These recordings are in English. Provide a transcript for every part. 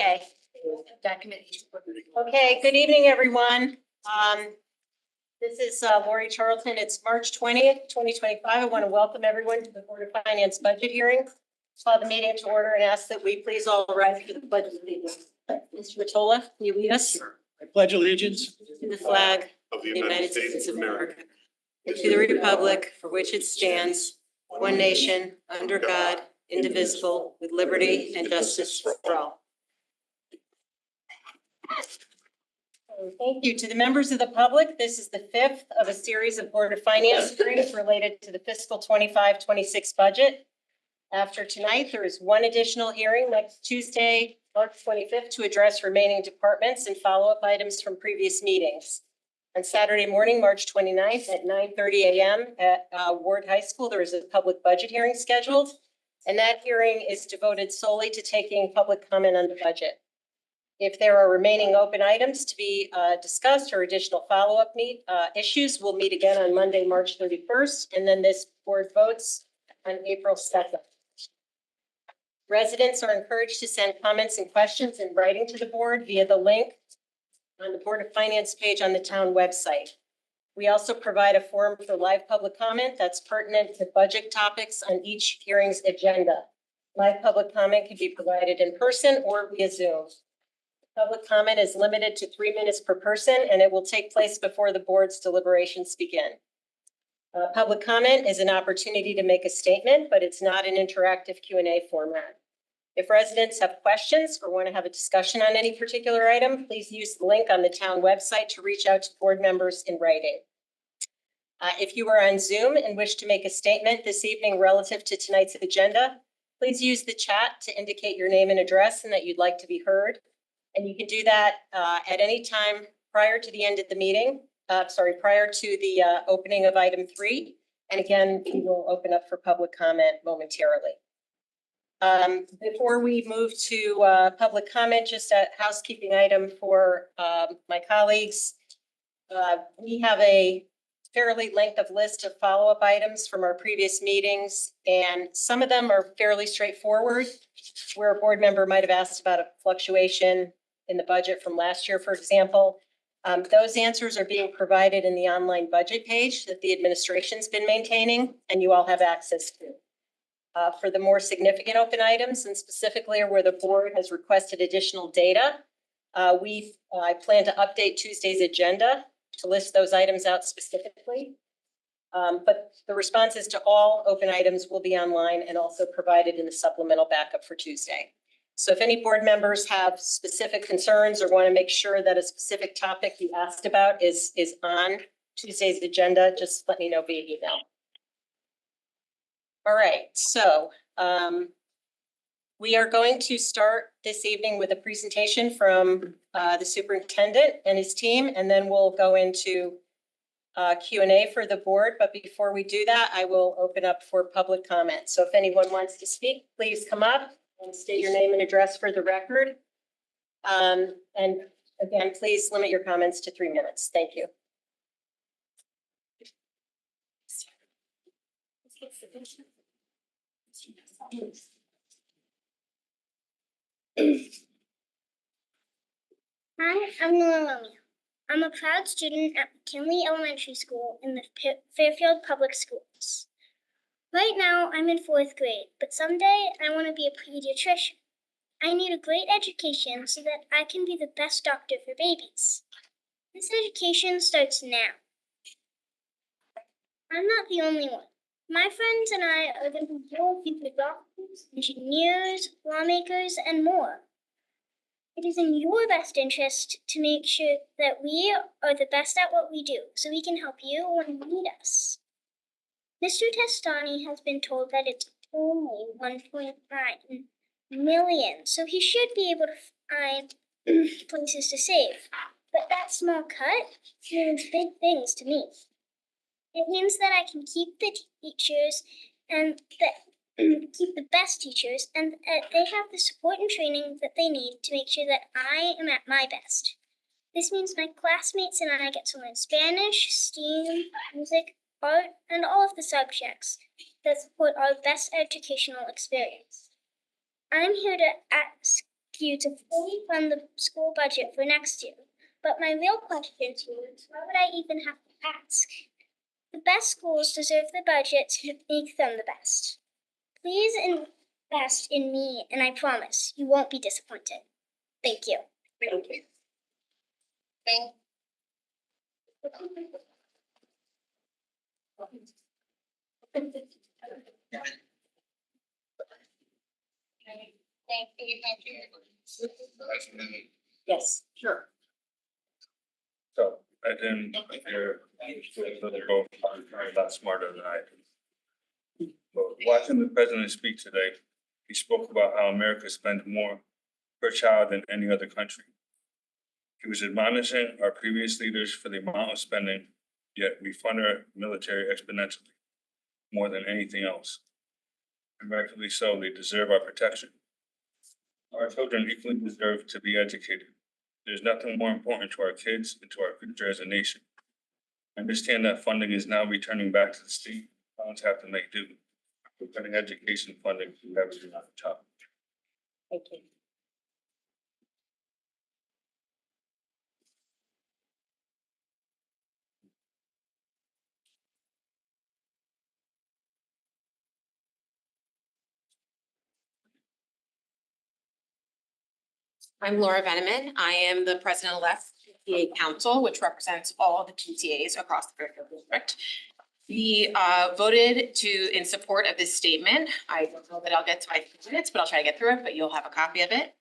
Okay. Okay, good evening, everyone. This is Lori Charlton. It's March 20th, 2025. I want to welcome everyone to the Board of Finance budget hearing. Call the meeting to order and ask that we please all rise for the pledge of allegiance. Mr. Mottola, can you lead us? I pledge allegiance To the flag of the United States of America and to the republic for which it stands, one nation, under God, indivisible, with liberty and justice for all. Thank you. To the members of the public, this is the fifth of a series of Board of Finance hearings related to the fiscal 25-26 budget. After tonight, there is one additional hearing next Tuesday, March 25th, to address remaining departments and follow-up items from previous meetings. On Saturday morning, March 29th at 9:30 a.m. at Ward High School, there is a public budget hearing scheduled, and that hearing is devoted solely to taking public comment on the budget. If there are remaining open items to be discussed or additional follow-up issues, we'll meet again on Monday, March 31st, and then this board votes on April 2nd. Residents are encouraged to send comments and questions in writing to the board via the link on the Board of Finance page on the town website. We also provide a forum for live public comment that's pertinent to budget topics on each hearing's agenda. Live public comment can be provided in person or via Zoom. Public comment is limited to 3 minutes per person, and it will take place before the board's deliberations begin. Public comment is an opportunity to make a statement, but it's not an interactive Q&A format. If residents have questions or want to have a discussion on any particular item, please use the link on the town website to reach out to board members in writing. If you are on Zoom and wish to make a statement this evening relative to tonight's agenda, please use the chat to indicate your name and address and that you'd like to be heard. And you can do that at any time prior to the end of the meeting, prior to the opening of item 3. And again, we will open up for public comment momentarily. Before we move to public comment, just a housekeeping item for my colleagues. We have a fairly lengthy list of follow-up items from our previous meetings, and some of them are fairly straightforward, where a board member might have asked about a fluctuation in the budget from last year, for example. Those answers are being provided in the online budget page that the administration's been maintaining, and you all have access to. For the more significant open items, and specifically where the board has requested additional data, I plan to update Tuesday's agenda to list those items out specifically. But the responses to all open items will be online and also provided in the supplemental backup for Tuesday. So if any board members have specific concerns or want to make sure that a specific topic you asked about is on Tuesday's agenda, just let me know via email. All right, so we are going to start this evening with a presentation from the superintendent and his team, and then we'll go into Q&A for the board. But before we do that, I will open up for public comment. So if anyone wants to speak, please come up and state your name and address for the record. And again, please limit your comments to 3 minutes. Thank you. Hi, I'm Noah. I'm a proud student at McKinley Elementary School in the Fairfield Public Schools. Right now, I'm in 4th grade, but someday I want to be a pediatrician. I need a great education so that I can be the best doctor for babies. This education starts now. I'm not the only one. My friends and I are going to be future doctors, engineers, lawmakers, and more. It is in your best interest to make sure that we are the best at what we do, so we can help you when you need us. Mr. Testani has been told that it's only 1.9 million, so he should be able to find places to save. But that small cut means big things to me. It means that I can keep the teachers and keep the best teachers, and they have the support and training that they need to make sure that I am at my best. This means my classmates and I get to learn Spanish, STEAM, music, art, and all of the subjects that support our best educational experience. I'm here to ask you to fully fund the school budget for next year. But my real question to you is, why would I even have to ask? The best schools deserve the budget to make them the best. Please invest in me, and I promise you won't be disappointed. Thank you. Thank you. Yes, sure. So I didn't hear they're both a lot smarter than I do. But watching the president speak today, he spoke about how America spends more per child than any other country. He was admonishing our previous leaders for the amount of spending, yet we fund our military exponentially, more than anything else. And rightfully so, they deserve our protection. Our children equally deserve to be educated. There's nothing more important to our kids and to our future as a nation. Understand that funding is now returning back to the state. Towns have to make do. We're putting education funding to everything on the top. Thank you. I'm Laura Veneman. I am the president-elect PTA Council, which represents all the PTAs across the Fairfield District. We voted in support of this statement. I don't know that I'll get to my 3 minutes, but I'll try to get through it, but you'll have a copy of it.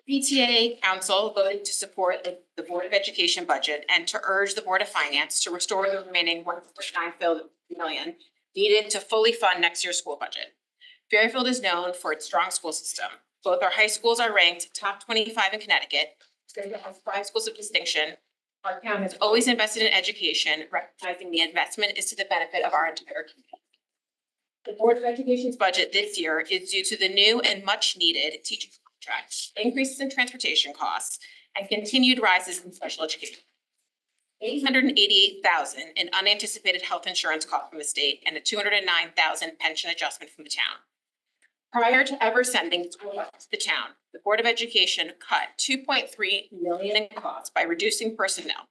PTA Council voted to support the Board of Education budget and to urge the Board of Finance to restore the remaining $1.9 million needed to fully fund next year's school budget. Fairfield is known for its strong school system. Both our high schools are ranked top 25 in Connecticut. Fairfield has 5 schools of distinction. Our town has always invested in education, recognizing the investment is to the benefit of our entire community. The Board of Education's budget this year is due to the new and much needed teaching contracts, increases in transportation costs, and continued rises in special education. $888,000 in unanticipated health insurance costs from the state and a $209,000 pension adjustment from the town. Prior to ever sending school buses to the town, the Board of Education cut $2.3 million in costs by reducing personnel,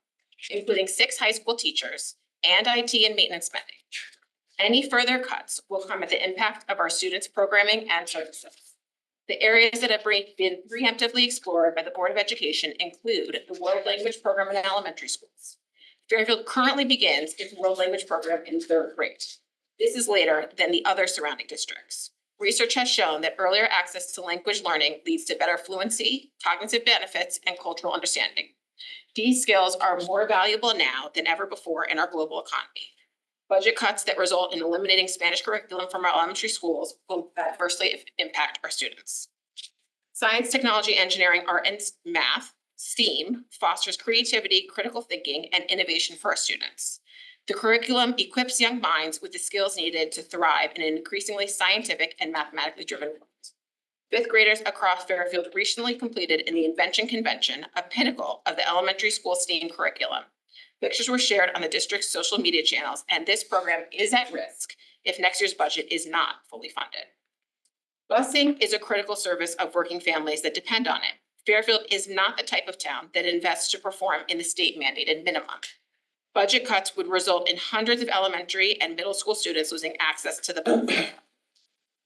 including 6 high school teachers and IT and maintenance spending. Any further cuts will come at the impact of our students' programming and services. The areas that have been preemptively explored by the Board of Education include the world language program in elementary schools. Fairfield currently begins its world language program in 3rd grade. This is later than the other surrounding districts. Research has shown that earlier access to language learning leads to better fluency, cognitive benefits, and cultural understanding. These skills are more valuable now than ever before in our global economy. Budget cuts that result in eliminating Spanish curriculum from our elementary schools will adversely impact our students. Science, technology, engineering, art, and math, STEAM, fosters creativity, critical thinking, and innovation for our students. The curriculum equips young minds with the skills needed to thrive in an increasingly scientific and mathematically driven world. 5th graders across Fairfield recently completed in the Invention Convention, a pinnacle of the elementary school STEAM curriculum. Pictures were shared on the district's social media channels, and this program is at risk if next year's budget is not fully funded. Busing is a critical service of working families that depend on it. Fairfield is not the type of town that invests to perform in the state mandated minimum. Budget cuts would result in hundreds of elementary and middle school students losing access to the bus.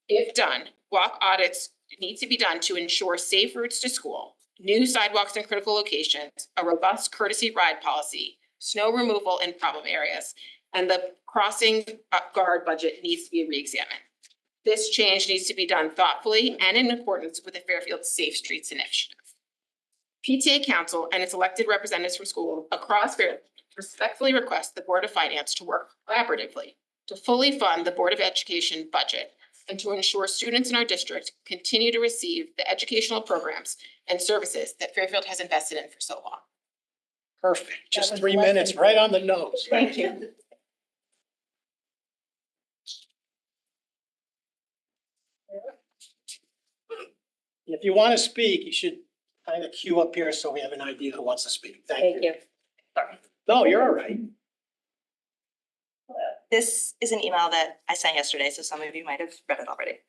If done, walk audits need to be done to ensure safe routes to school, new sidewalks in critical locations, a robust courtesy ride policy, snow removal in problem areas, and the crossing guard budget needs to be re-examined. This change needs to be done thoughtfully and in accordance with the Fairfield Safe Streets Initiative. PTA Council and its elected representatives from schools across Fairfield respectfully request the Board of Finance to work collaboratively to fully fund the Board of Education budget and to ensure students in our district continue to receive the educational programs and services that Fairfield has invested in for so long. Perfect. Just was 3 less minutes, than- right on the nose. Thank you. If you want to speak, you should kind of queue up here so we have an idea who wants to speak. Thank you. No, you're all right. This is an email that I sent yesterday, so some of you might have read it already.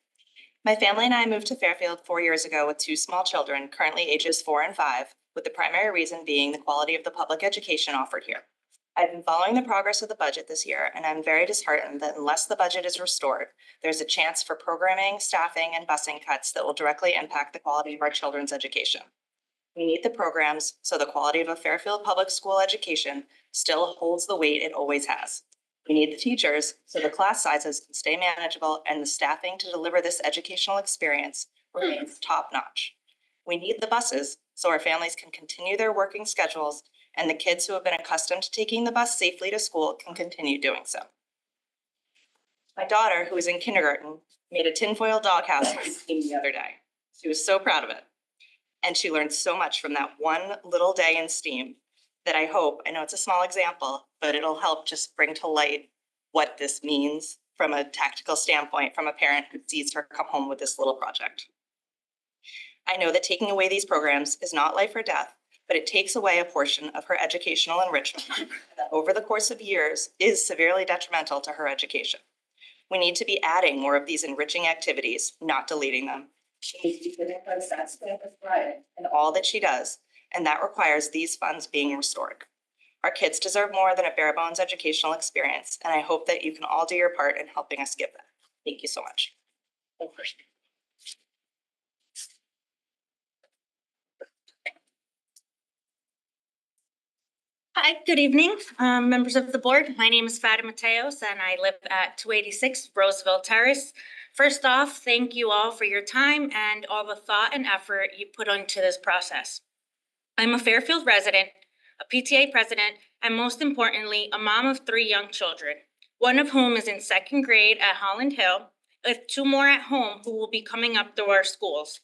My family and I moved to Fairfield 4 years ago with 2 small children, currently ages 4 and 5, with the primary reason being the quality of the public education offered here. I've been following the progress of the budget this year, and I'm very disheartened that unless the budget is restored, there's a chance for programming, staffing, and busing cuts that will directly impact the quality of our children's education. We need the programs so the quality of a Fairfield public school education still holds the weight it always has. We need the teachers so the class sizes can stay manageable and the staffing to deliver this educational experience remains top-notch. We need the buses so our families can continue their working schedules and the kids who have been accustomed to taking the bus safely to school can continue doing so. My daughter, who is in kindergarten, made a tinfoil doghouse the other day. She was so proud of it. And she learned so much from that one little day in STEAM that I know it's a small example, but it'll help just bring to light what this means from a tactical standpoint from a parent who sees her come home with this little project. I know that taking away these programs is not life or death, but it takes away a portion of her educational enrichment that over the course of years is severely detrimental to her education. We need to be adding more of these enriching activities, not deleting them. She needs to be giving her sense of pride in all that she does, and that requires these funds being restored. Our kids deserve more than a bare bones educational experience, and I hope that you can all do your part in helping us give that. Thank you so much. Hi, good evening, members of the board. My name is Fatima Mateos and I live at 286 Roosevelt Terrace. First off, thank you all for your time and all the thought and effort you put into this process. I'm a Fairfield resident, a PTA president, and most importantly, a mom of 3 young children, one of whom is in 2nd grade at Holland Hill, with 2 more at home who will be coming up through our schools.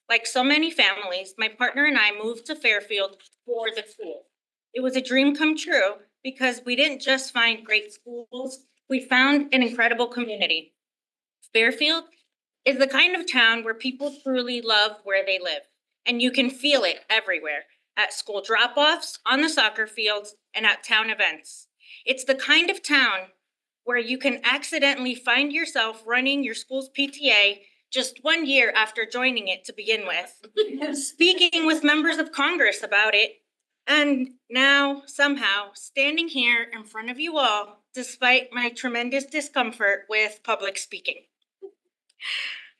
Like so many families, my partner and I moved to Fairfield for the school. It was a dream come true because we didn't just find great schools, we found an incredible community. Fairfield is the kind of town where people truly love where they live, and you can feel it everywhere, at school drop-offs, on the soccer fields, and at town events. It's the kind of town where you can accidentally find yourself running your school's PTA just 1 year after joining it to begin with, speaking with members of Congress about it, and now somehow standing here in front of you all, despite my tremendous discomfort with public speaking.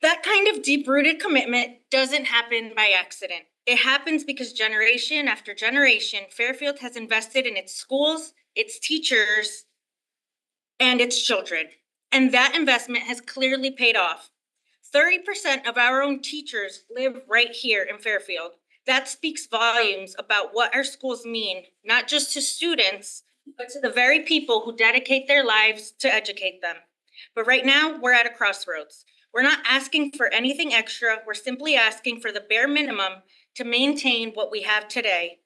That kind of deep-rooted commitment doesn't happen by accident. It happens because generation after generation, Fairfield has invested in its schools, its teachers, and its children. And that investment has clearly paid off. 30% of our own teachers live right here in Fairfield. That speaks volumes about what our schools mean, not just to students, but to the very people who dedicate their lives to educate them. But right now, we're at a crossroads. We're not asking for anything extra. We're simply asking for the bare minimum to maintain what we have today.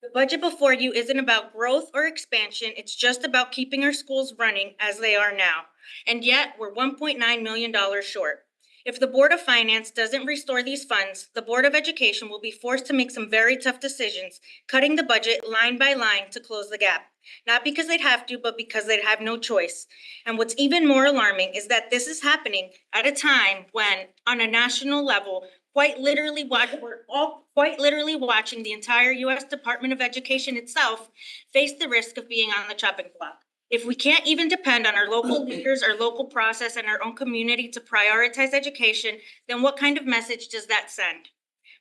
The budget before you isn't about growth or expansion. It's just about keeping our schools running as they are now. And yet, we're $1.9 million short. If the Board of Finance doesn't restore these funds, the Board of Education will be forced to make some very tough decisions, cutting the budget line by line to close the gap. Not because they'd have to, but because they'd have no choice. And what's even more alarming is that this is happening at a time when, on a national level, we're all quite literally watching the entire U.S. Department of Education itself face the risk of being on the chopping block. If we can't even depend on our local leaders, our local process, and our own community to prioritize education, then what kind of message does that send?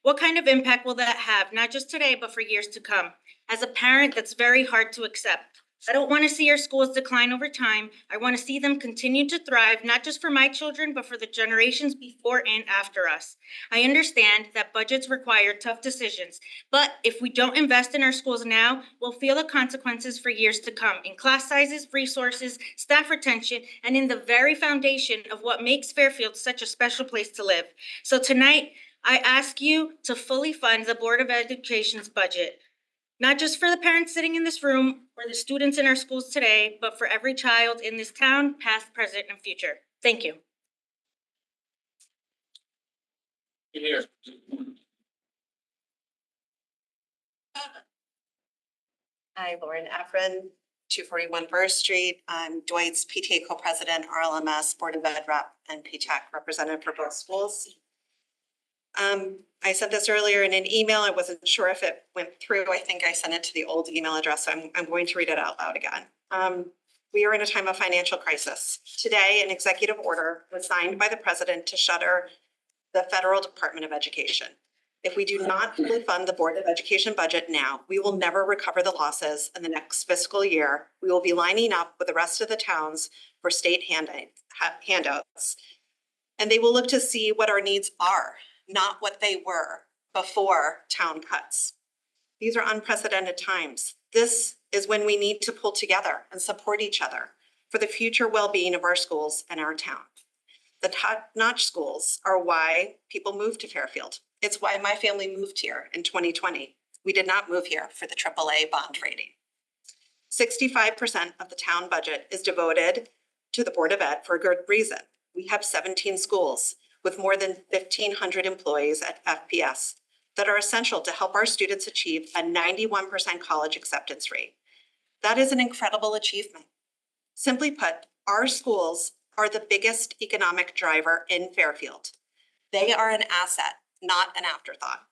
What kind of impact will that have, not just today, but for years to come? As a parent, that's very hard to accept. I don't want to see our schools decline over time. I want to see them continue to thrive, not just for my children, but for the generations before and after us. I understand that budgets require tough decisions, but if we don't invest in our schools now, we'll feel the consequences for years to come in class sizes, resources, staff retention, and in the very foundation of what makes Fairfield such a special place to live. So tonight, I ask you to fully fund the Board of Education's budget. Not just for the parents sitting in this room or the students in our schools today, but for every child in this town, past, present, and future. Thank you. Here. Hi, Lauren Efren, 241 First Street. I'm Dwight's PTA co-president, RLMS, Board of Ed rep, and PTAC representative for both schools. I sent this earlier in an email. I wasn't sure if it went through. I think I sent it to the old email address. So I'm going to read it out loud again. We are in a time of financial crisis. Today, an executive order was signed by the president to shutter the Federal Department of Education. If we do not fully fund the Board of Education budget now, we will never recover the losses in the next fiscal year. We will be lining up with the rest of the towns for state handouts. And they will look to see what our needs are, not what they were before town cuts. These are unprecedented times. This is when we need to pull together and support each other for the future well-being of our schools and our town. The top-notch schools are why people move to Fairfield. It's why my family moved here in 2020. We did not move here for the AAA bond rating. 65% of the town budget is devoted to the Board of Ed for a good reason. We have 17 schools with more than 1,500 employees at FPS that are essential to help our students achieve a 91% college acceptance rate. That is an incredible achievement. Simply put, our schools are the biggest economic driver in Fairfield. They are an asset, not an afterthought.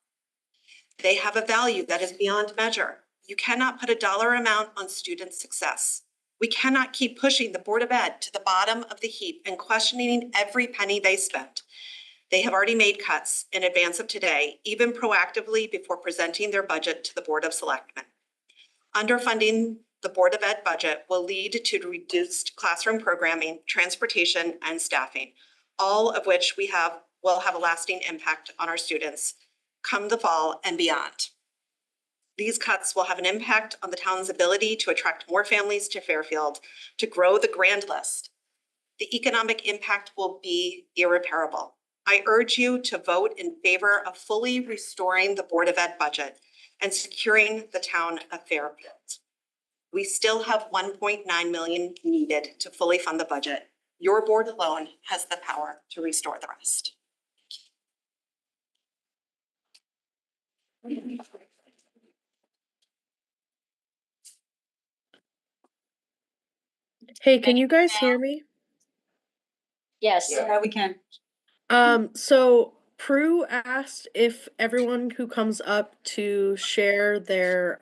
They have a value that is beyond measure. You cannot put a dollar amount on student success. We cannot keep pushing the Board of Ed to the bottom of the heap and questioning every penny they spent. They have already made cuts in advance of today, even proactively before presenting their budget to the Board of Selectmen. Underfunding the Board of Ed budget will lead to reduced classroom programming, transportation, and staffing, all of which will have a lasting impact on our students come the fall and beyond. These cuts will have an impact on the town's ability to attract more families to Fairfield, to grow the grand list. The economic impact will be irreparable. I urge you to vote in favor of fully restoring the Board of Ed budget and securing the town of Fairfield. We still have $1.9 million needed to fully fund the budget. Your board alone has the power to restore the rest. Hey, can you guys hear me? Yes. Yeah, we can. So Prue asked if everyone who comes up to share their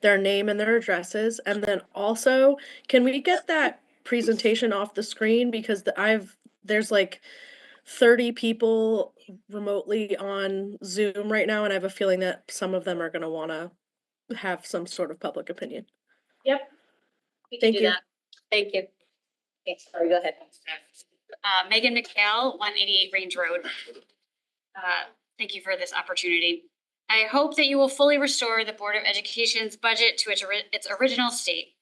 name and their addresses, and then also, can we get that presentation off the screen, because there's like 30 people remotely on Zoom right now, and I have a feeling that some of them are going to want to have some sort of public opinion. Yep. We can Thank do you. that. Thank you. Okay, sorry, go ahead. Megan McHale, 188 Range Road. Thank you for this opportunity. I hope that you will fully restore the Board of Education's budget to its original state.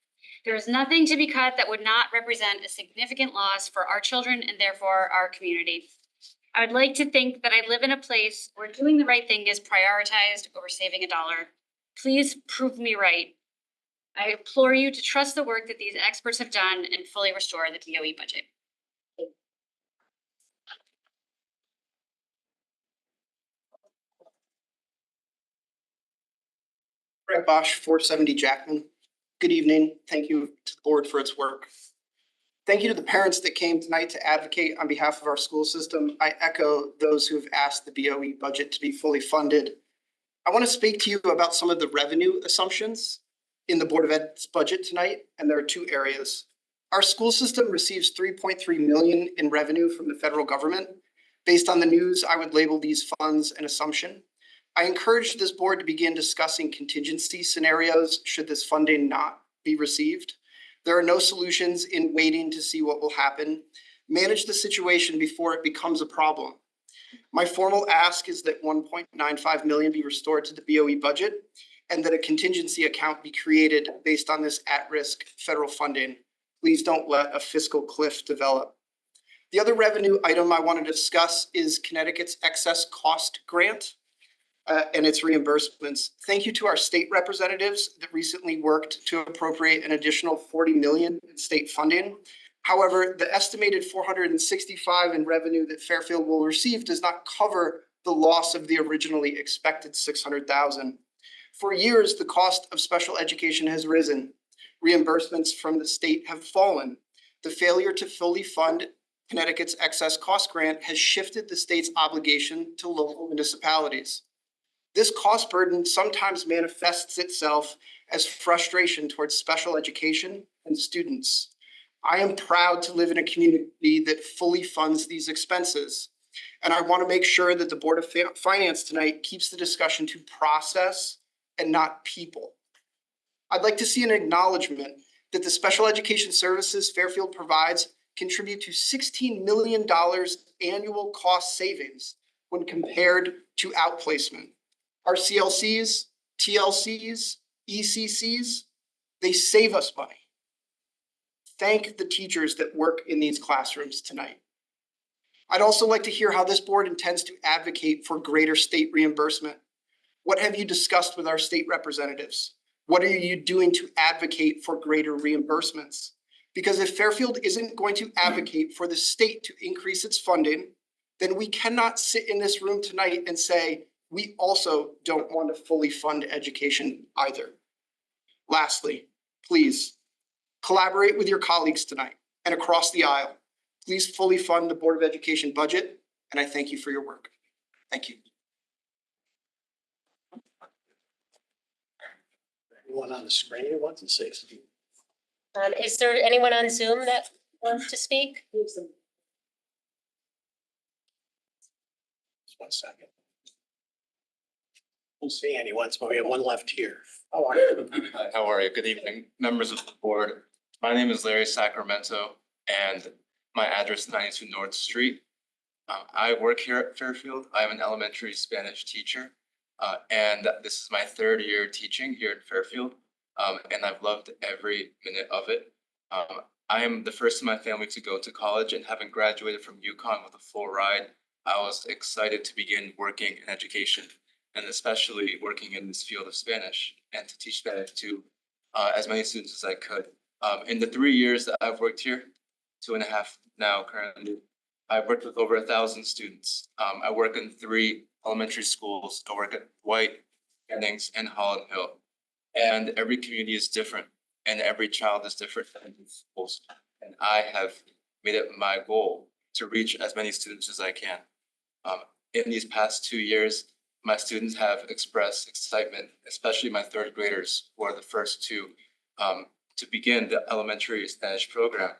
There is nothing to be cut that would not represent a significant loss for our children and therefore our community. I would like to think that I live in a place where doing the right thing is prioritized over saving a dollar. Please prove me right. I implore you to trust the work that these experts have done and fully restore the DOE budget. Brett Bosch, 470 Jackman. Good evening. Thank you to the board for its work. Thank you to the parents that came tonight to advocate on behalf of our school system. I echo those who have asked the BOE budget to be fully funded. I want to speak to you about some of the revenue assumptions in the Board of Ed's budget tonight, and there are two areas. Our school system receives $3.3 million in revenue from the federal government. Based on the news, I would label these funds an assumption. I encourage this board to begin discussing contingency scenarios should this funding not be received. There are no solutions in waiting to see what will happen. Manage the situation before it becomes a problem. My formal ask is that $1.95 million be restored to the BOE budget and that a contingency account be created based on this at-risk federal funding. Please don't let a fiscal cliff develop. The other revenue item I want to discuss is Connecticut's excess cost grant and its reimbursements. Thank you to our state representatives that recently worked to appropriate an additional $40 million in state funding. However, the estimated $465 in revenue that Fairfield will receive does not cover the loss of the originally expected $600,000. For years, the cost of special education has risen. reimbursements from the state have fallen. The failure to fully fund Connecticut's excess cost grant has shifted the state's obligation to local municipalities. This cost burden sometimes manifests itself as frustration towards special education and students. I am proud to live in a community that fully funds these expenses. And I want to make sure that the Board of Finance tonight keeps the discussion to process and not people. I'd like to see an acknowledgement that the special education services Fairfield provides contribute to $16 million annual cost savings when compared to outplacement. Our CLCs, TLCs, ECCs, they save us money. Thank the teachers that work in these classrooms tonight. I'd also like to hear how this board intends to advocate for greater state reimbursement. What have you discussed with our state representatives? What are you doing to advocate for greater reimbursements? Because if Fairfield isn't going to advocate for the state to increase its funding, then we cannot sit in this room tonight and say, we also don't want to fully fund education either. Lastly, please collaborate with your colleagues tonight and across the aisle. Please fully fund the Board of Education budget, and I thank you for your work. Thank you. Anyone on the screen who wants to say something? Is there anyone on Zoom that wants to speak? Just 1 second. Don't see anyone, so we have one left here. How are you? Hi, how are you? Good evening, members of the board. My name is Larry Sacramento, and my address is 92 North Street. I work here at Fairfield. I'm an elementary Spanish teacher, and this is my 3rd year teaching here at Fairfield, and I've loved every minute of it. I am the first in my family to go to college, and having graduated from UConn with a full ride, I was excited to begin working in education, and especially working in this field of Spanish, and to teach Spanish to as many students as I could. In the 3 years that I've worked here, 2.5 now currently, I've worked with over 1,000 students. I work in 3 elementary schools. I work at White, Jennings, and Holland Hill. And every community is different, and every child is different in these schools. And I have made it my goal to reach as many students as I can. In these past 2 years, my students have expressed excitement, especially my 3rd graders, who are the first to begin the elementary Spanish program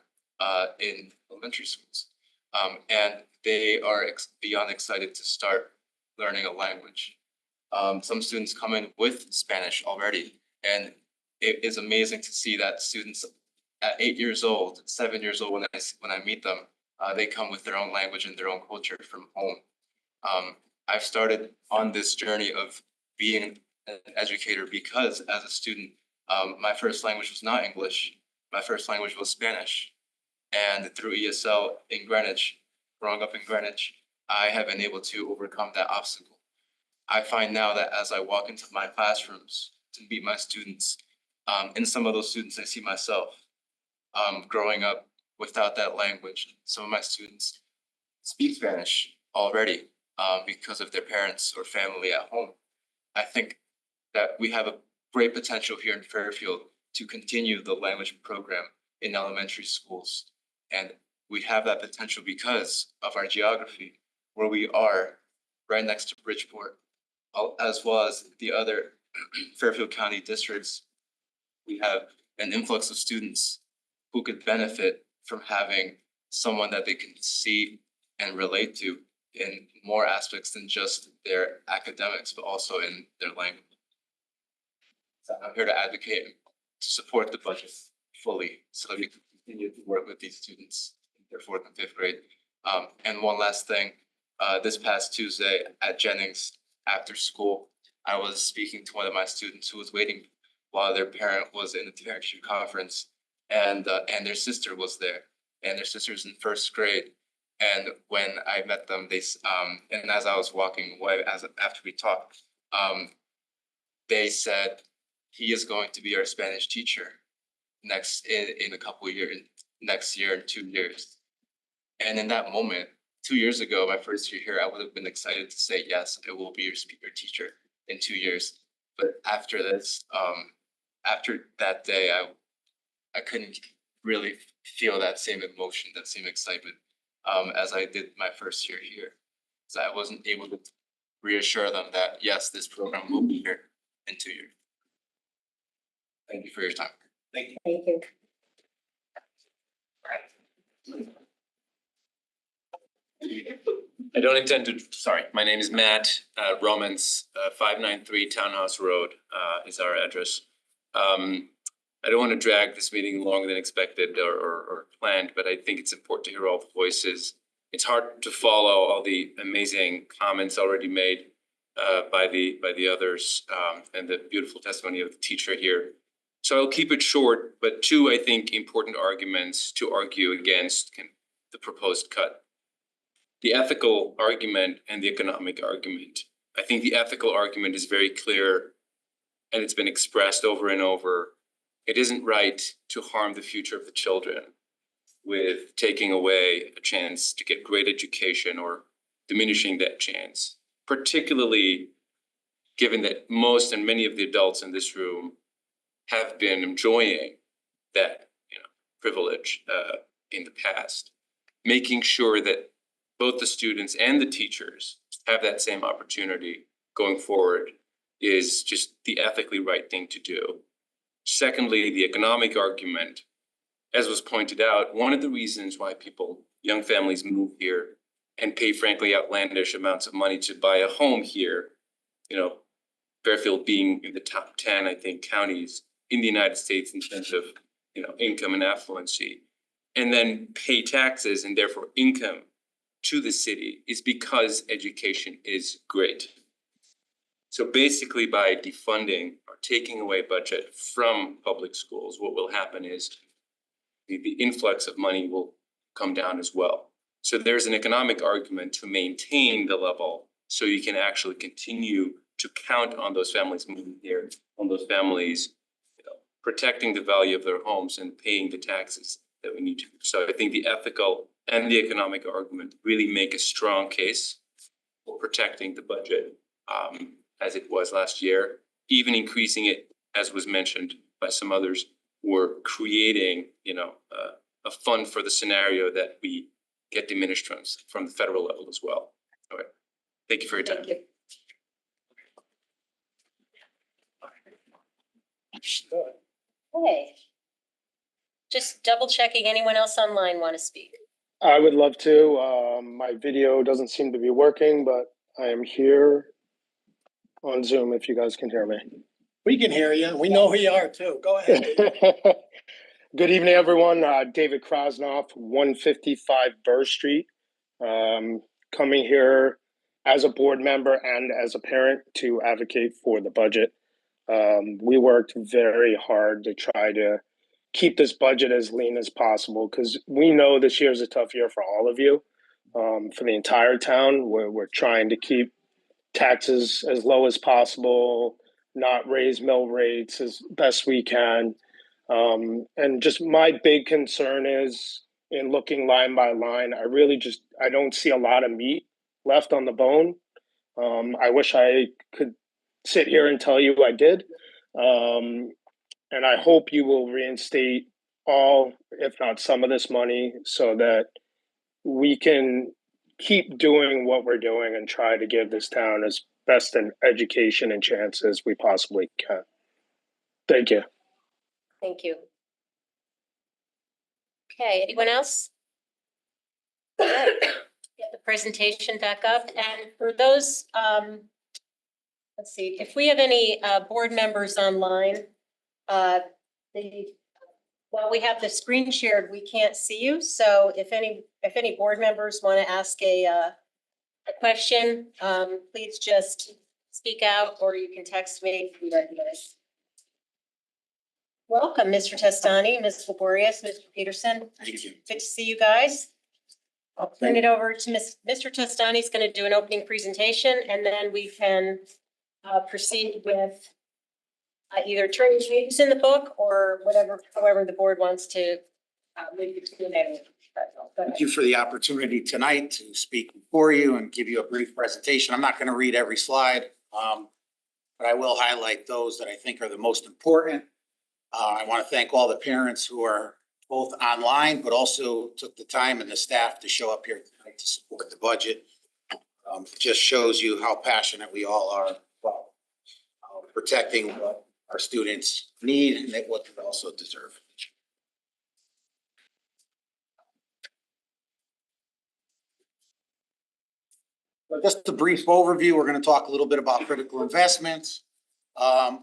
in elementary schools. And they are beyond excited to start learning a language. Some students come in with Spanish already, and it is amazing to see that students at 8 years old, 7 years old, when I meet them, they come with their own language and their own culture from home. I've started on this journey of being an educator because as a student, my first language was not English. My first language was Spanish. And through ESL in Greenwich, growing up in Greenwich, I have been able to overcome that obstacle. I find now that as I walk into my classrooms to meet my students, in some of those students, I see myself growing up without that language. Some of my students speak Spanish already because of their parents or family at home. I think that we have a great potential here in Fairfield to continue the language program in elementary schools. And we have that potential because of our geography, where we are right next to Bridgeport, as well as the other Fairfield County districts. We have an influx of students who could benefit from having someone that they can see and relate to in more aspects than just their academics, but also in their language. So I'm here to advocate and to support the budget fully so that we can continue to work with these students in their 4th and 5th grade. And one last thing, this past Tuesday at Jennings after school, I was speaking to one of my students who was waiting while their parent was in the parent-teacher conference, and their sister was there, and their sister's in 1st grade. And when I met them, and as I was walking away, after we talked, they said, he is going to be our Spanish teacher in a couple of years, next year in 2 years. And in that moment, 2 years ago, my first year here, I would have been excited to say, yes, I will be your teacher in 2 years. But after this, after that day, I couldn't really feel that same emotion, that same excitement as I did my first year here. So I wasn't able to reassure them that, yes, this program will be here in 2 years. Thank you for your time. Thank you. I don't intend to, sorry, my name is Matt Romans, 593 Townhouse Road is our address. I don't want to drag this meeting longer than expected or planned, but I think it's important to hear all the voices. It's hard to follow all the amazing comments already made by the others and the beautiful testimony of the teacher here. So I'll keep it short, but two, I think, important arguments to argue against the proposed cut. The ethical argument and the economic argument. I think the ethical argument is very clear and it's been expressed over and over. It isn't right to harm the future of the children with taking away a chance to get great education or diminishing that chance, particularly given that most and many of the adults in this room have been enjoying that, privilege in the past. Making sure that both the students and the teachers have that same opportunity going forward is just the ethically right thing to do. Secondly, the economic argument, as was pointed out, one of the reasons why young families move here and pay frankly outlandish amounts of money to buy a home here, Fairfield being in the top 10, I think, counties in the United States in terms of, income and affluency, and then pay taxes and therefore income to the city is because education is great. So basically by defunding or taking away budget from public schools, what will happen is the influx of money will come down as well. So there's an economic argument to maintain the level so you can actually continue to count on those families moving here, on those families, protecting the value of their homes and paying the taxes that we need to. So I think the ethical and the economic argument really make a strong case for protecting the budget as it was last year, even increasing it, as was mentioned by some others, or creating, a fund for the scenario that we get diminished from the federal level as well. All right. Thank you for your time. Thank you. Okay. Just double checking, anyone else online want to speak? I would love to. My video doesn't seem to be working, but I am here on Zoom if you guys can hear me. We can hear you. We know who you are too. Go ahead. Good evening, everyone. David Krasnoff, 155 Burr Street. Coming here as a board member and as a parent to advocate for the budget. We worked very hard to try to keep this budget as lean as possible because we know this year is a tough year for all of you. For the entire town, we're trying to keep taxes as low as possible, not raise mill rates as best we can. And just my big concern is in looking line by line, I don't see a lot of meat left on the bone. I wish I could sit here and tell you I did. And I hope you will reinstate all, if not some of this money so that we can keep doing what we're doing and try to give this town as best an education and chance as we possibly can. Thank you. Thank you. Okay, anyone else? Get the presentation back up. And for those, let's see, if we have any board members online, while we have the screen shared, we can't see you. So if any board members want to ask a question, please just speak out or you can text me if you recognize. Welcome, Mr. Testani, Ms. Laborious, Mr. Peterson. Thank you. Good to see you guys. I'll turn it over to Mr. Testani is going to do an opening presentation and then we can proceed with either turning pages in the book or however the board wants to lead you to the next. Thank you for the opportunity tonight to speak before you and give you a brief presentation. I'm not going to read every slide, but I will highlight those that I think are the most important I want to thank all the parents who are both online, but also took the time and the staff to show up here tonight to support the budget. It just shows you how passionate we all are about protecting what our students need and what they also deserve. But just a brief overview, we're going to talk a little bit about critical investments, a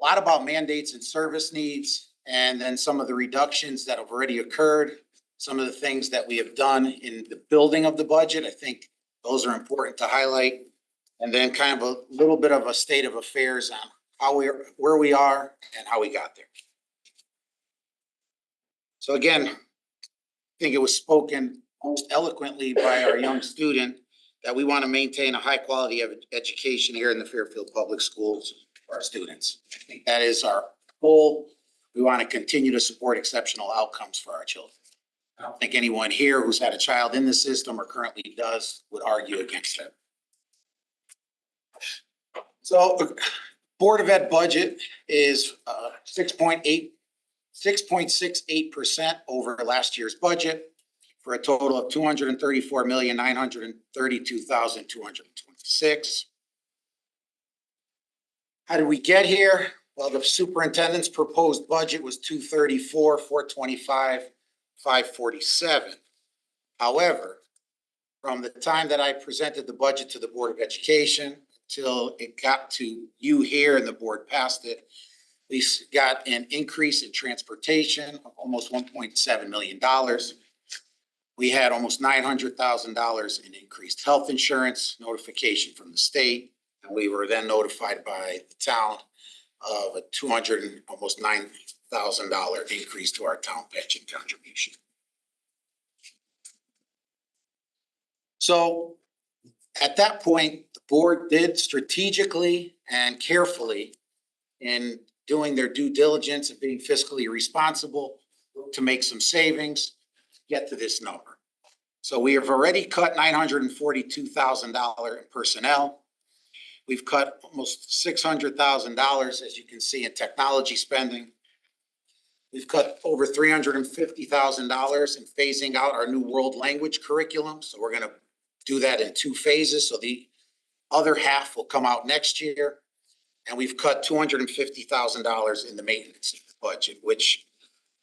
lot about mandates and service needs, and then some of the reductions that have already occurred, some of the things that we have done in the building of the budget. I think those are important to highlight. And then kind of a little bit of a state of affairs on where we are and how we got there. So again, I think it was spoken most eloquently by our young student that we want to maintain a high quality of education here in the Fairfield Public Schools for our students. I think that is our goal. We want to continue to support exceptional outcomes for our children. I don't think anyone here who's had a child in the system or currently does would argue against that. So Board of Ed budget is 6.68% over last year's budget for a total of $234,932,226. How did we get here? Well, the superintendent's proposed budget was $234,425,547. However, from the time that I presented the budget to the Board of Education till it got to you here and the board passed it, we got an increase in transportation of almost $1.7 million. We had almost $900,000 in increased health insurance notification from the state. And we were then notified by the town of a almost $9,000 increase to our town pension contribution. So at that point, the board did strategically and carefully in doing their due diligence and being fiscally responsible to make some savings, get to this number. So we have already cut $942,000 in personnel. We've cut almost $600,000, as you can see, in technology spending. We've cut over $350,000 in phasing out our new world language curriculum. So we're going to do that in 2 phases. So the other half will come out next year. And we've cut $250,000 in the maintenance budget, which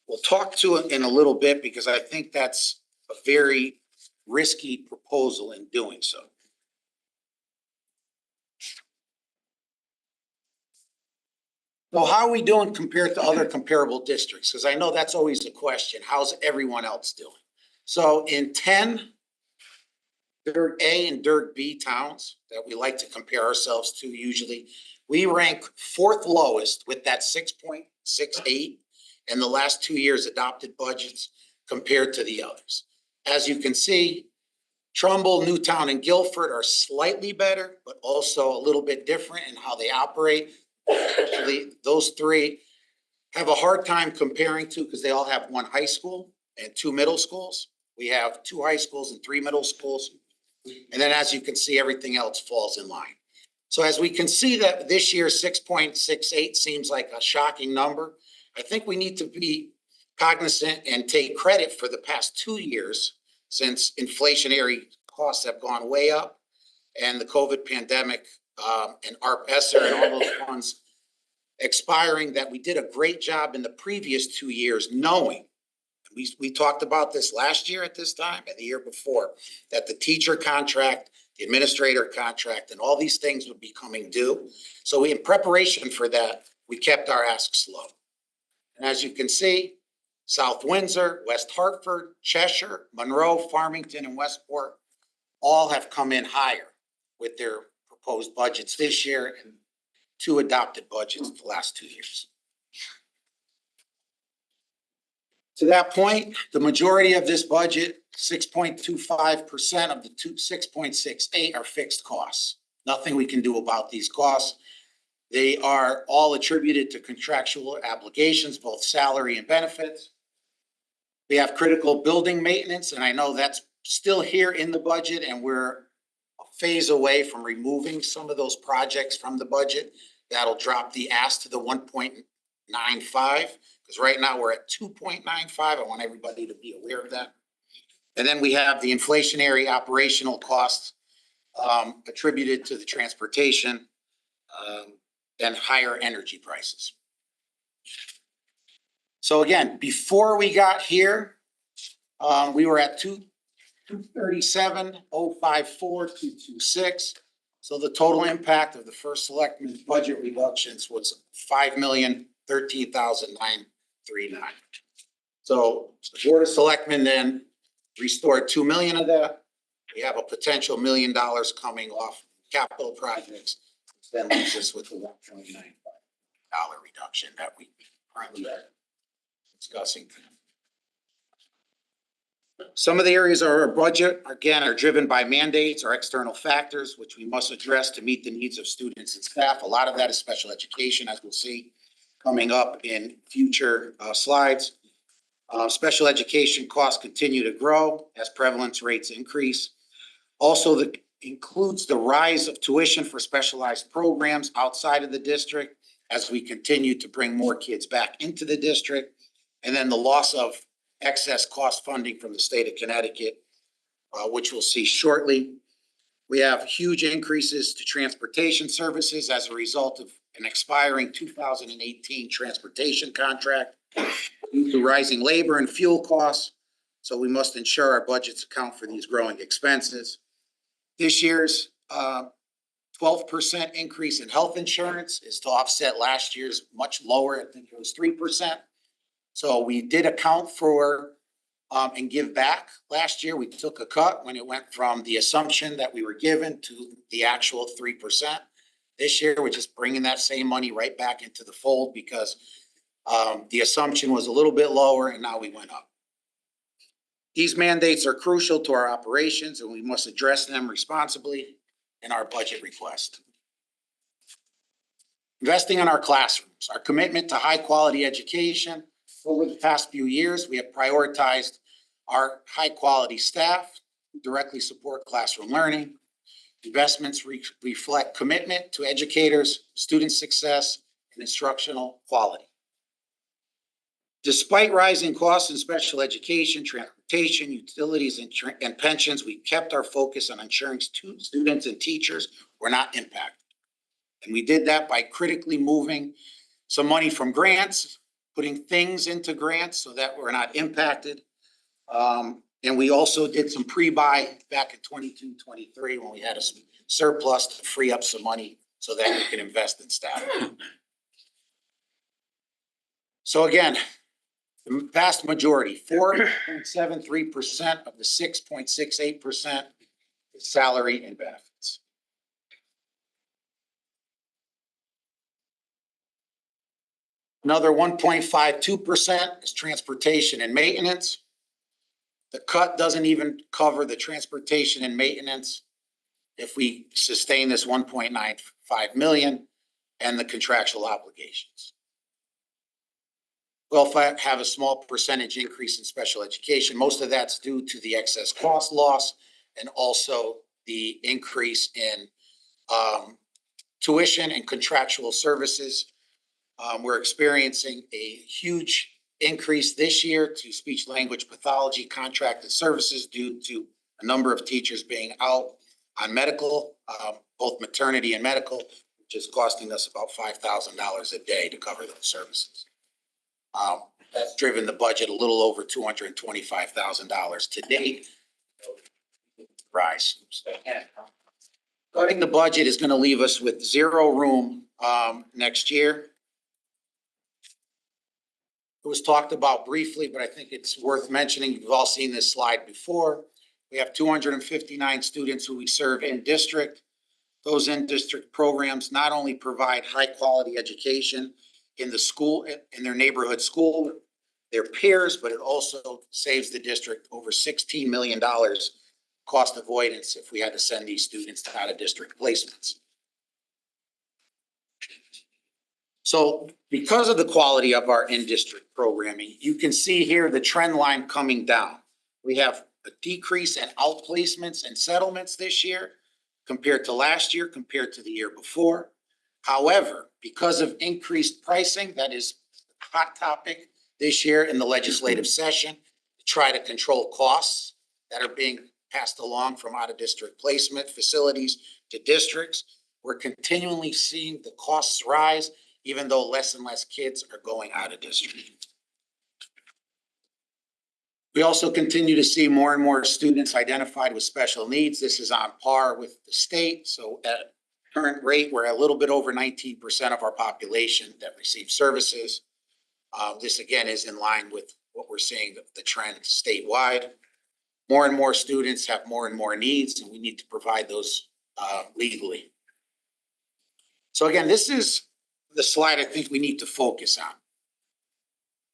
we'll talk to in a little bit because I think that's a very risky proposal in doing so. So how are we doing compared to other comparable districts? Because I know that's always the question. How's everyone else doing? So in 10 Dirt A and Dirt B towns that we like to compare ourselves to usually, we rank 4th lowest with that 6.68 in the last 2 years adopted budgets compared to the others. As you can see, Trumbull, Newtown, and Guilford are slightly better, but also a little bit different in how they operate. Especially those 3 have a hard time comparing to because they all have 1 high school and 2 middle schools. We have 2 high schools and 3 middle schools. And then as you can see, everything else falls in line. So as we can see that this year, 6.68 seems like a shocking number. I think we need to be cognizant and take credit for the past 2 years since inflationary costs have gone way up and the COVID pandemic and ARP ESSER and all those funds expiring, that we did a great job in the previous 2 years knowing, we talked about this last year at this time and the year before, that the teacher contract, the administrator contract, and all these things would be coming due. So in preparation for that, we kept our asks low. And as you can see, South Windsor, West Hartford, Cheshire, Monroe, Farmington, and Westport all have come in higher with their proposed budgets this year and 2 adopted budgets the last 2 years. To that point, the majority of this budget, 6.25% of the 6.68 are fixed costs. Nothing we can do about these costs. They are all attributed to contractual obligations, both salary and benefits. We have critical building maintenance, and I know that's still here in the budget, and we're a phase away from removing some of those projects from the budget. That'll drop the ask to the because right now we're at 2.95. I want everybody to be aware of that. And then we have the inflationary operational costs attributed to the transportation and higher energy prices. So again, before we got here, we were at 237,054,226. So the total impact of the first selectmen's budget reductions was 5,013,939. So the Board of Selectmen then restored 2 million of that. We have a potential $1 million coming off capital projects. That leaves us with a $1.95 reduction that we currently are discussing. Some of the areas of our budget, again, are driven by mandates or external factors, which we must address to meet the needs of students and staff. A lot of that is special education, as we'll see coming up in future slides. Special education costs continue to grow as prevalence rates increase. Also, that includes the rise of tuition for specialized programs outside of the district as we continue to bring more kids back into the district. And then the loss of excess cost funding from the state of Connecticut, which we'll see shortly. We have huge increases to transportation services as a result of an expiring 2018 transportation contract due to rising labor and fuel costs. So we must ensure our budgets account for these growing expenses. This year's 12% increase in health insurance is to offset last year's much lower, I think it was 3%. So we did account for and give back. Last year, we took a cut when it went from the assumption that we were given to the actual 3%. This year, we're just bringing that same money right back into the fold because the assumption was a little bit lower and now we went up. These mandates are crucial to our operations and we must address them responsibly in our budget request. Investing in our classrooms, our commitment to high quality education. Over the past few years, we have prioritized our high quality staff who directly support classroom learning. Investments reflect commitment to educators, student success, and instructional quality. Despite rising costs in special education, transportation, utilities, and pensions, we kept our focus on ensuring students and teachers were not impacted. And we did that by critically moving some money from grants, putting things into grants so that we're not impacted. And we also did some pre-buy back in 22-23 when we had a surplus to free up some money so that we could invest in staff. So again, the vast majority, 4.73% of the 6.68% is salary and benefits. Another 1.52% is transportation and maintenance. The cut doesn't even cover the transportation and maintenance if we sustain this 1.95 million and the contractual obligations. We'll have a small percentage increase in special education. Most of that's due to the excess cost loss and also the increase in tuition and contractual services. We're experiencing a huge increase this year to speech language pathology contracted services due to a number of teachers being out on medical, both maternity and medical, which is costing us about $5,000 a day to cover those services. That's driven the budget a little over $225,000 to date. Rise. Cutting the budget is going to leave us with zero room next year. It was talked about briefly, but I think it's worth mentioning. You've all seen this slide before. We have 259 students who we serve in district. Those in district programs not only provide high quality education in the school, in their neighborhood school, their peers, but it also saves the district over $16 million cost avoidance if we had to send these students to out of district placements. So because of the quality of our in-district programming, you can see here the trend line coming down. We have a decrease in outplacements and settlements this year compared to last year, compared to the year before. However, because of increased pricing that is hot topic this year in the legislative session to try to control costs that are being passed along from out-of-district placement facilities to districts. We're continually seeing the costs rise, even though less and less kids are going out of district. We also continue to see more and more students identified with special needs. This is on par with the state. So at current rate, we're a little bit over 19% of our population that receive services. This again is in line with what we're seeing, the trend statewide. More and more students have more and more needs, and we need to provide those legally. So again, this is the slide I think we need to focus on.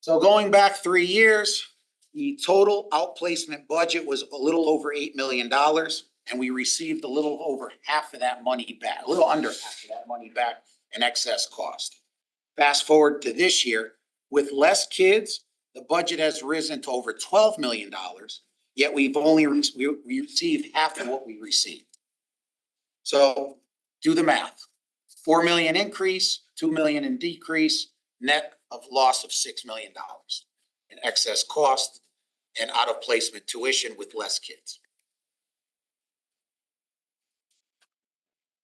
So going back 3 years, the total outplacement budget was a little over $8 million, and we received a little over half of that money back, a little under half of that money back in excess cost. Fast forward to this year, with less kids, the budget has risen to over $12 million, yet we've only we received half of what we received. So do the math. 4 million increase, 2 million in decrease, net of loss of $6 million in excess cost and out of placement tuition with less kids.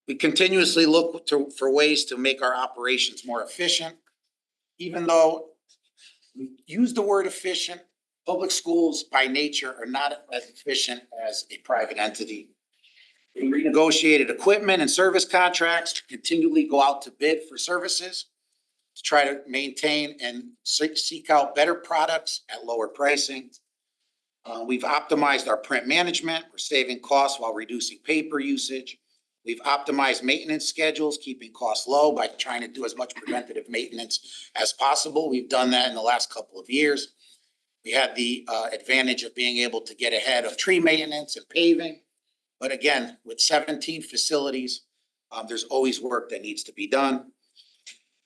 We continuously look for ways to make our operations more efficient. Even though we use the word efficient, public schools by nature are not as efficient as a private entity. We renegotiated equipment and service contracts to continually go out to bid for services to try to maintain and seek out better products at lower pricing. We've optimized our print management. We're saving costs while reducing paper usage. We've optimized maintenance schedules, keeping costs low by trying to do as much preventative maintenance as possible. We've done that in the last couple of years. We had the advantage of being able to get ahead of tree maintenance and paving. But again, with 17 facilities, there's always work that needs to be done.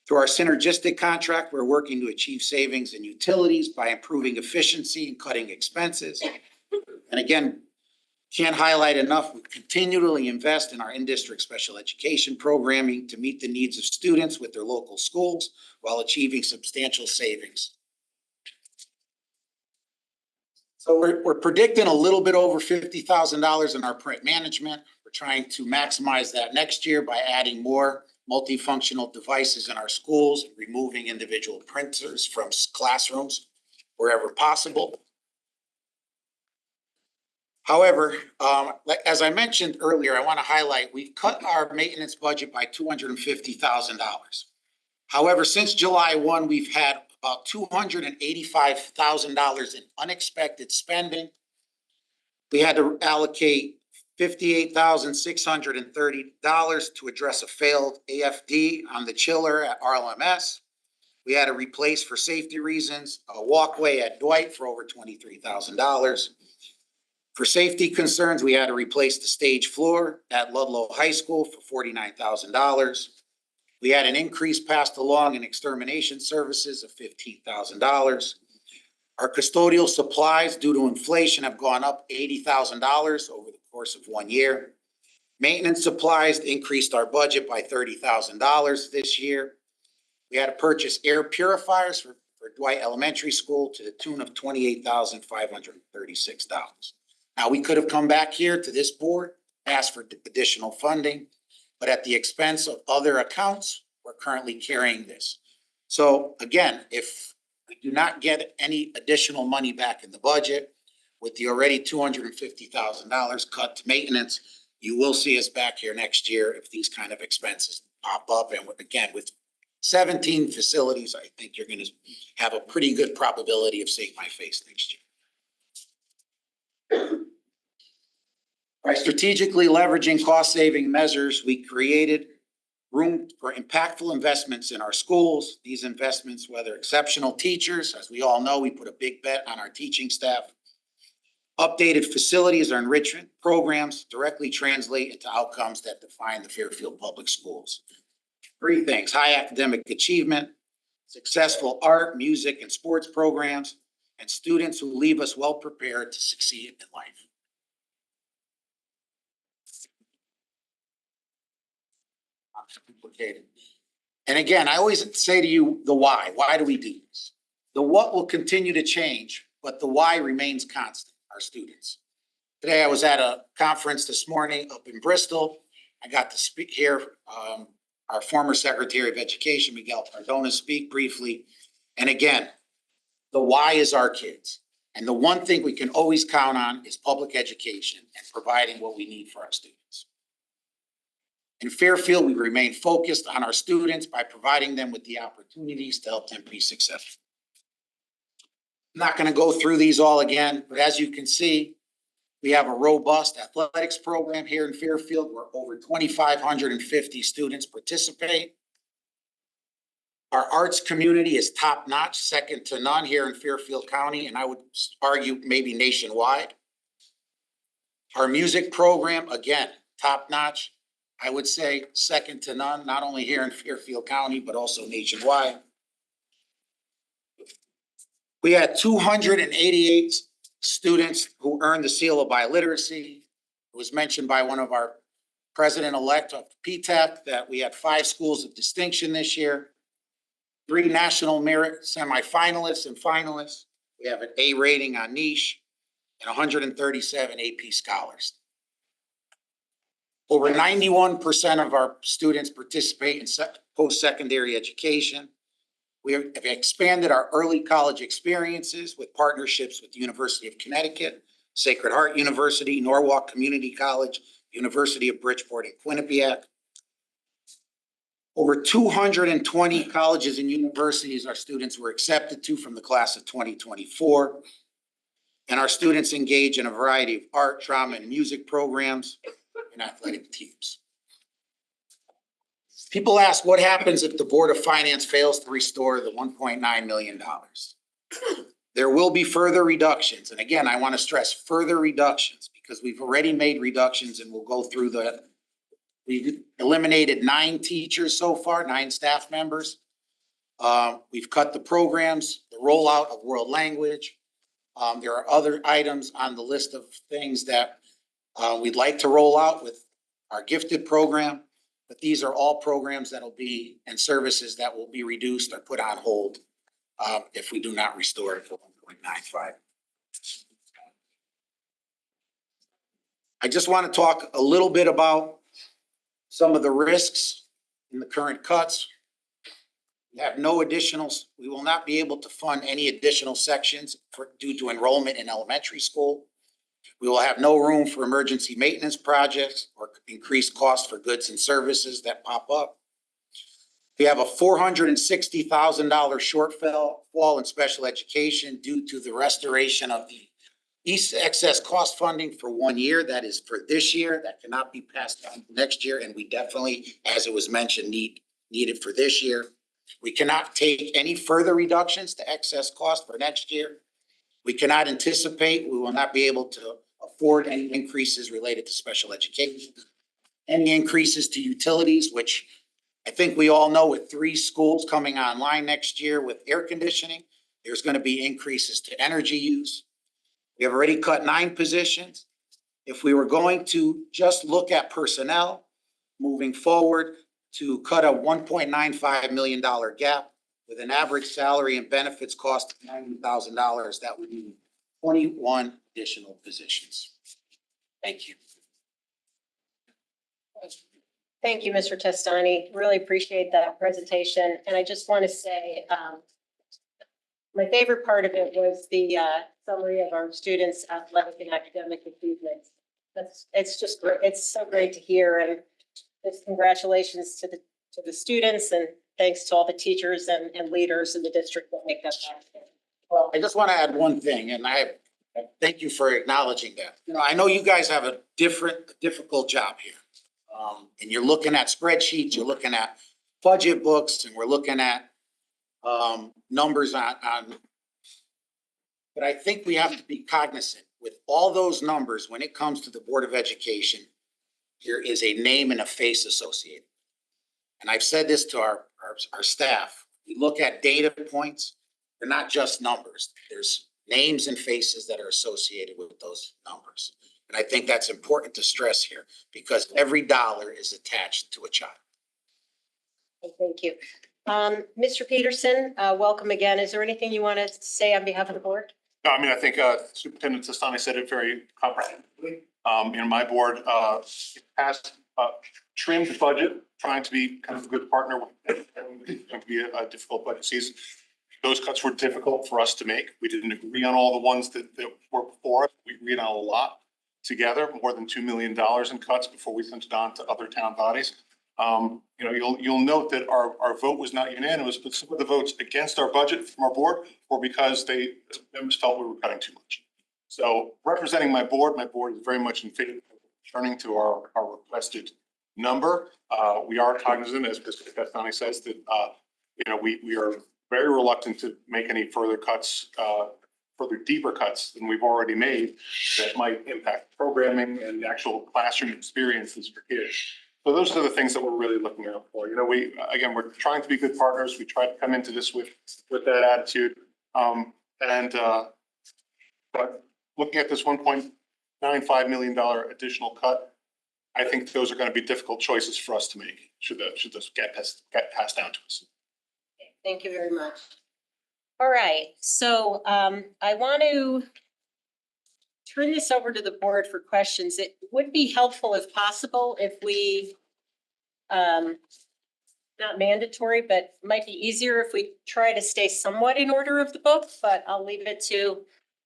Through our synergistic contract, we're working to achieve savings in utilities by improving efficiency and cutting expenses. And again, can't highlight enough, we continually invest in our in-district special education programming to meet the needs of students with their local schools while achieving substantial savings. So we're predicting a little bit over $50,000 in our print management. We're trying to maximize that next year by adding more multifunctional devices in our schools, removing individual printers from classrooms wherever possible. However, as I mentioned earlier, I want to highlight, we've cut our maintenance budget by $250,000. However, since July 1, we've had about $285,000 in unexpected spending. We had to allocate $58,630 to address a failed AFD on the chiller at RLMS. We had to replace, for safety reasons, a walkway at Dwight for over $23,000. For safety concerns, we had to replace the stage floor at Ludlow High School for $49,000. We had an increase passed along in extermination services of $15,000. Our custodial supplies due to inflation have gone up $80,000 over the course of 1 year. Maintenance supplies increased our budget by $30,000 this year. We had to purchase air purifiers for Dwight Elementary School to the tune of $28,536. Now, we could have come back here to this board, asked for additional funding, but at the expense of other accounts, we're currently carrying this. So again, if we do not get any additional money back in the budget, with the already $250,000 cut to maintenance, you will see us back here next year if these kind of expenses pop up. And again, with 17 facilities, I think you're going to have a pretty good probability of seeing my face next year. By strategically leveraging cost-saving measures, we created room for impactful investments in our schools. These investments, whether exceptional teachers, as we all know, we put a big bet on our teaching staff. Updated facilities or enrichment programs directly translate into outcomes that define the Fairfield Public Schools. 3 things: high academic achievement, successful art, music, and sports programs, and students who leave us well prepared to succeed in life. Complicated. And again, I always say to you, the why. Why do we do this? The what will continue to change, but the why remains constant, our students. Today, I was at a conference this morning up in Bristol. I got to hear our former Secretary of Education, Miguel Cardona, speak briefly. And again, the why is our kids. And the one thing we can always count on is public education and providing what we need for our students. In Fairfield, we remain focused on our students by providing them with the opportunities to help them be successful. I'm not going to go through these all again, but as you can see, we have a robust athletics program here in Fairfield where over 2,550 students participate. Our arts community is top-notch, second to none here in Fairfield County, and I would argue maybe nationwide. Our music program, again, top-notch. I would say second to none, not only here in Fairfield County, but also nationwide. We had 288 students who earned the seal of biliteracy. It was mentioned by one of our president-elect of PTAC that we had 5 schools of distinction this year, 3 national merit semifinalists and finalists. We have an A rating on niche and 137 AP scholars. Over 91% of our students participate in post-secondary education. We have expanded our early college experiences with partnerships with the University of Connecticut, Sacred Heart University, Norwalk Community College, University of Bridgeport and Quinnipiac. Over 220 colleges and universities our students were accepted to from the class of 2024. And our students engage in a variety of art, drama, and music programs and athletic teams. People ask what happens if the Board of Finance fails to restore the $1.9 million. There will be further reductions. And again, I want to stress further reductions because we've already made reductions and we'll go through that. We've eliminated 9 teachers so far, 9 staff members. We've cut the programs, the rollout of world language. There are other items on the list of things that we'd like to roll out with our gifted program, but these are all programs that'll be and services that will be reduced or put on hold if we do not restore it for 1.95. I just want to talk a little bit about some of the risks in the current cuts. We have no additionals. We will not be able to fund any additional sections due to enrollment in elementary school. We will have no room for emergency maintenance projects or increased costs for goods and services that pop up. We have a $460,000 shortfall in special education due to the restoration of the excess cost funding for 1 year. That is for this year. That cannot be passed on next year. And we definitely, as it was mentioned, need it for this year. We cannot take any further reductions to excess cost for next year. We cannot anticipate, we will not be able to afford any increases related to special education. Any increases to utilities, which I think we all know with 3 schools coming online next year with air conditioning, there's going to be increases to energy use. We have already cut 9 positions. If we were going to just look at personnel moving forward to cut a $1.95 million gap with an average salary and benefits cost of $90,000, that would mean 21 additional positions. Thank you. Thank you, Mr. Testani. Really appreciate that presentation. And I just want to say, my favorite part of it was the summary of our students' athletic and academic achievements. It's just great. It's so great to hear, and just congratulations to the students, and thanks to all the teachers and leaders in the district that make that happen. Well, I just want to add one thing, and I thank you for acknowledging that. You know, I know you guys have a difficult job here. And you're looking at spreadsheets, you're looking at budget books, and we're looking at numbers on. But I think we have to be cognizant with all those numbers when it comes to the Board of Education. There is a name and a face associated. And I've said this to our staff. We look at data points. They're not just numbers. There's names and faces that are associated with those numbers. And I think that's important to stress here because every dollar is attached to a child. Thank you. Mr. Peterson, welcome again. Is there anything you want to say on behalf of the board? No, I mean, I think Superintendent Testani said it very comprehensively. My board has trimmed the budget, trying to be kind of a good partner. It's going to be a difficult budget season. Those cuts were difficult for us to make. We didn't agree on all the ones that were before us. We agreed on a lot together, more than $2 million in cuts before we sent it on to other town bodies. You'll note that our vote was not unanimous, but some of the votes against our budget from our board were because members felt we were cutting too much. So representing my board is very much in favor of returning to our requested number. We are cognizant, as Mr. Castani says, that we are very reluctant to make any further cuts, further deeper cuts than we've already made that might impact programming and the actual classroom experiences for kids. So those are the things that we're really looking out for. We're trying to be good partners. We try to come into this with that attitude. But looking at this $1.95 million additional cut, I think those are going to be difficult choices for us to make should those get passed down to us. Thank you very much. All right, so I want to turn this over to the board for questions. It would be helpful if possible if we, not mandatory, but might be easier if we try to stay somewhat in order of the book, but I'll leave it to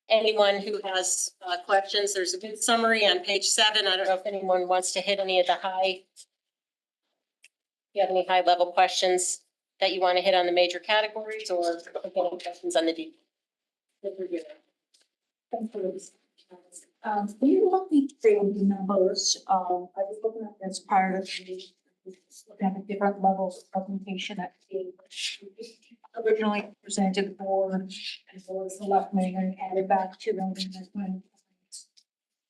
anyone who has questions. There's a good summary on page 7. I don't know if anyone wants to hit any of the you have any high level questions that you want to hit on the major categories or any questions on the detail. Can you walk me through the numbers? I was looking at this prior to looking at the different levels of presentation that being originally presented to the board and board selectmen and added back to them.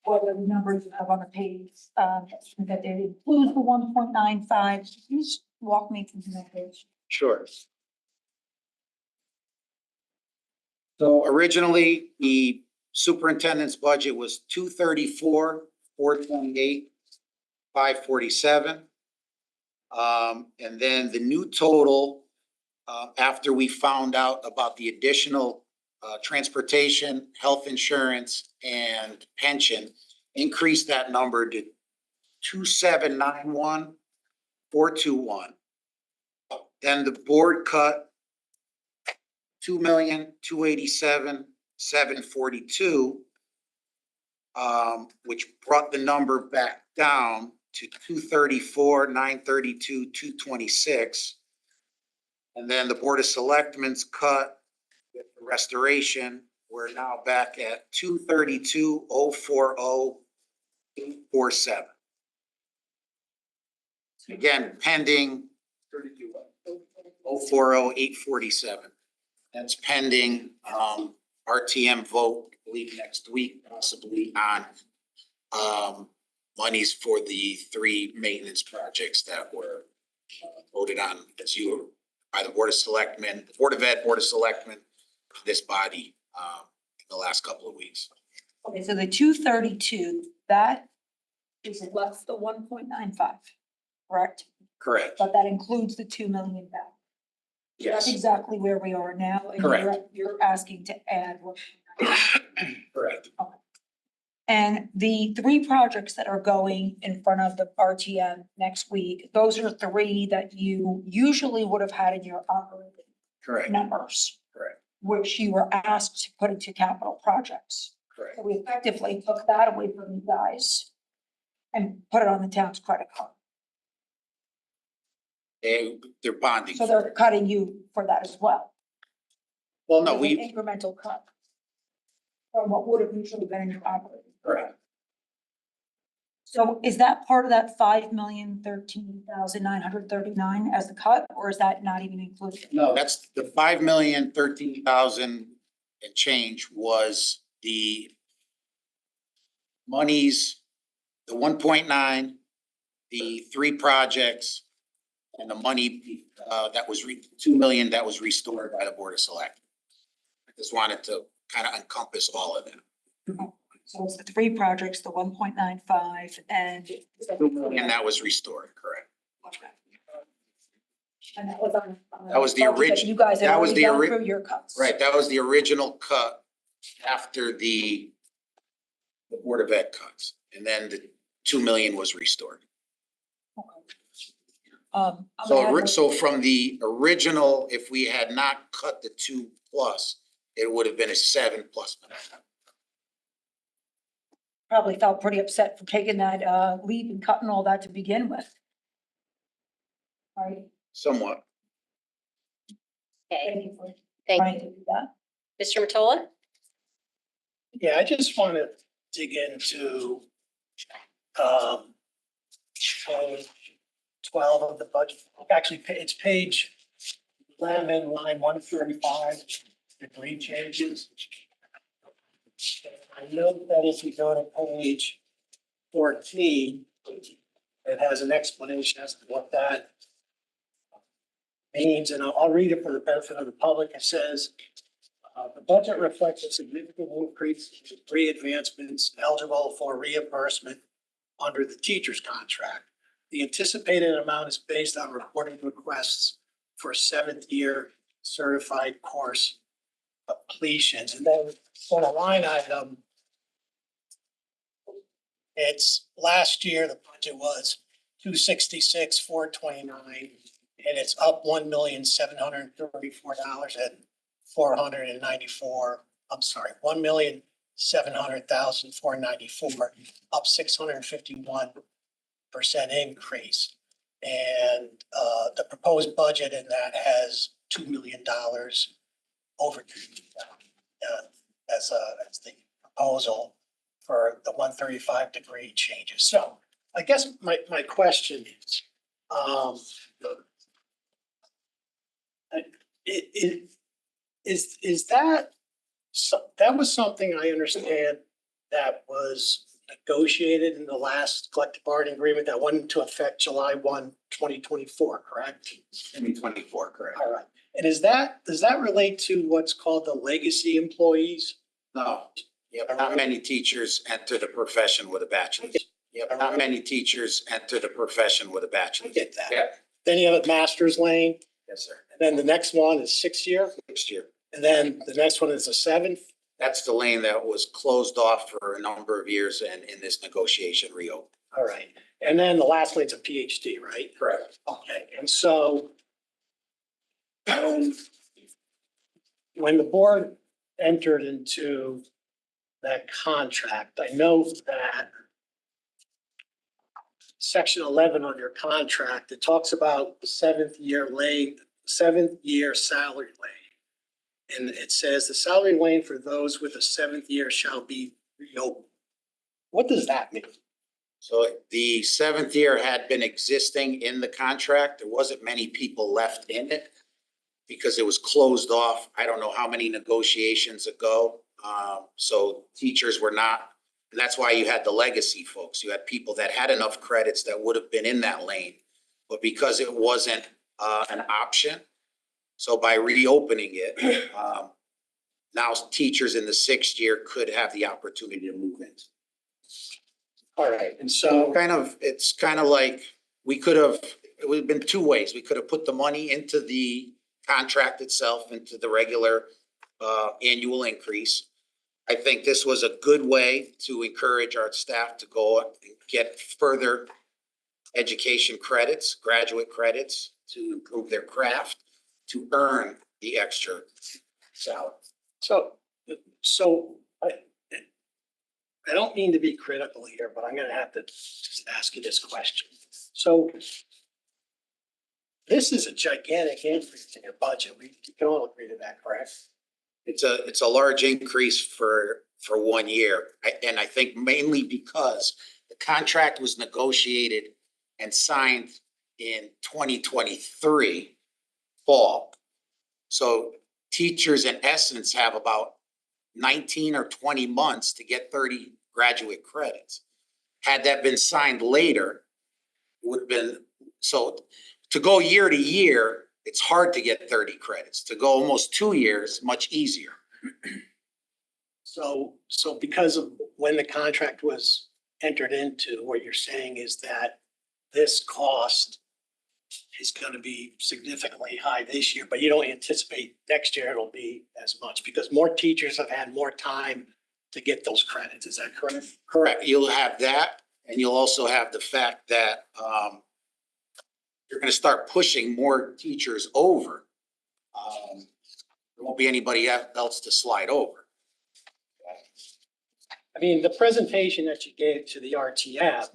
What are the numbers you have on the page that they include the 1.95? Can you just walk me through that page? Sure. So originally, the superintendent's budget was 234, 428, 547. And then the new total, after we found out about the additional transportation, health insurance, and pension, increased that number to 2791, 421. Then the board cut 2,287,742, which brought the number back down to 234,932, 226. And then the Board of Selectmen's cut with the restoration, we're now back at 232,040,847. Again, pending 040,847. That's pending RTM vote, I believe next week, possibly on monies for the 3 maintenance projects that were voted on by the Board of Selectmen, the Board of Ed, Board of Selectmen, this body in the last couple of weeks. Okay, so the 232, that is less the 1.95, correct? Correct. But that includes the 2 million back. So that's Yes. exactly where we are now. And Correct. you're asking to add. Correct. And the 3 projects that are going in front of the RTM next week, those are 3 that you usually would have had in your operating Correct. numbers. Correct. Which you were asked to put into capital projects. Correct. So we effectively took that away from you guys and put it on the town's credit card. They're bonding. So they're cutting you for that as well. Well, no, It's we. an incremental cut from what would have usually been in your operating. Correct. So is that part of that 5,013,939 as the cut, or is that not even included? No, that's the 5,013,000 and change was the monies, the 1.9, the 3 projects, and the money that was 2 million that was restored by the Board of Selectmen. I just wanted to kind of encompass all of them. So it's the 3 projects, the 1.95 and. 2 million that was restored, correct. And that was on. That was the budget that origin- You guys had that was already the gone ori- through your cuts. Right, that was the original cut after the Board of Ed cuts, and then the 2 million was restored. I'm gonna have So from the original, if we had not cut the 2+, it would have been a 7+. probably felt pretty upset for taking that leave and cutting all that to begin with. Right? Somewhat. Okay, Thank you for thank trying you. to do that. Mr. Matola? Yeah, I just want to dig into page 12 of the budget. Actually, it's page 11, line 135, degree changes. I note that if you go to page 14, it has an explanation as to what that means, and I'll read it for the benefit of the public. It says, the budget reflects a significant increase in degree advancements eligible for reimbursement under the teacher's contract. The anticipated amount is based on reporting requests for 7th-year certified course completions. And then on a line item, it's last year, the budget was 266, 429, and it's up $1,734,494. I'm sorry, 1,700,494, up 651% increase. And the proposed budget in that has $2 million over as the proposal for the 135 degree changes. So I guess my question is, is that, that was something I understand that was negotiated in the last collective bargaining agreement that went into effect July 1, 2024, correct? 2024, correct. All right. And does that relate to what's called the legacy employees? No, not many teachers enter the profession with a bachelor's. Not many teachers enter the profession with a I bachelor's. get that. Yeah. Then you have a master's lane, Yes, sir. and then the next one is 6th year, Next year. and then the next one is a 7th. That's the lane that was closed off for a number of years and in this negotiation reopened. All right. And then the last lane's a PhD, right? Correct. Okay, and so when the board entered into that contract, I know that section 11 on your contract, it talks about 7th-year salary lane. And it says the salary lane for those with a 7th year shall be reopened. What does that mean? So the 7th year had been existing in the contract. There wasn't many people left in it because it was closed off. I don't know how many negotiations ago. So teachers were not, and that's why you had the legacy folks. You had people that had enough credits that would have been in that lane. But because it wasn't an option, so by reopening it, now teachers in the 6th year could have the opportunity to move in. All right, and so It's kind of like, it would have been two ways. We could have put the money into the contract itself, into the regular annual increase. I think this was a good way to encourage our staff to go and get further education credits, graduate credits, to improve their craft, to earn the extra salary. So I don't mean to be critical here, but I'm gonna have to just ask you this question. So this is a gigantic increase in your budget. We can all agree to that, correct? It's a large increase for 1 year. And I think mainly because the contract was negotiated and signed in 2023 fall. So teachers in essence have about 19 or 20 months to get 30 graduate credits. Had that been signed later, it would have been, so to go year to year, it's hard to get 30 credits. To go almost 2 years, much easier. So because of when the contract was entered into, what you're saying is that this cost is gonna be significantly high this year, but you don't anticipate next year it'll be as much because more teachers have had more time to get those credits. Is that correct? Correct. You'll have that, and you'll also have the fact that, you're gonna start pushing more teachers over. There won't be anybody else to slide over. I mean, the presentation that you gave to the RTM,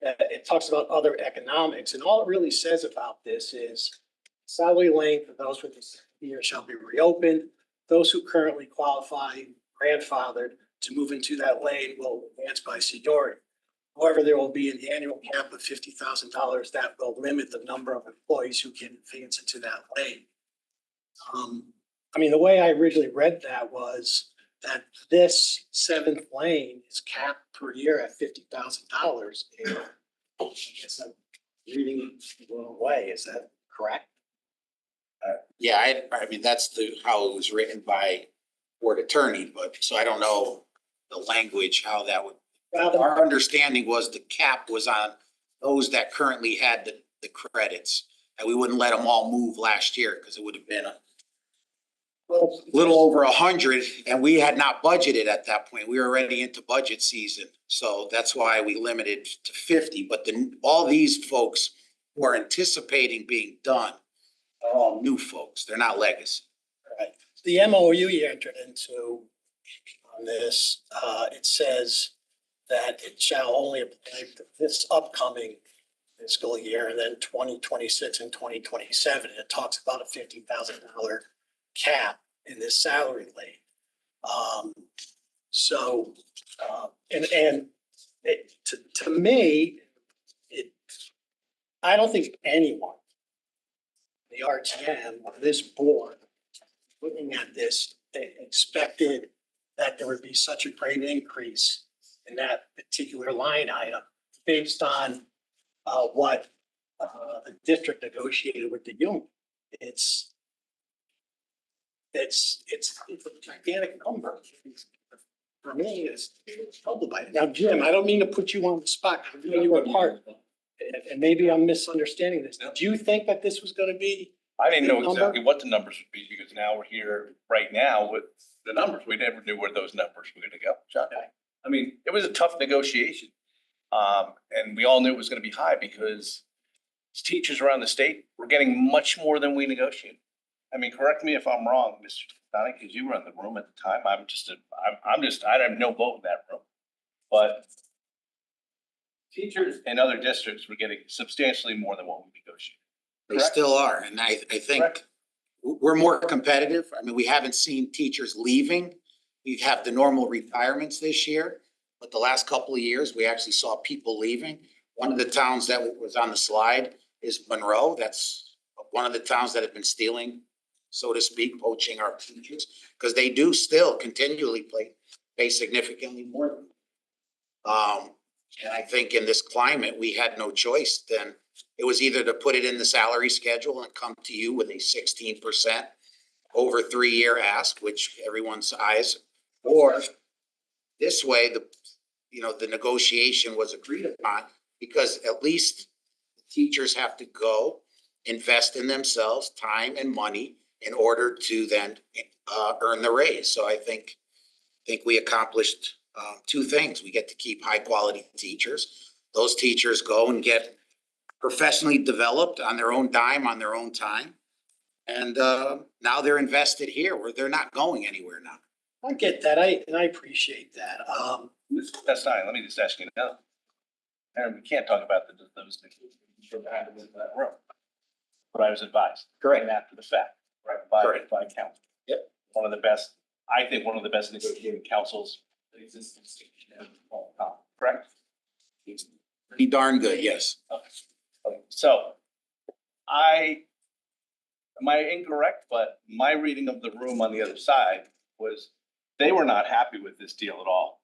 it talks about other economics, and all it really says about this is salary length of those with this year shall be reopened. Those who currently qualify grandfathered to move into that lane will advance by seniority. However, there will be an annual cap of $50,000 that will limit the number of employees who can advance into that lane. I mean, the way I originally read that was that this seventh lane is capped per year at $50,000. And I guess I'm reading it the wrong way. Is that correct? Yeah, I mean, that's how it was written by board attorney, but, so I don't know the language, how that would. Our understanding was the cap was on those that currently had the credits. And we wouldn't let them all move last year because it would have been a little over 100, and we had not budgeted at that point. We were already into budget season. So that's why we limited to 50, but all these folks who are anticipating being done are all new folks. They're not legacy. Right. The MOU you entered into on this, it says that it shall only apply to this upcoming fiscal year and then 2026 and 2027. It talks about a $50,000 cap in this salary lane. And to me, I don't think anyone, the RTM or this board, looking at this, they expected that there would be such a great increase in that particular line item based on what the district negotiated with the union. It's a gigantic number. For me, it's troubled by it. Now, Jim, I don't mean to put you on the spot. I know you were part, and maybe I'm misunderstanding this. Did you think that this was gonna be? I didn't know Number? exactly what the numbers would be because now we're here right now with the numbers. We never knew where those numbers were gonna go. John, I mean, it was a tough negotiation. And we all knew it was gonna be high because teachers around the state were getting much more than we negotiated. I mean, correct me if I'm wrong, Mr. Donnie, because you were in the room at the time. I have no vote in that room. But teachers in other districts were getting substantially more than what we negotiated. They still are, and I think we're more competitive. I mean, we haven't seen teachers leaving. We have the normal retirements this year, but the last couple of years, we actually saw people leaving. One of the towns that was on the slide is Monroe. That's one of the towns that have been stealing, so to speak, poaching our teachers, because they do still continually pay significantly more than them. And I think in this climate, we had no choice then. It was either to put it in the salary schedule and come to you with a 16% over 3-year ask, which everyone's eyes, or this way, the negotiation was agreed upon, because at least teachers have to go invest in themselves, time and money, in order to then earn the raise. So I think we accomplished two things. We get to keep high quality teachers. Those teachers go and get professionally developed on their own dime, on their own time. And now they're invested here where they're not going anywhere now. I get that. I appreciate that. That's fine. Let me just ask you now. And we can't talk about those things from that room. But I was advised. Correct. After the fact, right? By council. Yep. One of the best negotiating councils that exists in the state. Correct? Pretty darn good, yes. Okay. So am I incorrect? But my reading of the room on the other side was they were not happy with this deal at all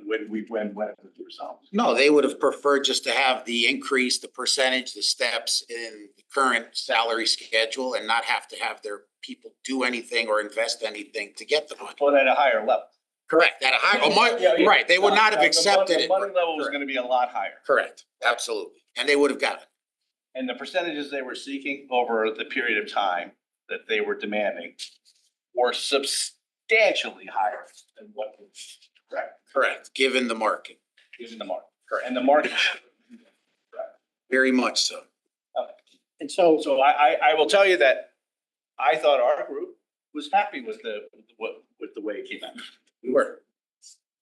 when we went with the results. No, they would have preferred just to have the increase, the percentage, the steps in the current salary schedule and not have to have their people do anything or invest anything to get the money. But at a higher level. Correct. At a higher, right. They would not have accepted it. The money level was going to be a lot higher. Correct. Absolutely. And they would have got it. And the percentages they were seeking over the period of time that they were demanding were substantially higher than what was Correct, given the market, given the market. Correct. And the market. very much so. And so, So I will tell you that I thought our group was happy with the way it came out. We were,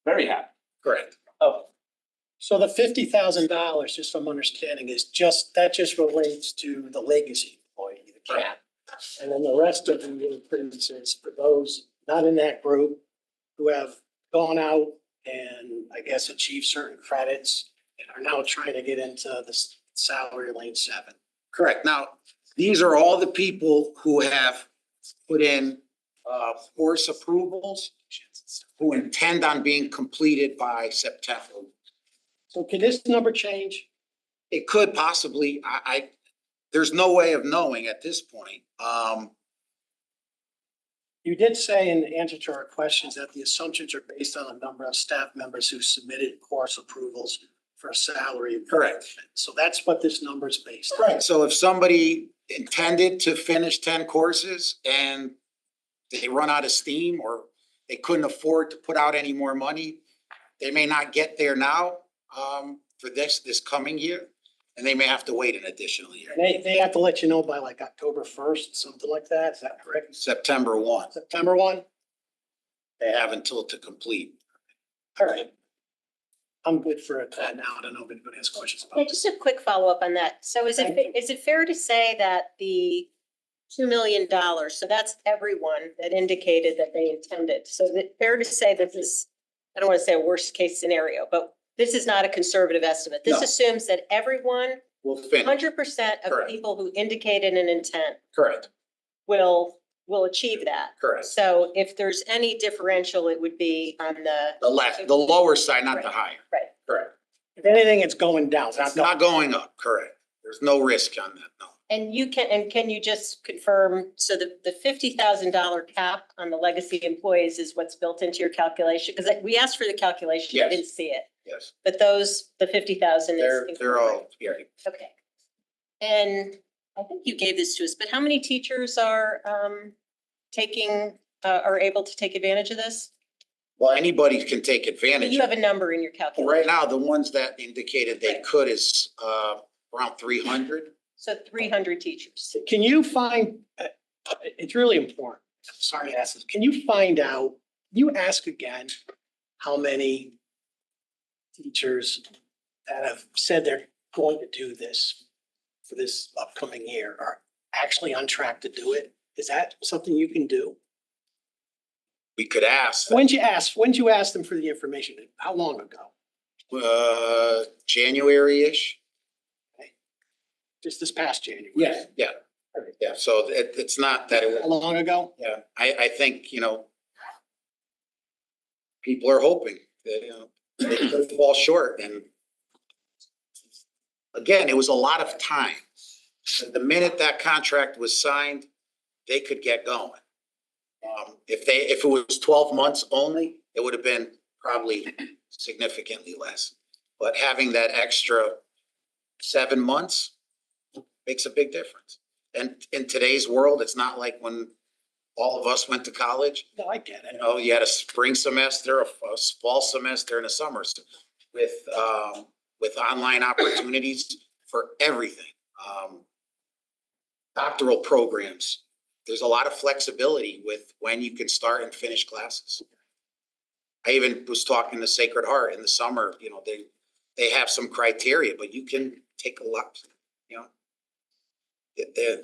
Very happy. correct. Oh, so the $50,000, just from understanding, is that just relates to the legacy employee, the cap. And then the rest of the increases for those not in that group who have gone out and I guess achieved certain credits and are now trying to get into the salary lane 7. Correct. Now, these are all the people who have put in course approvals who intend on being completed by September. So can this number change? It could possibly, there's no way of knowing at this point. You did say in answer to our questions that the assumptions are based on a number of staff members who submitted course approvals for a salary. Correct. So that's what this number is based on. Right. So if somebody intended to finish 10 courses and they run out of steam or they couldn't afford to put out any more money, they may not get there now for this coming year, and they may have to wait an additional year. They have to let you know by like October 1st, something like that. Is that correct? September 1. September 1? They have until to complete. All right. I'm good for that now. I don't know if anybody has questions about Yeah, it. just a quick follow-up on that. So is it fair to say that the $2 million, so that's everyone that indicated that they intended. So is it fair to say that this, I don't want to say a worst case scenario, but this is not a conservative estimate. This No. assumes that everyone, We'll finish. 100% of Correct. people who indicated an intent Correct. will achieve that. Correct. So if there's any differential, it would be on The lower side, not the higher. Right. Correct. If anything, it's going down. It's not going up. Correct. There's no risk on that. No. And can you just confirm, so the $50,000 cap on the legacy employees is what's built into your calculation? Because we asked for the calculation, I Yes. didn't see it. Yes. But the 50,000 is. They're all, yeah. Okay. And I think you gave this to us, but how many teachers are are able to take advantage of this? Well, anybody can take advantage. You have a number in your calculation. Right now, the ones that indicated they could is around 300. So 300 teachers. Can you find, it's really important. Sorry to ask this. Can you find out, you ask again, how many teachers that have said they're going to do this for this upcoming year are actually on track to do it? Is that something you can do? We could ask. When'd you ask them for the information? How long ago? January-ish. Just this past January? Yeah. Yeah. Yeah. So it's not that it How was. long ago? Yeah. I think, people are hoping that, they could fall short. And again, it was a lot of time. The minute that contract was signed, they could get going. If it was 12 months only, it would have been probably significantly less. But having that extra 7 months makes a big difference. And in today's world, it's not like when all of us went to college. No, I get it. You had a spring semester, a fall semester, and a summer with online opportunities for everything. Doctoral programs. There's a lot of flexibility with when you can start and finish classes. I even was talking to Sacred Heart in the summer, they have some criteria, but you can take a lot,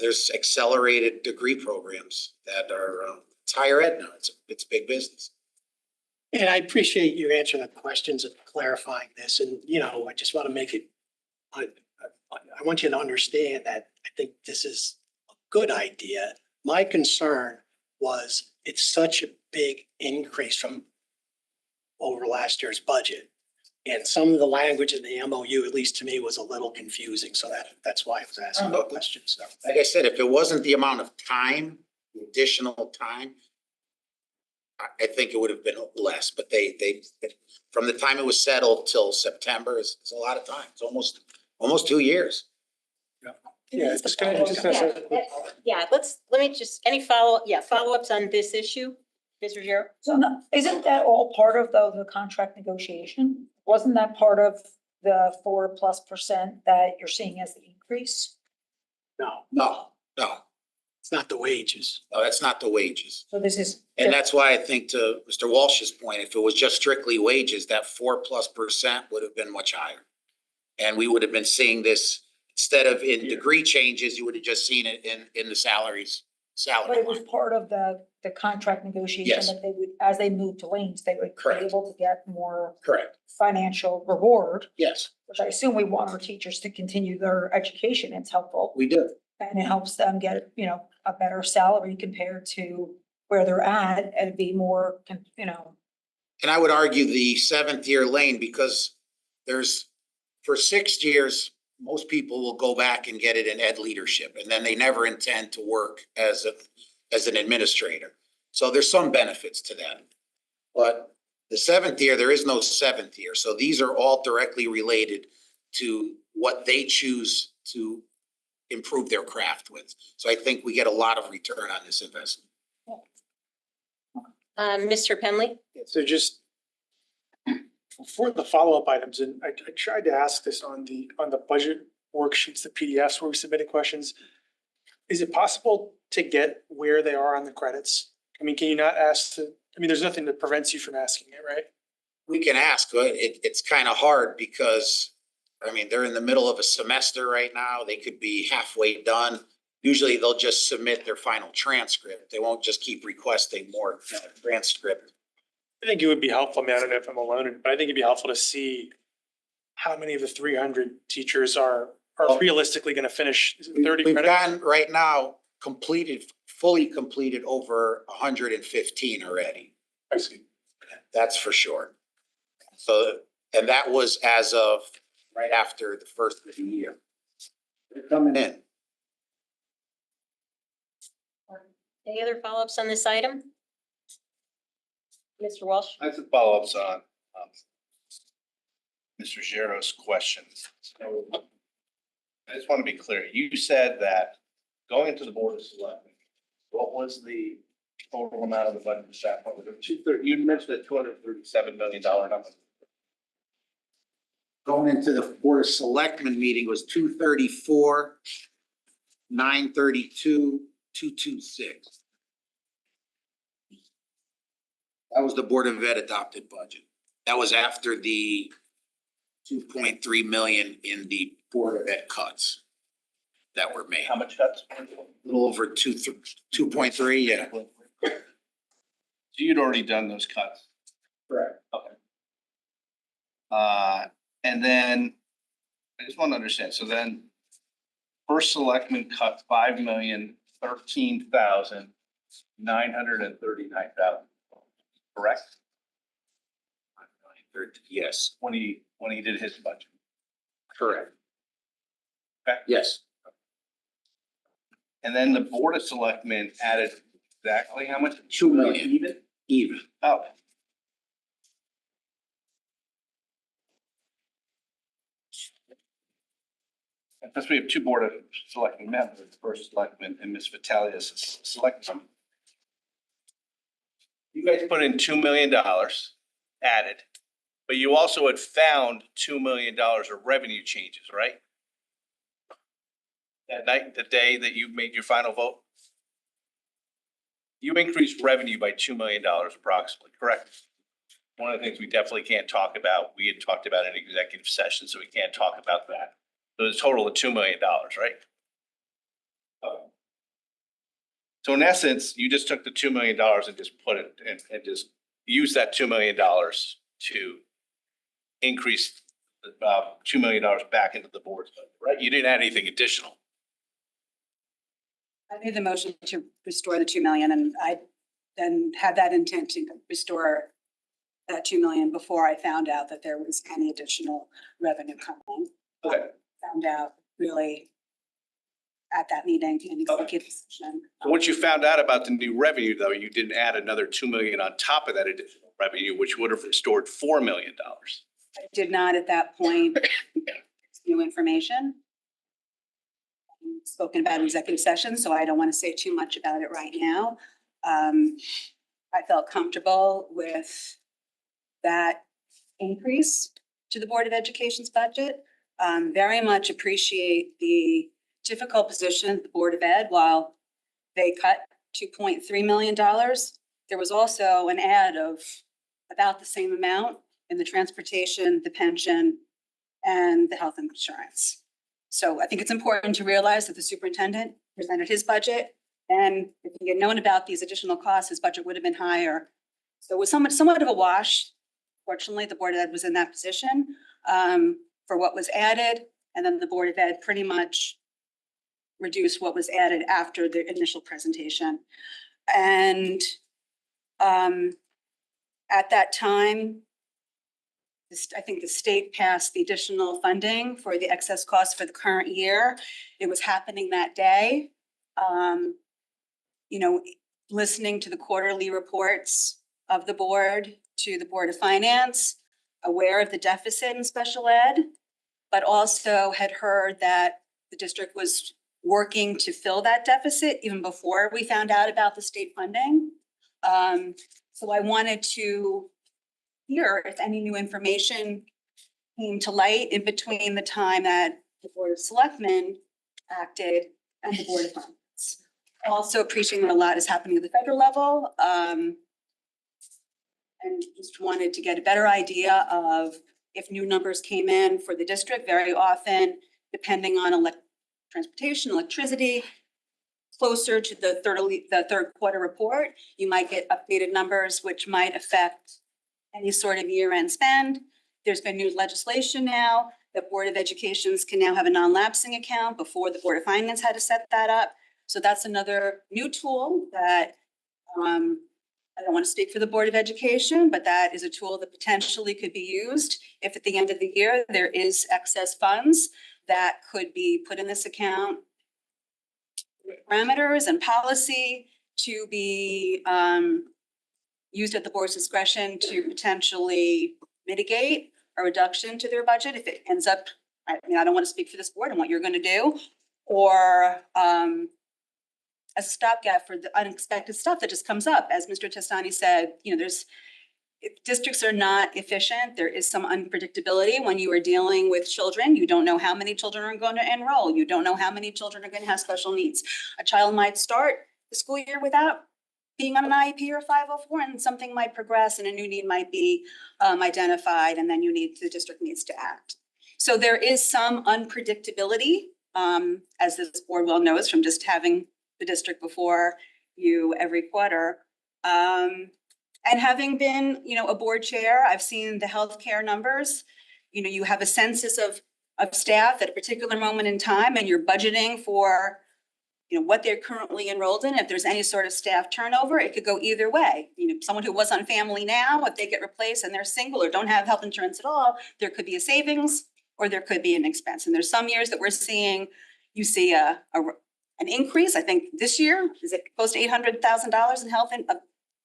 There's accelerated degree programs that are, it's higher ed now, it's big business. And I appreciate you answering the questions and clarifying this. And, I just want to make it, I want you to understand that I think this is a good idea. My concern was it's such a big increase from over last year's budget. And some of the language in the MOU, at least to me, was a little confusing. So that's why I was asking the questions. Like I said, if it wasn't the amount of time, additional time, I think it would have been less, but they from the time it was settled till September is a lot of time. It's almost 2 years. Yeah, just gonna. Yeah, any follow-ups on this issue, Ms. Ruggiero? So no, isn't that all part of the contract negotiation? Wasn't that part of the 4+% that you're seeing as the increase? No. It's not the wages. No, that's not the wages. So this is. And that's why I think to Mr. Walsh's point, if it was just strictly wages, that 4+% would have been much higher. And we would have been seeing this, instead of in degree changes, you would have just seen it in the salaries. But it was part of the contract negotiation Yes. that they would, as they moved to lanes, they would be Correct. able to get more Correct. financial reward, Yes, which I assume we want our teachers to continue their education. It's helpful. we do. And it helps them get, a better salary compared to where they're at and be more, And I would argue the 7th year lane, because for 6 years, most people will go back and get it in ed leadership, and then they never intend to work as an administrator. So there's some benefits to that. But the 7th year, there is no 7th year. So these are all directly related to what they choose to improve their craft with. So I think we get a lot of return on this investment. Mr. Penley? So just for the follow-up items, and I tried to ask this on the budget worksheets, the PDFs where we submitted questions. Is it possible to get where they are on the credits? I mean, can you not ask there's nothing that prevents you from asking it, right? We can ask, but it's kind of hard because, they're in the middle of a semester right now. They could be halfway done. Usually they'll just submit their final transcript. They won't just keep requesting more transcript. I think it would be helpful. I don't know if I'm alone, but I think it'd be helpful to see how many of the 300 teachers are realistically going to finish 30 We've credits. gotten right now fully completed over 115 already. I see. That's for sure. So, and that was as of right after the first of the year. They're coming in. Any other follow-ups on this item? Mr. Walsh? I have some follow-ups on Mr. Giro's question. So, I just want to be clear. You said that going into the Board of Selectmen, what was the total amount of the budget for staff? You mentioned a $237 million number. Going into the Board of Selectmen meeting was 234, 932, 226. That was the Board of Ed adopted budget. That was after the 2.3 million in the Board of Ed cuts that were made. How much cuts? A little over 2.3, yeah. So you'd already done those cuts? Correct. Okay. And then I just want to understand. So then first selectman cut 5,013,939,000. Correct? Yes. When he did his budget. Correct. Okay. Yes. And then the Board of Selectmen added exactly how much? 2 million. Even. Oh. Because we have two Board of Selectmen members, the first selectman and Ms. Vitale as a selectman. You guys put in $2 million added, but you also had found $2 million of revenue changes, right? That night, the day that you made your final vote? You increased revenue by $2 million approximately, correct? One of the things we definitely can't talk about, we had talked about in executive session, so we can't talk about that. So it's a total of $2 million, right? So in essence, you just took the $2 million and just put it and just use that $2 million to increase $2 million back into the board's budget, right? You didn't add anything additional. I made the motion to restore the 2 million, and I then had that intent to restore that 2 million before I found out that there was any additional revenue coming. Okay. Found out really at that meeting in executive session. So once you found out about the new revenue, though, you didn't add another 2 million on top of that additional revenue, which would have restored $4 million. I did not at that point new information. spoken about in executive session, so I don't want to say too much about it right now. I felt comfortable with that increase to the Board of Education's budget. Very much appreciate the difficult position of the Board of Ed while they cut $2.3 million. There was also an add of about the same amount in the transportation, the pension, and the health insurance. So I think it's important to realize that the superintendent presented his budget, and if he had known about these additional costs, his budget would have been higher. So it was somewhat of a wash. Fortunately, the Board of Ed was in that position for what was added, and then the Board of Ed pretty much reduced what was added after the initial presentation. And at that time, I think the state passed the additional funding for the excess costs for the current year. It was happening that day. You know, listening to the quarterly reports of the board, to the Board of Finance, aware of the deficit in special ed, but also had heard that the district was working to fill that deficit even before we found out about the state funding. So I wanted to hear if any new information came to light in between the time that the Board of Selectmen acted and the Board of Finance. Also appreciating that a lot is happening at the federal level. And just wanted to get a better idea of if new numbers came in for the district. Very often, depending on transportation, electricity, closer to the third quarter report, you might get updated numbers which might affect any sort of year-end spend. There's been new legislation now that Board of Educations can now have a non-lapsing account. Before, the Board of Finance had to set that up. So that's another new tool that I don't want to speak for the Board of Education, but that is a tool that potentially could be used if at the end of the year there is excess funds that could be put in this account. Parameters and policy to be used at the board's discretion to potentially mitigate a reduction to their budget if it ends up, I mean, I don't want to speak for this board and what you're going to do, or a stopgap for the unexpected stuff that just comes up. As Mr. Testani said, you know, districts are not efficient. There is some unpredictability when you are dealing with children. You don't know how many children are going to enroll. You don't know how many children are going to have special needs. A child might start the school year without being on an IEP or 504, and something might progress and a new need might be identified, and then the district needs to act. So there is some unpredictability, as this board well knows from just having the district before you every quarter. And having been, you know, a board chair, I've seen the healthcare numbers. You know, you have a census of staff at a particular moment in time, and you're budgeting for, you know, what they're currently enrolled in. If there's any sort of staff turnover, it could go either way. You know, someone who was on family now, if they get replaced and they're single or don't have health insurance at all, there could be a savings or there could be an expense. And there's some years that we're seeing, you see an increase. I think this year, is it close to $800,000 in health and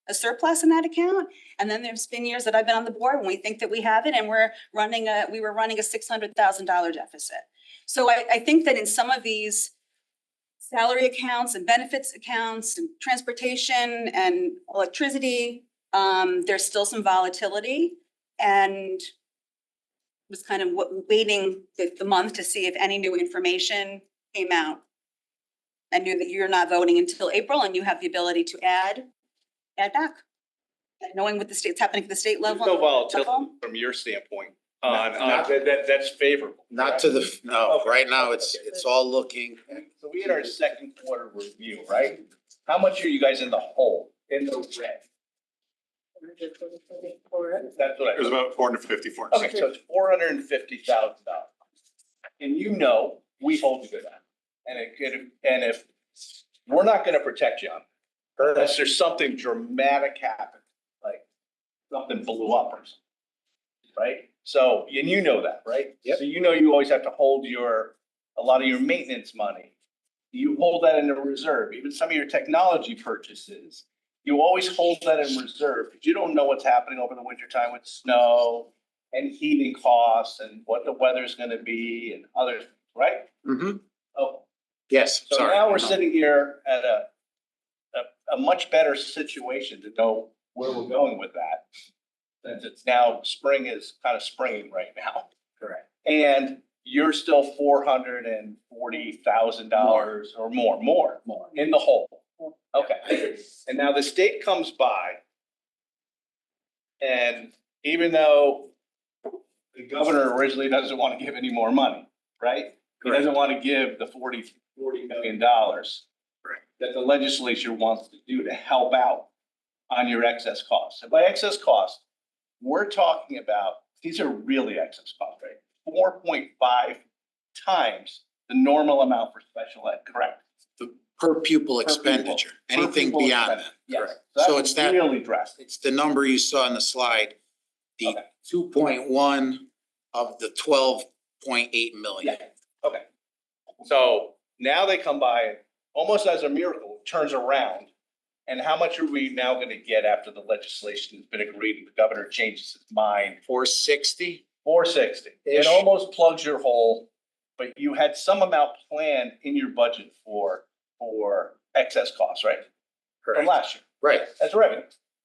a surplus in that account? And then there's been years that I've been on the board when we think that we have it and we were running a $600,000 deficit. So I think that in some of these salary accounts and benefits accounts and transportation and electricity, there's still some volatility, and was kind of waiting the month to see if any new information came out. I knew that you're not voting until April and you have the ability to add back. And knowing what it's happening at the state level. No volatility from your standpoint that's favorable. Not to the, no, right now it's all looking. So we had our second quarter review, right? How much are you guys in the hole, in the red? That's what It was about 450. Okay, so it's $450,000. And you know, we hold you to that. And if we're not gonna protect you on it, unless there's something dramatic happen, like something blew up or something, right? So, and you know that, right? Yep. So you know you always have to hold a lot of your maintenance money. You hold that in a reserve, even some of your technology purchases. You always hold that in reserve because you don't know what's happening over the winter time with snow and heating costs and what the weather's gonna be and other, right? Mm-hmm. Oh, Yes, So sorry. now we're sitting here at a much better situation to know where we're going with that. Since it's now spring is kind of springing right now. Correct. And you're still $440,000 or more in the hole. Okay. And now the state comes by. And even though the governor originally doesn't want to give any more money, right? He doesn't want to give the $40 million that the legislature wants to do to help out on your excess costs. And by excess cost, we're talking about, these are really excess costs, right? 4.5 times the normal amount for special ed, correct? The per pupil expenditure, anything beyond that. Yes. So it's that, really drastic. it's the number you saw in the slide, the 2.1 of the 12.8 million. Okay. So now they come by, and almost as a miracle, it turns around. And how much are we now going to get after the legislation has been agreed and the governor changes his mind? 460? 460. It almost plugs your hole, but you had some amount planned in your budget for excess costs, right? From last year. Right. As revenue.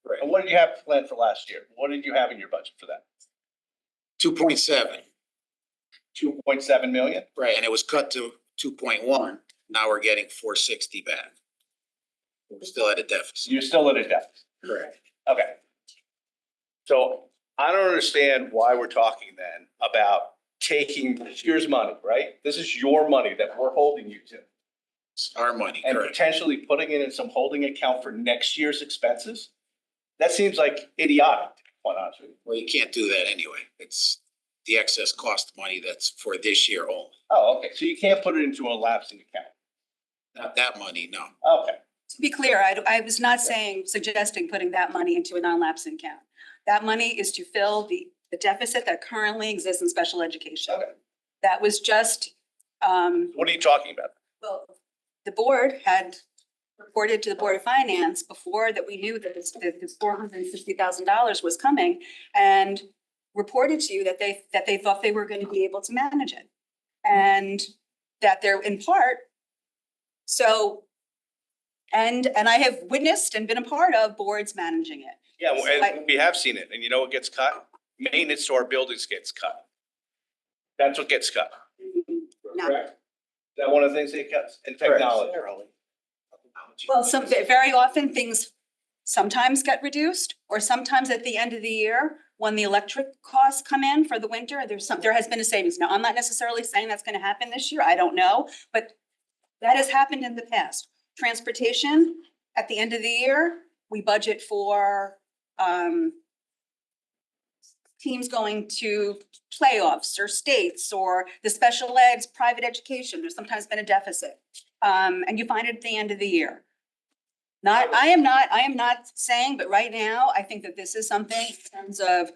Right. And what did you have planned for last year? What did you have in your budget for that? 2.7. 2.7 million? Right, and it was cut to 2.1. Now we're getting 460 back. We're still at a deficit. You're still at a deficit. Correct. Okay. So I don't understand why we're talking then about taking this year's money, right? This is your money that we're holding you to. It's our money, And correct. potentially putting it in some holding account for next year's expenses. That seems like idiotic, to be quite honest with you. Well, you can't do that anyway. It's the excess cost money that's for this year only. Oh, okay. So you can't put it into a lapsing account. Not that money, no. Okay. To be clear, I was not suggesting putting that money into a non-lapsing account. That money is to fill the deficit that currently exists in special education. Okay. That was just, What are you talking about? well, the board had reported to the Board of Finance before that we knew that this $460,000 was coming, and reported to you that they thought they were going to be able to manage it. And that they're in part, so, and I have witnessed and been a part of boards managing it. Yeah, well, and we have seen it. And you know what gets cut? Maintenance to our buildings gets cut. That's what gets cut. No. Correct. Is that one of the things they cut? And technology. Well, very often things sometimes get reduced, or sometimes at the end of the year, when the electric costs come in for the winter, there has been a savings. Now, I'm not necessarily saying that's going to happen this year. I don't know, but that has happened in the past. Transportation, at the end of the year, we budget for teams going to playoffs or states or the special eds, private education. There's sometimes been a deficit. And you find it at the end of the year. I am not saying, but right now, I think that this is something in terms of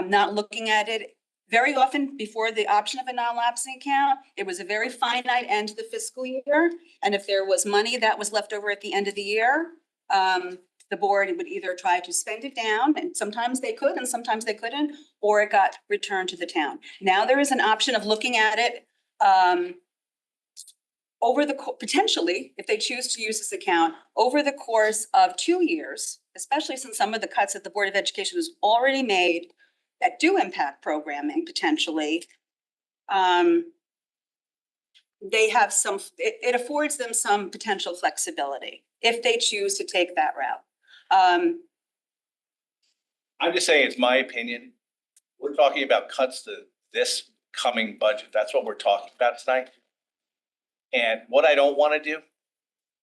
not looking at it. Very often before the option of a non-lapsing account, it was a very finite end to the fiscal year. And if there was money that was left over at the end of the year, the board would either try to spend it down, and sometimes they could and sometimes they couldn't, or it got returned to the town. Now there is an option of looking at it over the, potentially, if they choose to use this account, over the course of 2 years, especially since some of the cuts that the Board of Education has already made that do impact programming potentially, they have some, it affords them some potential flexibility if they choose to take that route. I'm just saying, it's my opinion. We're talking about cuts to this coming budget. That's what we're talking about tonight. And what I don't want to do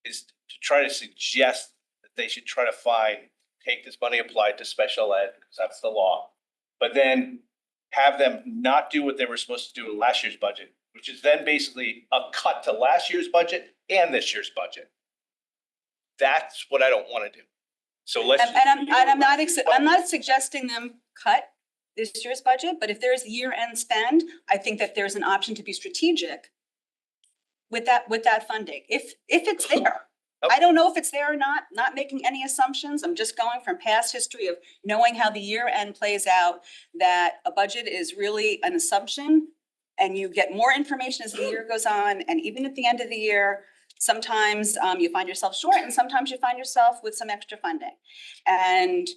is to try to suggest that they should try to take this money applied to special ed, because that's the law, but then have them not do what they were supposed to do in last year's budget, which is then basically a cut to last year's budget and this year's budget. That's what I don't want to do. So let's. I'm not suggesting them cut this year's budget, but if there's year-end spend, I think that there's an option to be strategic with that funding, if it's there. I don't know if it's there or not making any assumptions. I'm just going from past history of knowing how the year end plays out, that a budget is really an assumption and you get more information as the year goes on, and even at the end of the year, sometimes you find yourself short and sometimes you find yourself with some extra funding. And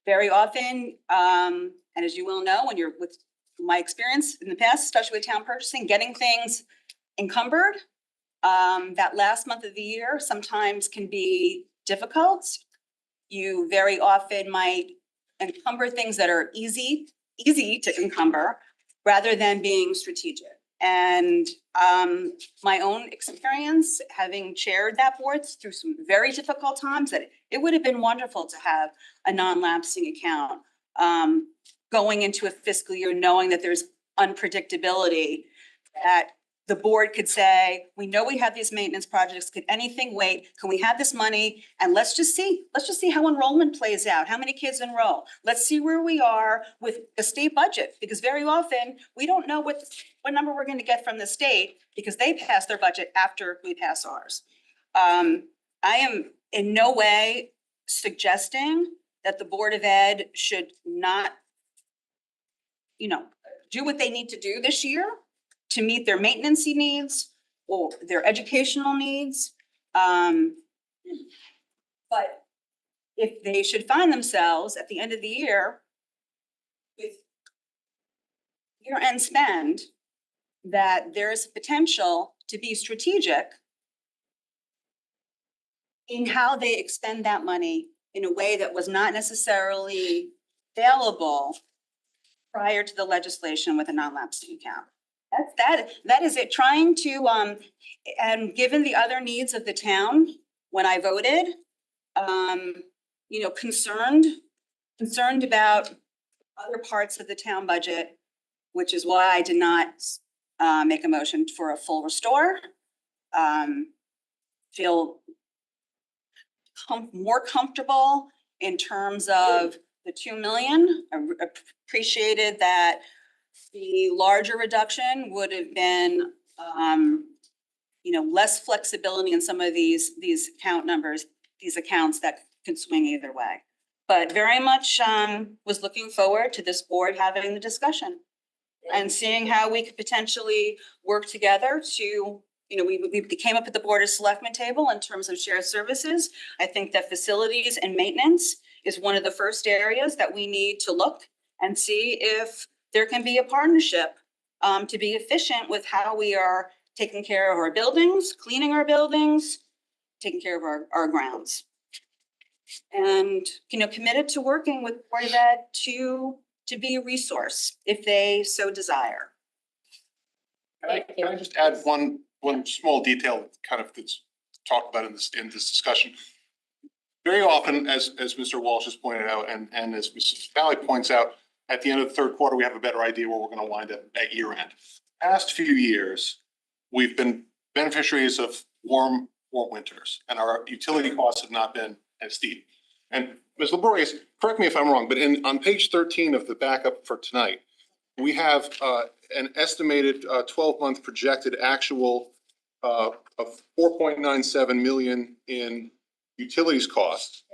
very often, and as you will know, when you're with my experience in the past, especially with town purchasing, getting things encumbered, that last month of the year sometimes can be difficult. You very often might encumber things that are easy to encumber rather than being strategic. And my own experience, having chaired that board through some very difficult times, that it would have been wonderful to have a non-lapsing account going into a fiscal year, knowing that there's unpredictability, that the board could say, we know we have these maintenance projects, could anything wait? Can we have this money? And let's just see how enrollment plays out, how many kids enroll. Let's see where we are with the state budget, because very often we don't know what number we're going to get from the state because they pass their budget after we pass ours. I am in no way suggesting that the Board of Ed should not, do what they need to do this year to meet their maintenance needs or their educational needs. But if they should find themselves at the end of the year with year-end spend, that there is potential to be strategic in how they expend that money in a way that was not necessarily available prior to the legislation with a non-lapsing account. That is it. Trying to, and given the other needs of the town, when I voted, concerned about other parts of the town budget, which is why I did not make a motion for a full restore. Feel more comfortable in terms of the 2 million. I appreciated that the larger reduction would have been, less flexibility in some of these account numbers, these accounts that could swing either way. But very much was looking forward to this board having the discussion and seeing how we could potentially work together to, we came up at the Board of Selectmen table in terms of shared services. I think that facilities and maintenance is one of the first areas that we need to look and see if there can be a partnership to be efficient with how we are taking care of our buildings, cleaning our buildings, taking care of our grounds. And, committed to working with Board of Ed to be a resource if they so desire. Can I just add one small detail kind of that's talked about in this discussion? Very often, as Mr. Walsh has pointed out, and as Mrs. Valley points out, at the end of the third quarter, we have a better idea where we're going to wind up at year end. Past few years, we've been beneficiaries of warm winters, and our utility costs have not been as steep. And Ms. Laborious, correct me if I'm wrong, but on page 13 of the backup for tonight, we have an estimated 12-month projected actual of 4.97 million in utilities costs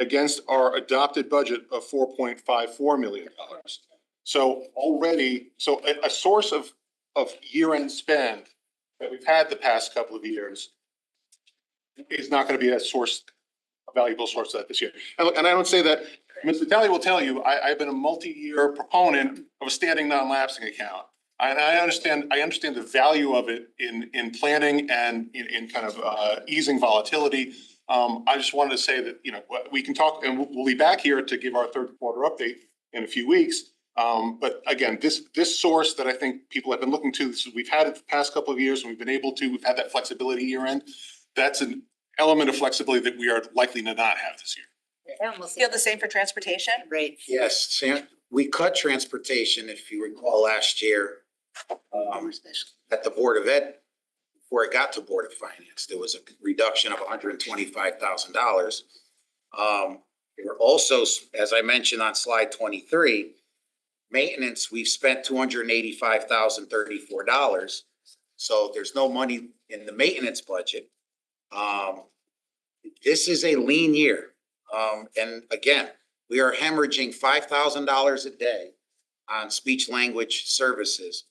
against our adopted budget of $4.54 million. So already, a source of year-end spend that we've had the past couple of years is not going to be a valuable source of that this year. And I don't say that, Ms. Vitale will tell you, I've been a multi-year proponent of a standing non-lapsing account. And I understand the value of it in planning and in kind of easing volatility. I just wanted to say that, we can talk, and we'll be back here to give our third quarter update in a few weeks. But again, this source that I think people have been looking to, we've had it the past couple of years, and we've had that flexibility year end. That's an element of flexibility that we are likely to not have this year. Feel the same for transportation? Right. Yes, we cut transportation, if you recall, last year at the Board of Ed. Before it got to Board of Finance, there was a reduction of $125,000. We're also, as I mentioned on slide 23, maintenance, we've spent $285,034. So there's no money in the maintenance budget. This is a lean year. And again, we are hemorrhaging $5,000 a day on speech language services,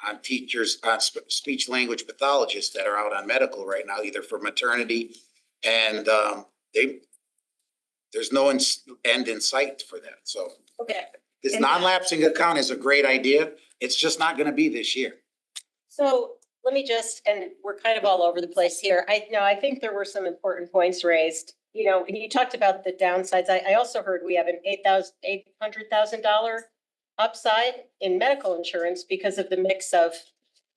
on teachers, on speech language pathologists that are out on medical right now, either for maternity and there's no end in sight for that. So Okay. this non-lapsing account is a great idea. It's just not going to be this year. So let me just, and we're kind of all over the place here. I think there were some important points raised. You know, and you talked about the downsides. I also heard we have an $800,000 upside in medical insurance because of the mix of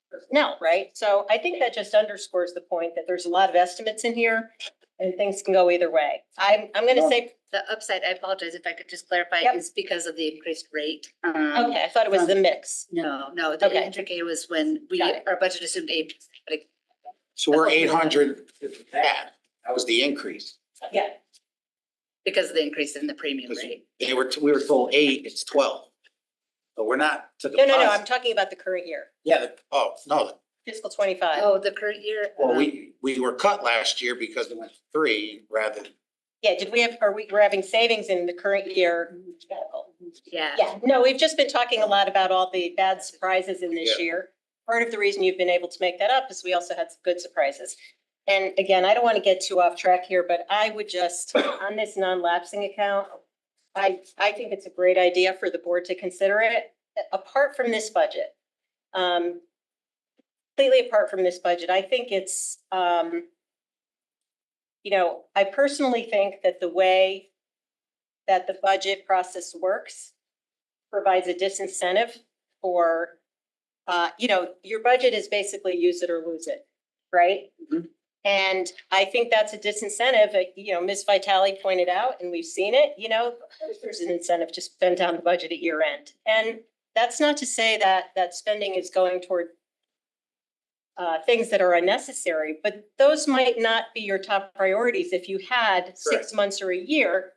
personnel, right? So I think that just underscores the point that there's a lot of estimates in here and things can go either way. I'm gonna say, The upside, I apologize if I could just clarify, Yep. is because of the increased rate. okay, I thought it was the mix. No, the Okay. indicator was when Got it. our budget assumed 8%, but So we're 800, that was the increase. Yeah. because of the increase in the premium rate. We were told 8, it's 12. But we're not to the. No, I'm positive. talking about the current year, Yeah, no, fiscal 25. Oh, the current year. well, we were cut last year because it went 3 rather than. Yeah, we're having savings in the current year? Yeah. Yeah, no, we've just been talking a lot about all the bad surprises in this Yeah. year. Part of the reason you've been able to make that up is we also had some good surprises. And again, I don't want to get too off track here, but I would just, on this non-lapsing account, I think it's a great idea for the board to consider it, apart from this budget. Completely apart from this budget, I think it's, I personally think that the way that the budget process works provides a disincentive for, your budget is basically use it or lose it, right? And I think that's a disincentive, Ms. Vitale pointed out, and we've seen it, there's an incentive to spend down the budget at year end. And that's not to say that spending is going toward things that are unnecessary, but those might not be your top priorities if you had 6 months or a year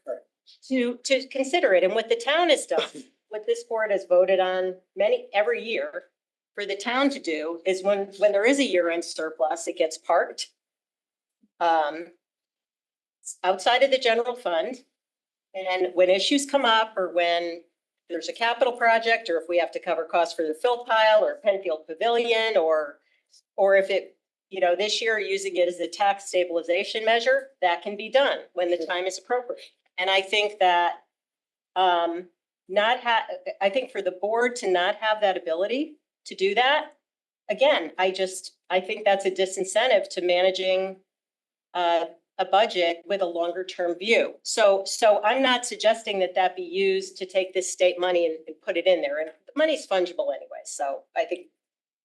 to consider it. And what the town has done, what this board has voted on every year for the town to do is when there is a year-end surplus, it gets parked outside of the general fund. And when issues come up or when there's a capital project, or if we have to cover costs for the fill pile or Penfield Pavilion, or if it, this year using it as a tax stabilization measure, that can be done when the time is appropriate. And I think that I think for the board to not have that ability to do that, again, I think that's a disincentive to managing a budget with a longer term view. So I'm not suggesting that be used to take this state money and put it in there. And the money's fungible anyway. So I think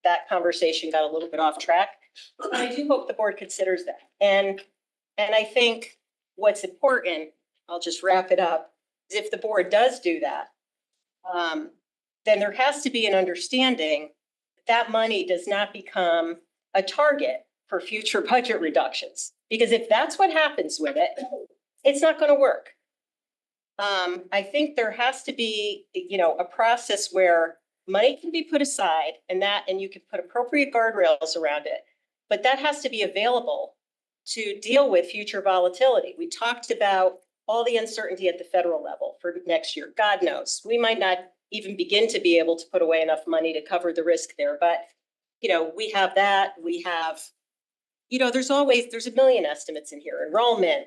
that conversation got a little bit off track. But I do hope the board considers that. And I think what's important, I'll just wrap it up, is if the board does do that, then there has to be an understanding that money does not become a target for future budget reductions. Because if that's what happens with it, it's not going to work. I think there has to be, a process where money can be put aside and you can put appropriate guardrails around it. But that has to be available to deal with future volatility. We talked about all the uncertainty at the federal level for next year. God knows, we might not even begin to be able to put away enough money to cover the risk there. But, we have that, we have, there's a million estimates in here. Enrollment,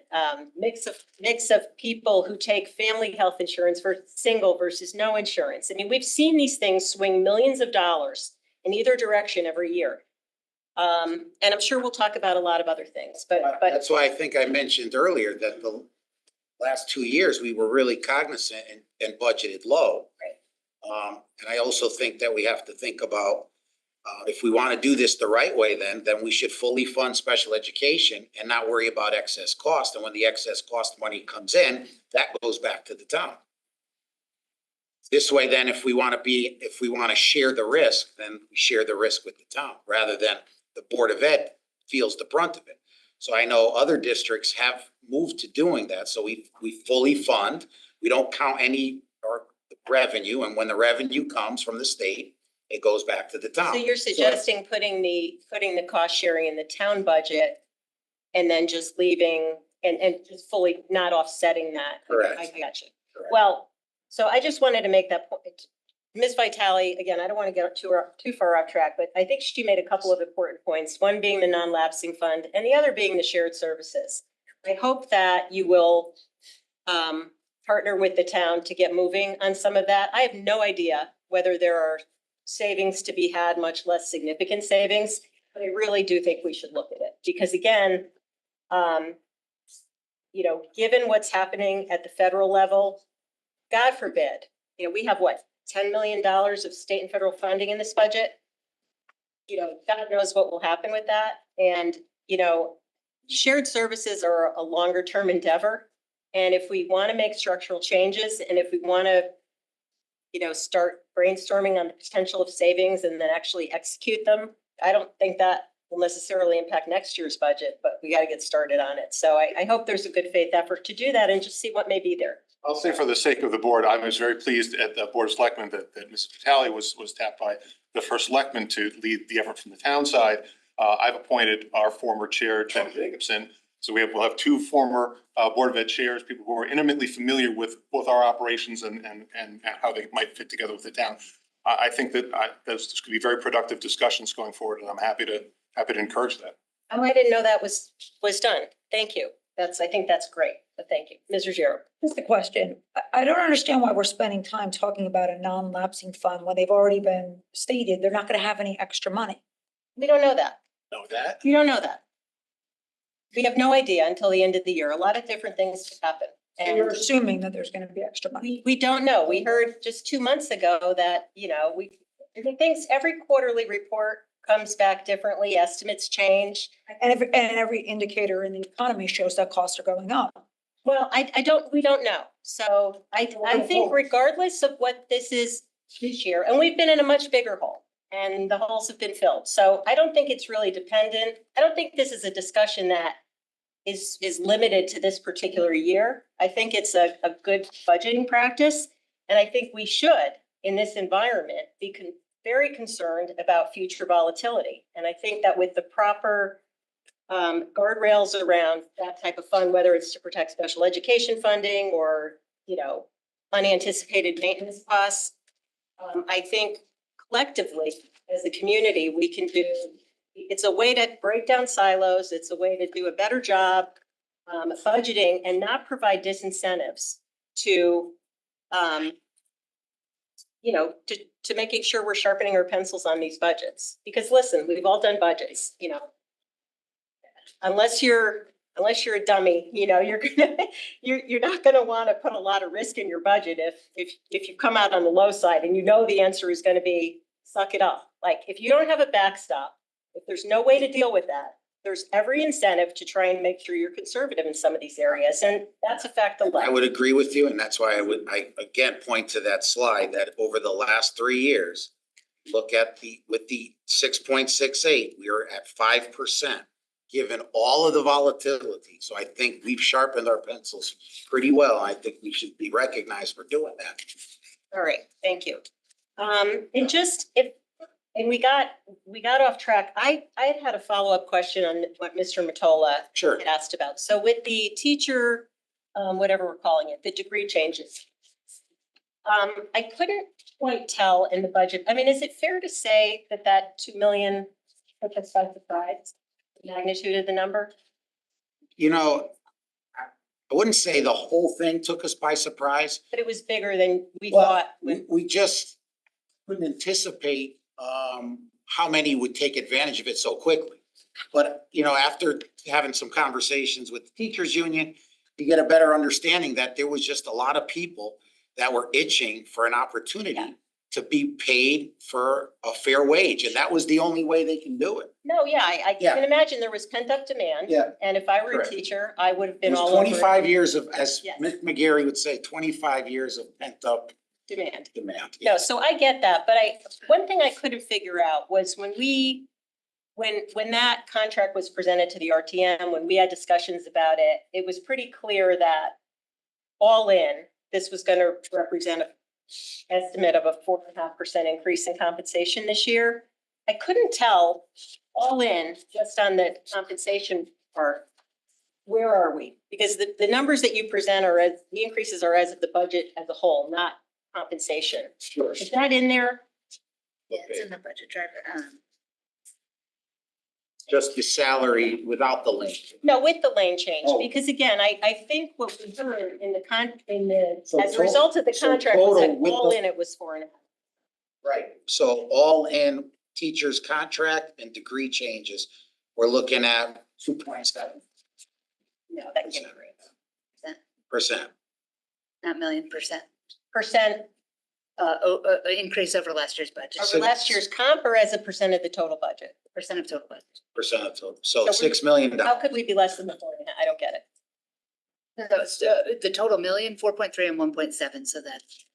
mix of people who take family health insurance versus single versus no insurance. I mean, we've seen these things swing millions of dollars in either direction every year. And I'm sure we'll talk about a lot of other things, but That's why I think I mentioned earlier that the last 2 years, we were really cognizant and budgeted low. Right. And I also think that we have to think about if we want to do this the right way, then we should fully fund special education and not worry about excess cost. And when the excess cost money comes in, that goes back to the town. This way, then, if we want to share the risk, then we share the risk with the town rather than the Board of Ed feels the brunt of it. So I know other districts have moved to doing that. So we fully fund. We don't count any revenue. And when the revenue comes from the state, it goes back to the town. So you're suggesting putting the cost sharing in the town budget and then just leaving and just fully not offsetting that. Correct. I got you. Correct. Well, so I just wanted to make that point. Ms. Vitale, again, I don't want to get too far off track, but I think she made a couple of important points, one being the non-lapsing fund and the other being the shared services. I hope that you will partner with the town to get moving on some of that. I have no idea whether there are savings to be had, much less significant savings, but I really do think we should look at it. Because again, given what's happening at the federal level, God forbid, we have what, $10 million of state and federal funding in this budget? God knows what will happen with that. And, shared services are a longer term endeavor. And if we want to make structural changes and if we want to, start brainstorming on the potential of savings and then actually execute them, I don't think that will necessarily impact next year's budget, but we got to get started on it. So I hope there's a good faith effort to do that and just see what may be there. I'll say for the sake of the board, I was very pleased at the Board of Selectmen that Ms. Vitale was tapped by the first selectman to lead the effort from the town side. I've appointed our former chair, Jen Jacobson. So we'll have two former Board of Ed chairs, people who are intimately familiar with both our operations and how they might fit together with the town. I think that this could be very productive discussions going forward, and I'm happy to encourage that. Oh, I didn't know that was done. Thank you. I think that's great, but thank you. Ms. Ruggiero. Just a question. I don't understand why we're spending time talking about a non-lapsing fund when they've already been stated they're not gonna have any extra money. We don't know that. Know that? We don't know that. We have no idea until the end of the year. A lot of different things could happen. And you're assuming that there's gonna be extra money. We don't know. We heard just 2 months ago that, things, every quarterly report comes back differently, estimates change. And every indicator in the economy shows that costs are going up. Well, we don't know. So I think regardless of what this is this year, and we've been in a much bigger hole and the holes have been filled. So I don't think it's really dependent. I don't think this is a discussion that is limited to this particular year. I think it's a good budgeting practice. And I think we should, in this environment, be very concerned about future volatility. And I think that with the proper guardrails around that type of fund, whether it's to protect special education funding or, unanticipated maintenance costs, I think collectively as a community, we can do, it's a way to break down silos. It's a way to do a better job budgeting and not provide disincentives to, to making sure we're sharpening our pencils on these budgets. Because listen, we've all done budgets, unless you're a dummy, you're not gonna want to put a lot of risk in your budget if you come out on the low side and the answer is going to be suck it up. Like if you don't have a backstop, if there's no way to deal with that, there's every incentive to try and make sure you're conservative in some of these areas. And that's a fact of life. I would agree with you, and that's why I again point to that slide that over the last 3 years, look at with the 6.68, we are at 5%, given all of the volatility. So I think we've sharpened our pencils pretty well. I think we should be recognized for doing that. All right, thank you. And we got off track. I had a follow-up question on what Mr. Mottola had asked about. So with the teacher, whatever we're calling it, the degree changes. I couldn't quite tell in the budget. I mean, is it fair to say that 2 million took us by surprise, the magnitude of the number? I wouldn't say the whole thing took us by surprise. But it was bigger than we thought. We just couldn't anticipate how many would take advantage of it so quickly. But, after having some conversations with the teachers union, you get a better understanding that there was just a lot of people that were itching for an opportunity to be paid for a fair wage. And that was the only way they can do it. No, I can imagine there was pent up demand. Yeah. And if I were Correct. a teacher, I would have been It was all over 25 years of, as Yes. Mick McGarry would say, 25 years of pent up demand. demand. No, so I get that, but one thing I couldn't figure out was when that contract was presented to the RTM, when we had discussions about it, it was pretty clear that all in, this was going to represent an estimate of a 4.5% increase in compensation this year. I couldn't tell all in just on the compensation part. Where are we? Because the numbers that you present the increases are as of the budget as a whole, not compensation. Sure. Is that in there? Yeah, it's in the budget driver. Just the salary without the link. No, with the lane change, Oh. because again, I think what we heard in the, So as a result of the so contract was that total with all the- in it was 4.5. Right. So all in teacher's contract and degree changes, we're looking at 2.7%. No, that can't be right. Not million percent. Percent Increase over last year's budget. over last year's comp or as a percent of the total budget? Percent of total budget. Percent of total. So So $6 million. How could we be less than the 4.5? I don't get it. So it's, the total million, 4.3 and 1.7, so that's,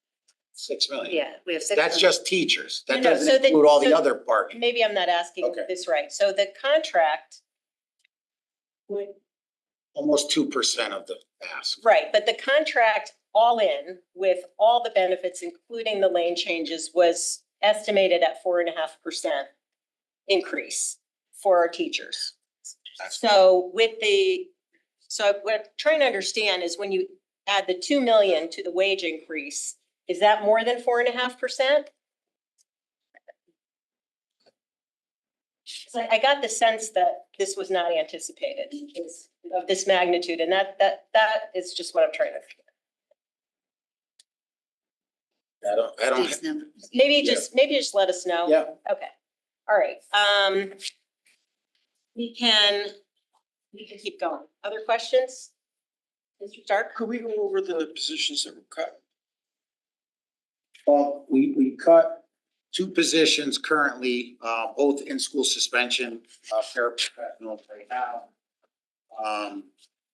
6 million. yeah, we have 6. That's just teachers. That No, no, doesn't so the- include all the so- other part. Maybe I'm not asking Okay. this right. So the contract would, Almost 2% of the ask. right, but the contract all in with all the benefits, including the lane changes, was estimated at 4.5% increase for our teachers. So what I'm trying to understand is when you add the 2 million to the wage increase, is that more than 4.5%? So I got the sense that this was not anticipated, of this magnitude, and that is just what I'm trying to figure. I don't. These numbers. Maybe just let us know. Yeah. Okay, all right, we can keep going. Other questions? Mr. Stark? Could we go over the positions that were cut? Well, we cut 2 positions currently, both in school suspension, paraprofessional right now.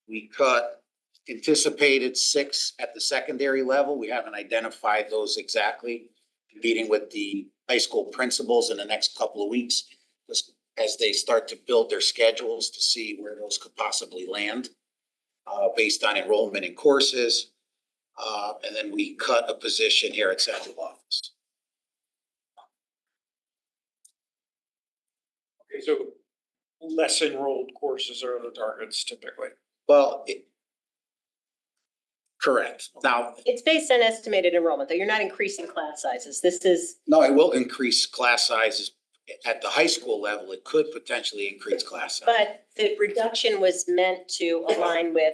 We cut anticipated 6 at the secondary level. We haven't identified those exactly. Meeting with the high school principals in the next couple of weeks as they start to build their schedules to see where those could possibly land based on enrollment in courses. And then we cut a position here at central office. Okay, so less enrolled courses are the targets typically. Well, correct. Now, It's based on estimated enrollment, though. You're not increasing class sizes. This is, no, it will increase class sizes at the high school level. It could potentially increase class size. but the reduction was meant to align with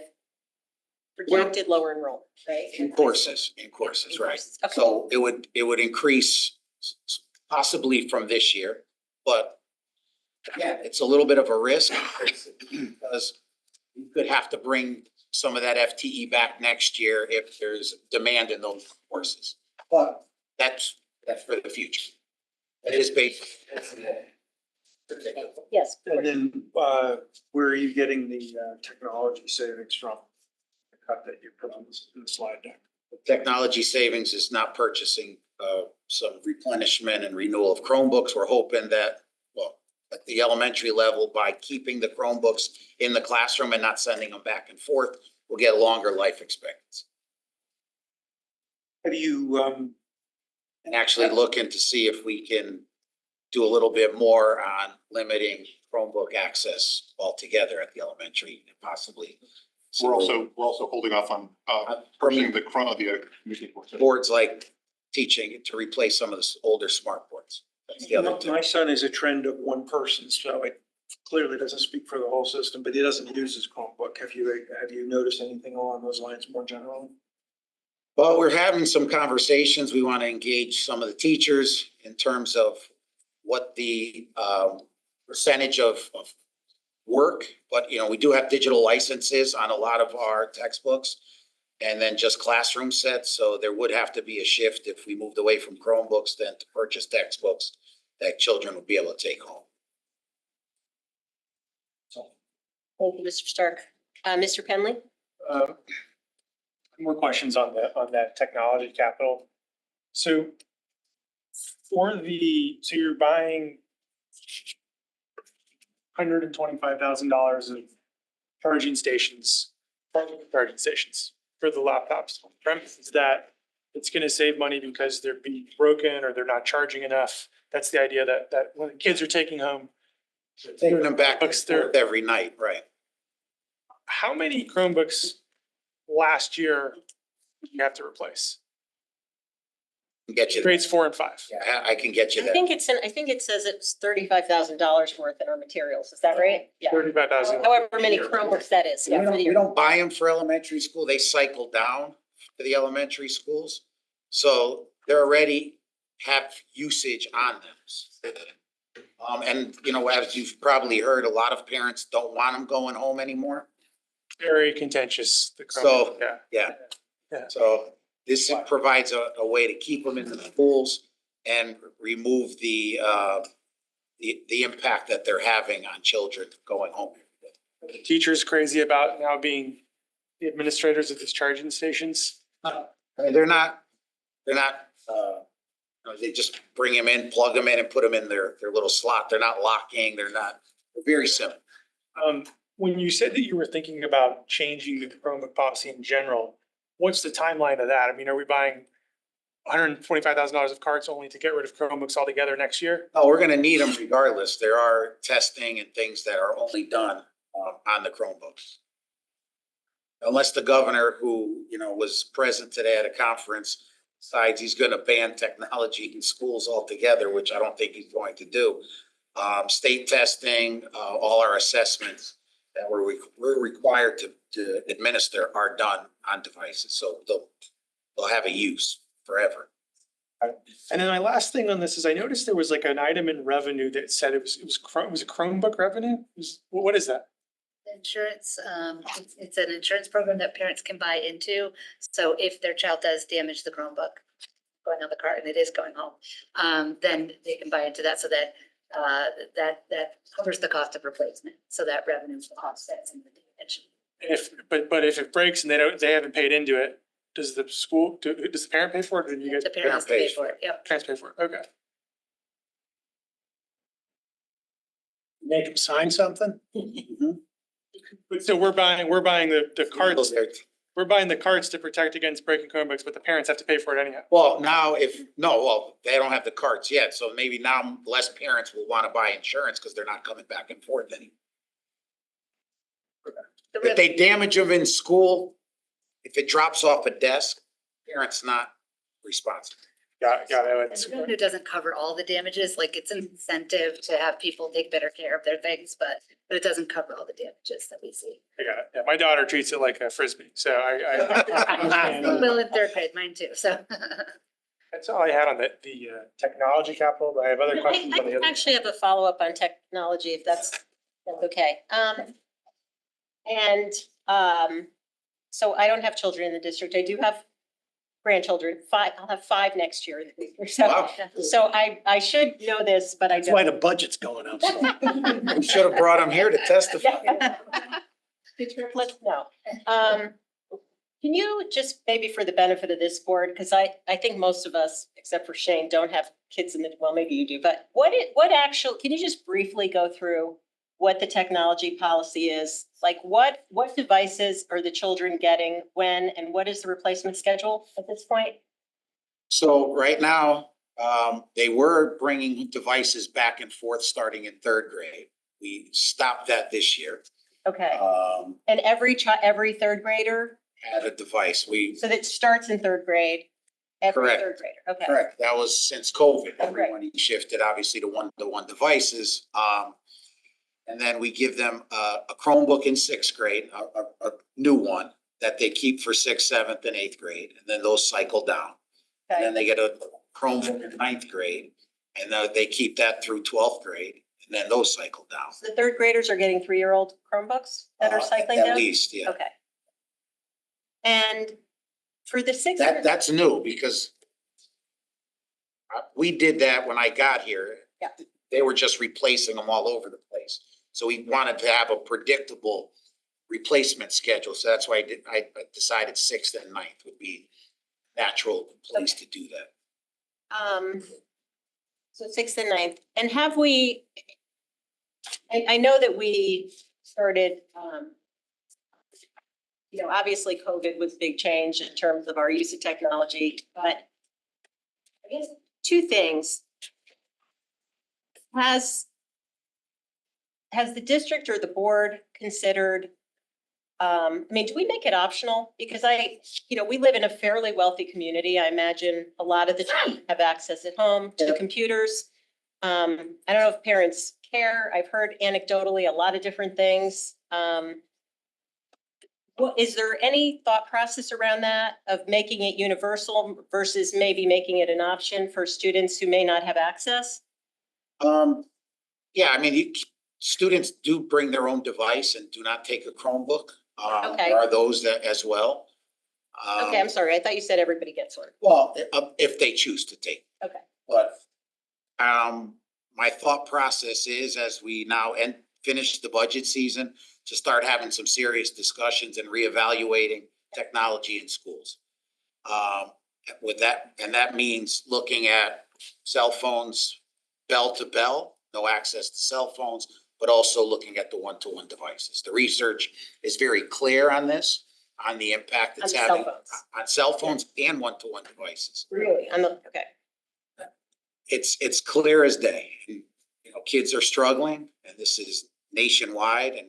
projected lower enrollment, right? In courses, right. Okay. So it would increase possibly from this year, but yeah, it's a little bit of a risk because you could have to bring some of that FTE back next year if there's demand in those courses. But that's for the future. It is based. Yes. And then, where are you getting the technology savings from? The cut that you put on in the slide deck. Technology savings is not purchasing some replenishment and renewal of Chromebooks. We're hoping that, well, at the elementary level, by keeping the Chromebooks in the classroom and not sending them back and forth, we'll get a longer life expectancy. Have you, And actually looking to see if we can do a little bit more on limiting Chromebook access altogether at the elementary and possibly. We're also holding off on purchasing the community boards. Boards like teaching to replace some of the older smart boards. That's the other two. my son is a trend of one person, so it clearly doesn't speak for the whole system, but he doesn't use his Chromebook. Have you noticed anything along those lines more generally? Well, we're having some conversations. We want to engage some of the teachers in terms of what the percentage of work, but we do have digital licenses on a lot of our textbooks and then just classroom sets. So there would have to be a shift if we moved away from Chromebooks then to purchase textbooks that children would be able to take home. Thank you, Mr. Stark. Mr. Penley? More questions on that technology capital. So you're buying $125,000 of charging stations for the laptops. The premise is that it's going to save money because they're being broken or they're not charging enough. That's the idea that when the kids are taking home. Taking them back and forth every night, right? How many Chromebooks last year did you have to replace? Get you. Grades 4 and 5. Yeah, I can get you I that. think I think it says it's $35,000 worth in our materials. Is that right? Yeah. 35,000. However many Chromebooks that is. We Yeah, for don't, the we year. don't buy them for elementary school. They cycle down to the elementary schools. So they're already have usage on them. And you know, as you've probably heard, a lot of parents don't want them going home anymore. Very contentious. The So, Chromebook, yeah. Yeah. So this provides a way to keep them in the schools and remove the impact that they're having on children going home. The teachers crazy about now being the administrators of these charging stations. I mean, they're not, they just bring them in, plug them in and put them in their little slot. They're not locking, they're very simple. When you said that you were thinking about changing the Chromebook policy in general, what's the timeline of that? I mean, are we buying $125,000 of carts only to get rid of Chromebooks altogether next year? Oh, we're gonna need them regardless. There are testing and things that are only done on the Chromebooks. Unless the governor, who, you know, was present today at a conference, decides he's gonna ban technology in schools altogether, which I don't think he's going to do. State testing, all our assessments that we're required to administer are done on devices, so they'll have a use forever. And then my last thing on this is I noticed there was like an item in revenue that said it was a Chromebook revenue. What is that? Insurance, it's an insurance program that parents can buy into. So if their child does damage the Chromebook going on the cart and it is going home, then they can buy into that so that that covers the cost of replacement. So that revenue offsets some of the damage. But if it breaks and they haven't paid into it, does the school, does the parent pay for it, or do you guys? The parent has to pay for it, yep. Parents pay for it, okay. Make them sign something? But so we're buying the carts, we're buying the carts to protect against breaking Chromebooks, but the parents have to pay for it anyhow. Well, now they don't have the carts yet, so maybe now less parents will wanna buy insurance because they're not coming back and forth anymore. If they damage them in school, if it drops off a desk, parents not responsible. Got it. And the revenue doesn't cover all the damages, like it's an incentive to have people take better care of their things, but it doesn't cover all the damages that we see. I got it. Yeah, my daughter treats it like a Frisbee, so I Well, in third grade, mine too, so. That's all I had on the technology capital, but I have other questions on the I other. actually have a follow-up on technology, if that's okay. So I don't have children in the district. I do have grandchildren, 5. I'll have 5 next year. Wow. So I should know this, but I That's why the don't. budget's going up. So. We should have brought them here to testify. The triplets, no. Can you just, maybe for the benefit of this board, because I think most of us, except for Shane, don't have kids in the, well, maybe you do, but can you just briefly go through what the technology policy is? Like what devices are the children getting when, and what is the replacement schedule at this point? So right now, they were bringing devices back and forth starting in 3rd grade. We stopped that this year. Okay, and every 3rd grader? Had a device. So that starts in 3rd grade, every Correct. 3rd grader, okay. Correct. That was since COVID. Okay. Everyone shifted obviously to one devices. And then we give them a Chromebook in 6th grade, a new one that they keep for 6th, 7th, and 8th grade. And then those cycle down. And then they get a Chromebook in 9th grade, and then they keep that through 12th grade, and then those cycle down. So the 3rd graders are getting 3-year-old Chromebooks that are cycling down? At least, yeah. Okay. And for the 6th. That's new because we did that when I got here. Yeah. They were just replacing them all over the place. So we wanted to have a predictable replacement schedule. So that's why I decided 6th and 9th would be natural place to do that. So 6th and 9th, and have we, I know that we started, obviously COVID was a big change in terms of our use of technology, but I guess 2 things. Has the district or the board considered I mean, do we make it optional? Because we live in a fairly wealthy community. I imagine a lot of the children have access at home to the computers. I don't know if parents care. I've heard anecdotally a lot of different things. Is there any thought process around that of making it universal versus maybe making it an option for students who may not have access? Yeah, I mean, students do bring their own device and do not take a Chromebook. Okay. There are those that as well. Okay, I'm sorry. I thought you said everybody gets one. Well, if they choose to take. Okay. But, my thought process is as we now finish the budget season, to start having some serious discussions and reevaluating technology in schools. With that, and that means looking at cell phones, bell to bell, no access to cell phones, but also looking at the one-to-one devices. The research is very clear on this, on the impact it's having on cell phones and one-to-one devices. Really? Okay. It's clear as day. Kids are struggling, and this is nationwide, and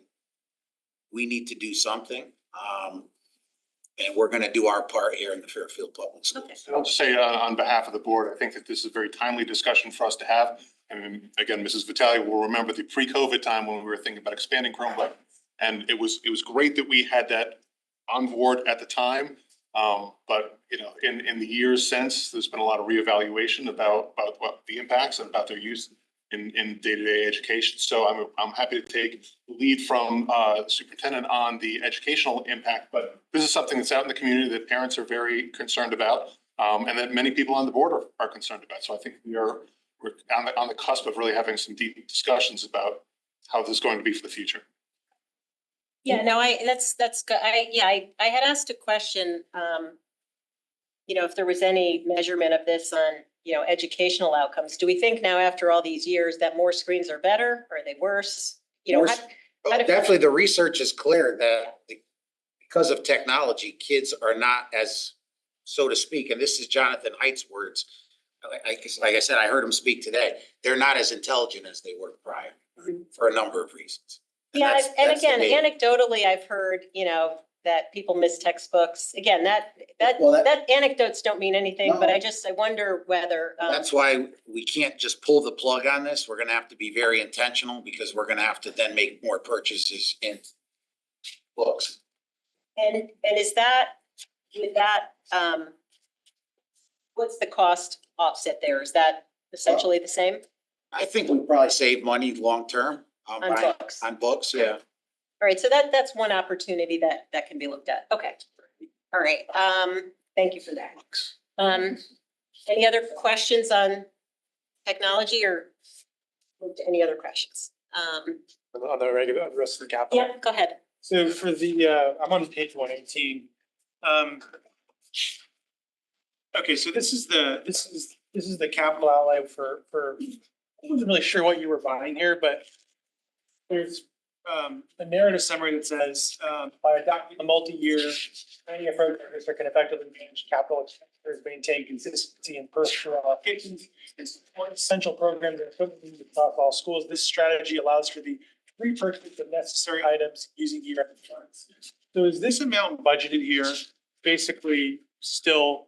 we need to do something. And we're gonna do our part here in the Fairfield Public Schools. I'll just say on behalf of the board, I think that this is a very timely discussion for us to have. And again, Mrs. Vitale will remember the pre-COVID time when we were thinking about expanding Chromebook. And it was great that we had that on board at the time. But in the years since, there's been a lot of reevaluation about what the impacts and about their use in day-to-day education. So I'm happy to take the lead from superintendent on the educational impact, but this is something that's out in the community that parents are very concerned about, and that many people on the board are concerned about. So I think we're on the cusp of really having some deep discussions about how this is going to be for the future. Yeah, no, that's good. I had asked a question, if there was any measurement of this on educational outcomes. Do we think now after all these years that more screens are better? Are they worse? Definitely the research is clear that because of technology, kids are not as, so to speak, and this is Jonathan Haidt's words. Like I said, I heard him speak today. They're not as intelligent as they were prior for a number of reasons. Yeah, and again, anecdotally, I've heard, that people miss textbooks. Again, that anecdotes don't mean anything, but I wonder whether. That's why we can't just pull the plug on this. We're gonna have to be very intentional because we're gonna have to then make more purchases in books. And is that, what's the cost offset there? Is that essentially the same? I think we probably save money long-term. On books? On books, yeah. All right, so that's one opportunity that can be looked at. Okay. All right, thank you for that. Any other questions on technology or any other questions? On the regular, the rest of the capital. Yeah, go ahead. So for the, I'm on page 118. Okay, so this is the capital outlay for, I wasn't really sure what you were buying here, but there's a narrative summary that says, by adopting a multi-year planning approach, the district can effectively manage capital expenditures, maintain consistency in personnel allocations, and support essential programs and equipment needs across all schools. This strategy allows for the repurchase of necessary items using year-end funds. So is this amount budgeted here basically still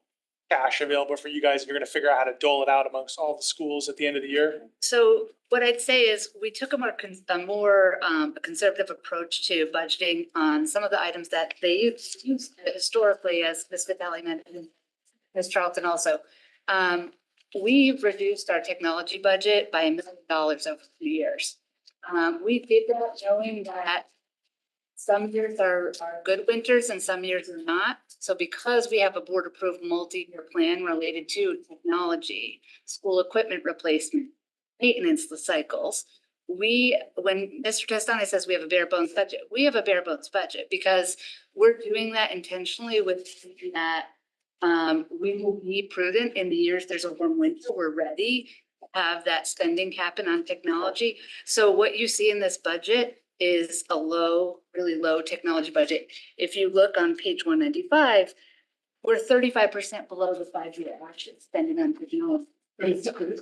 cash available for you guys if you're gonna figure out how to dole it out amongst all the schools at the end of the year? So what I'd say is we took a more conservative approach to budgeting on some of the items that they used historically, as Ms. Vitale mentioned, Ms. Charlton also. We've reduced our technology budget by $1 million over 2 years. We did that knowing that some years are good winters and some years are not. So because we have a board approved multi-year plan related to technology, school equipment replacement, maintenance cycles, when Mr. Testani says we have a bare bones budget, we have a bare bones budget because we're doing that intentionally with thinking that we will be prudent in the years there's a warm winter, we're ready to have that spending happen on technology. So what you see in this budget is a really low technology budget. If you look on page 195, we're 35% below the 5-year action spending on technology.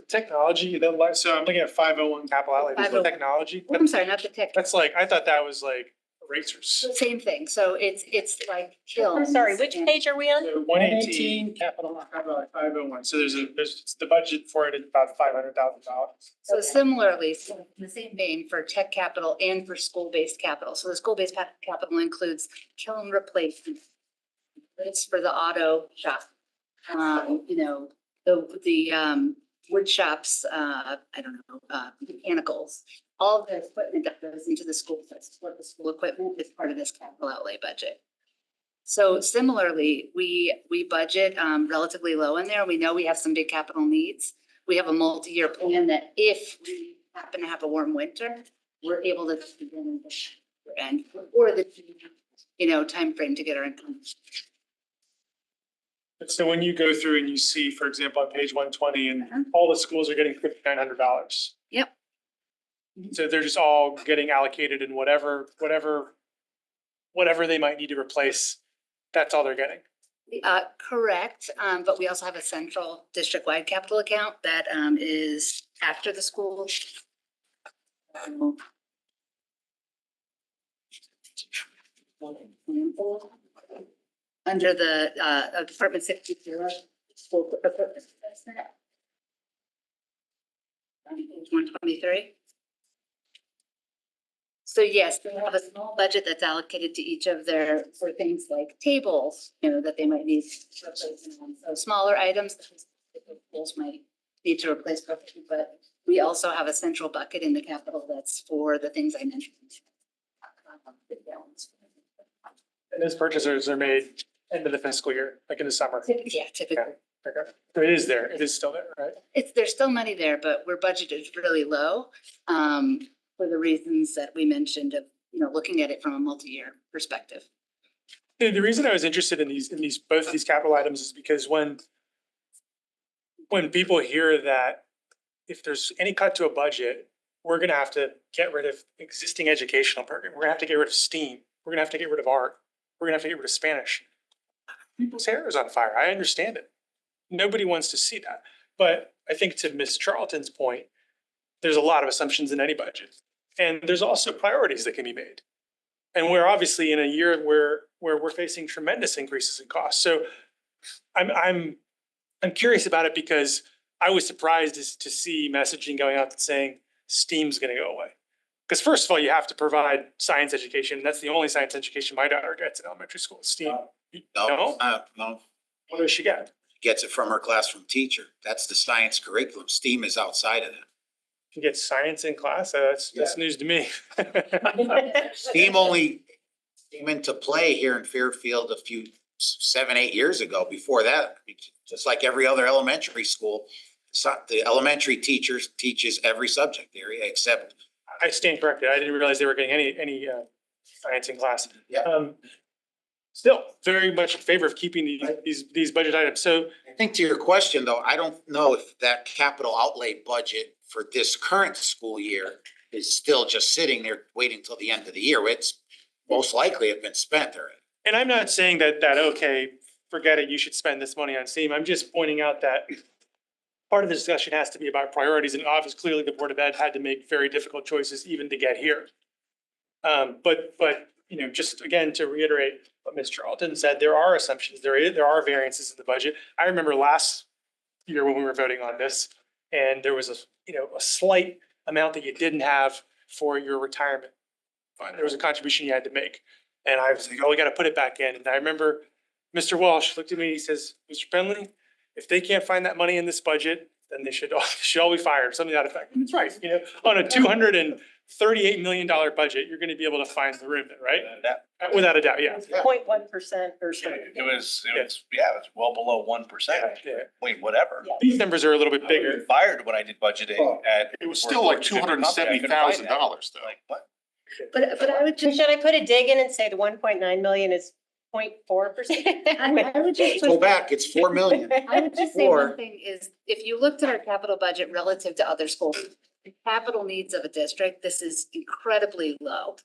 Technology, so I'm looking at 501 capital outlay, technology. I'm sorry, not the tech. That's like, I thought that was like erasers. Same thing. So it's like kilns. I'm sorry, which and- page are we on? So 118, capital 501. So there's the budget for it is about $500,000. So similarly, so in the same vein for tech capital and for school-based capital. So the school-based capital includes kiln replacement. It's for the auto shop. You know, the wood shops, I don't know, mechanicals. All of the equipment that goes into the school to support the school equipment is part of this capital outlay budget. So similarly, we budget relatively low in there. We know we have some big capital needs. We have a multi-year plan that if we happen to have a warm winter, we're able to begin and or the timeframe to get our income. So when you go through and you see, for example, on page 120, and all the schools are getting $5,900. Yep. So they're just all getting allocated in whatever they might need to replace. That's all they're getting. Correct, but we also have a central district-wide capital account that is after the school. Under the Department 60. School equipment investment. On page 123. So yes, they have a small budget that's allocated to each of their, for things like tables, that they might need to replace. So smaller items, schools might need to replace, but we also have a central bucket in the capital that's for the things I mentioned. And those purchases are made end of the fiscal year, like in the summer. Yeah, typically. Okay. So it is there. It is still there, right? There's still money there, but we're budgeted really low. For the reasons that we mentioned of, looking at it from a multi-year perspective. The reason I was interested in both these capital items is because when people hear that if there's any cut to a budget, we're gonna have to get rid of existing educational program. We're gonna have to get rid of STEAM. We're gonna have to get rid of art. We're gonna have to get rid of Spanish. People's hair is on fire. I understand it. Nobody wants to see that. But I think to Ms. Charlton's point, there's a lot of assumptions in any budget. And there's also priorities that can be made. And we're obviously in a year where we're facing tremendous increases in costs. So I'm curious about it because I was surprised to see messaging going out that's saying STEAM's gonna go away. Because first of all, you have to provide science education. That's the only science education my daughter gets in elementary school, STEAM. No? No, What does she get? gets it from her classroom teacher. That's the science curriculum. STEAM is outside of that. She gets science in class? That's news to me. STEAM only came into play here in Fairfield a few, 7, 8 years ago. Before that, just like every other elementary school, the elementary teachers teaches every subject area except. I stand corrected. I didn't realize they were getting any science in class. Yeah. Still very much in favor of keeping these budget items. So I think to your question though, I don't know if that capital outlay budget for this current school year is still just sitting there waiting till the end of the year. It's most likely have been spent already. and I'm not saying that okay, forget it, you should spend this money on STEAM. I'm just pointing out that part of the discussion has to be about priorities, and obviously clearly the Board of Ed had to make very difficult choices even to get here. But just again, to reiterate what Ms. Charlton said, there are assumptions, there are variances in the budget. I remember last year when we were voting on this, and there was a slight amount that you didn't have for your retirement fund. There was a contribution you had to make. And I was like, oh, we gotta put it back in. And I remember Mr. Walsh looked at me, he says, Mr. Penley, if they can't find that money in this budget, then they should all be fired, something to that effect. And it's right, on a $238 million budget, you're gonna be able to find the room, right? Without a doubt, yeah. 0.1% or something. It was well below 1%. Yeah. Point whatever. These numbers are a little bit bigger. Fired when I did budgeting at. It was still like $270,000 though. Like what? But I would just. Should I put a dig in and say the 1.9 million is 0.4%? I would just. Go back, it's 4 million. I would just say one thing is, if you looked at our capital budget relative to other schools, the capital needs of a district, this is incredibly low.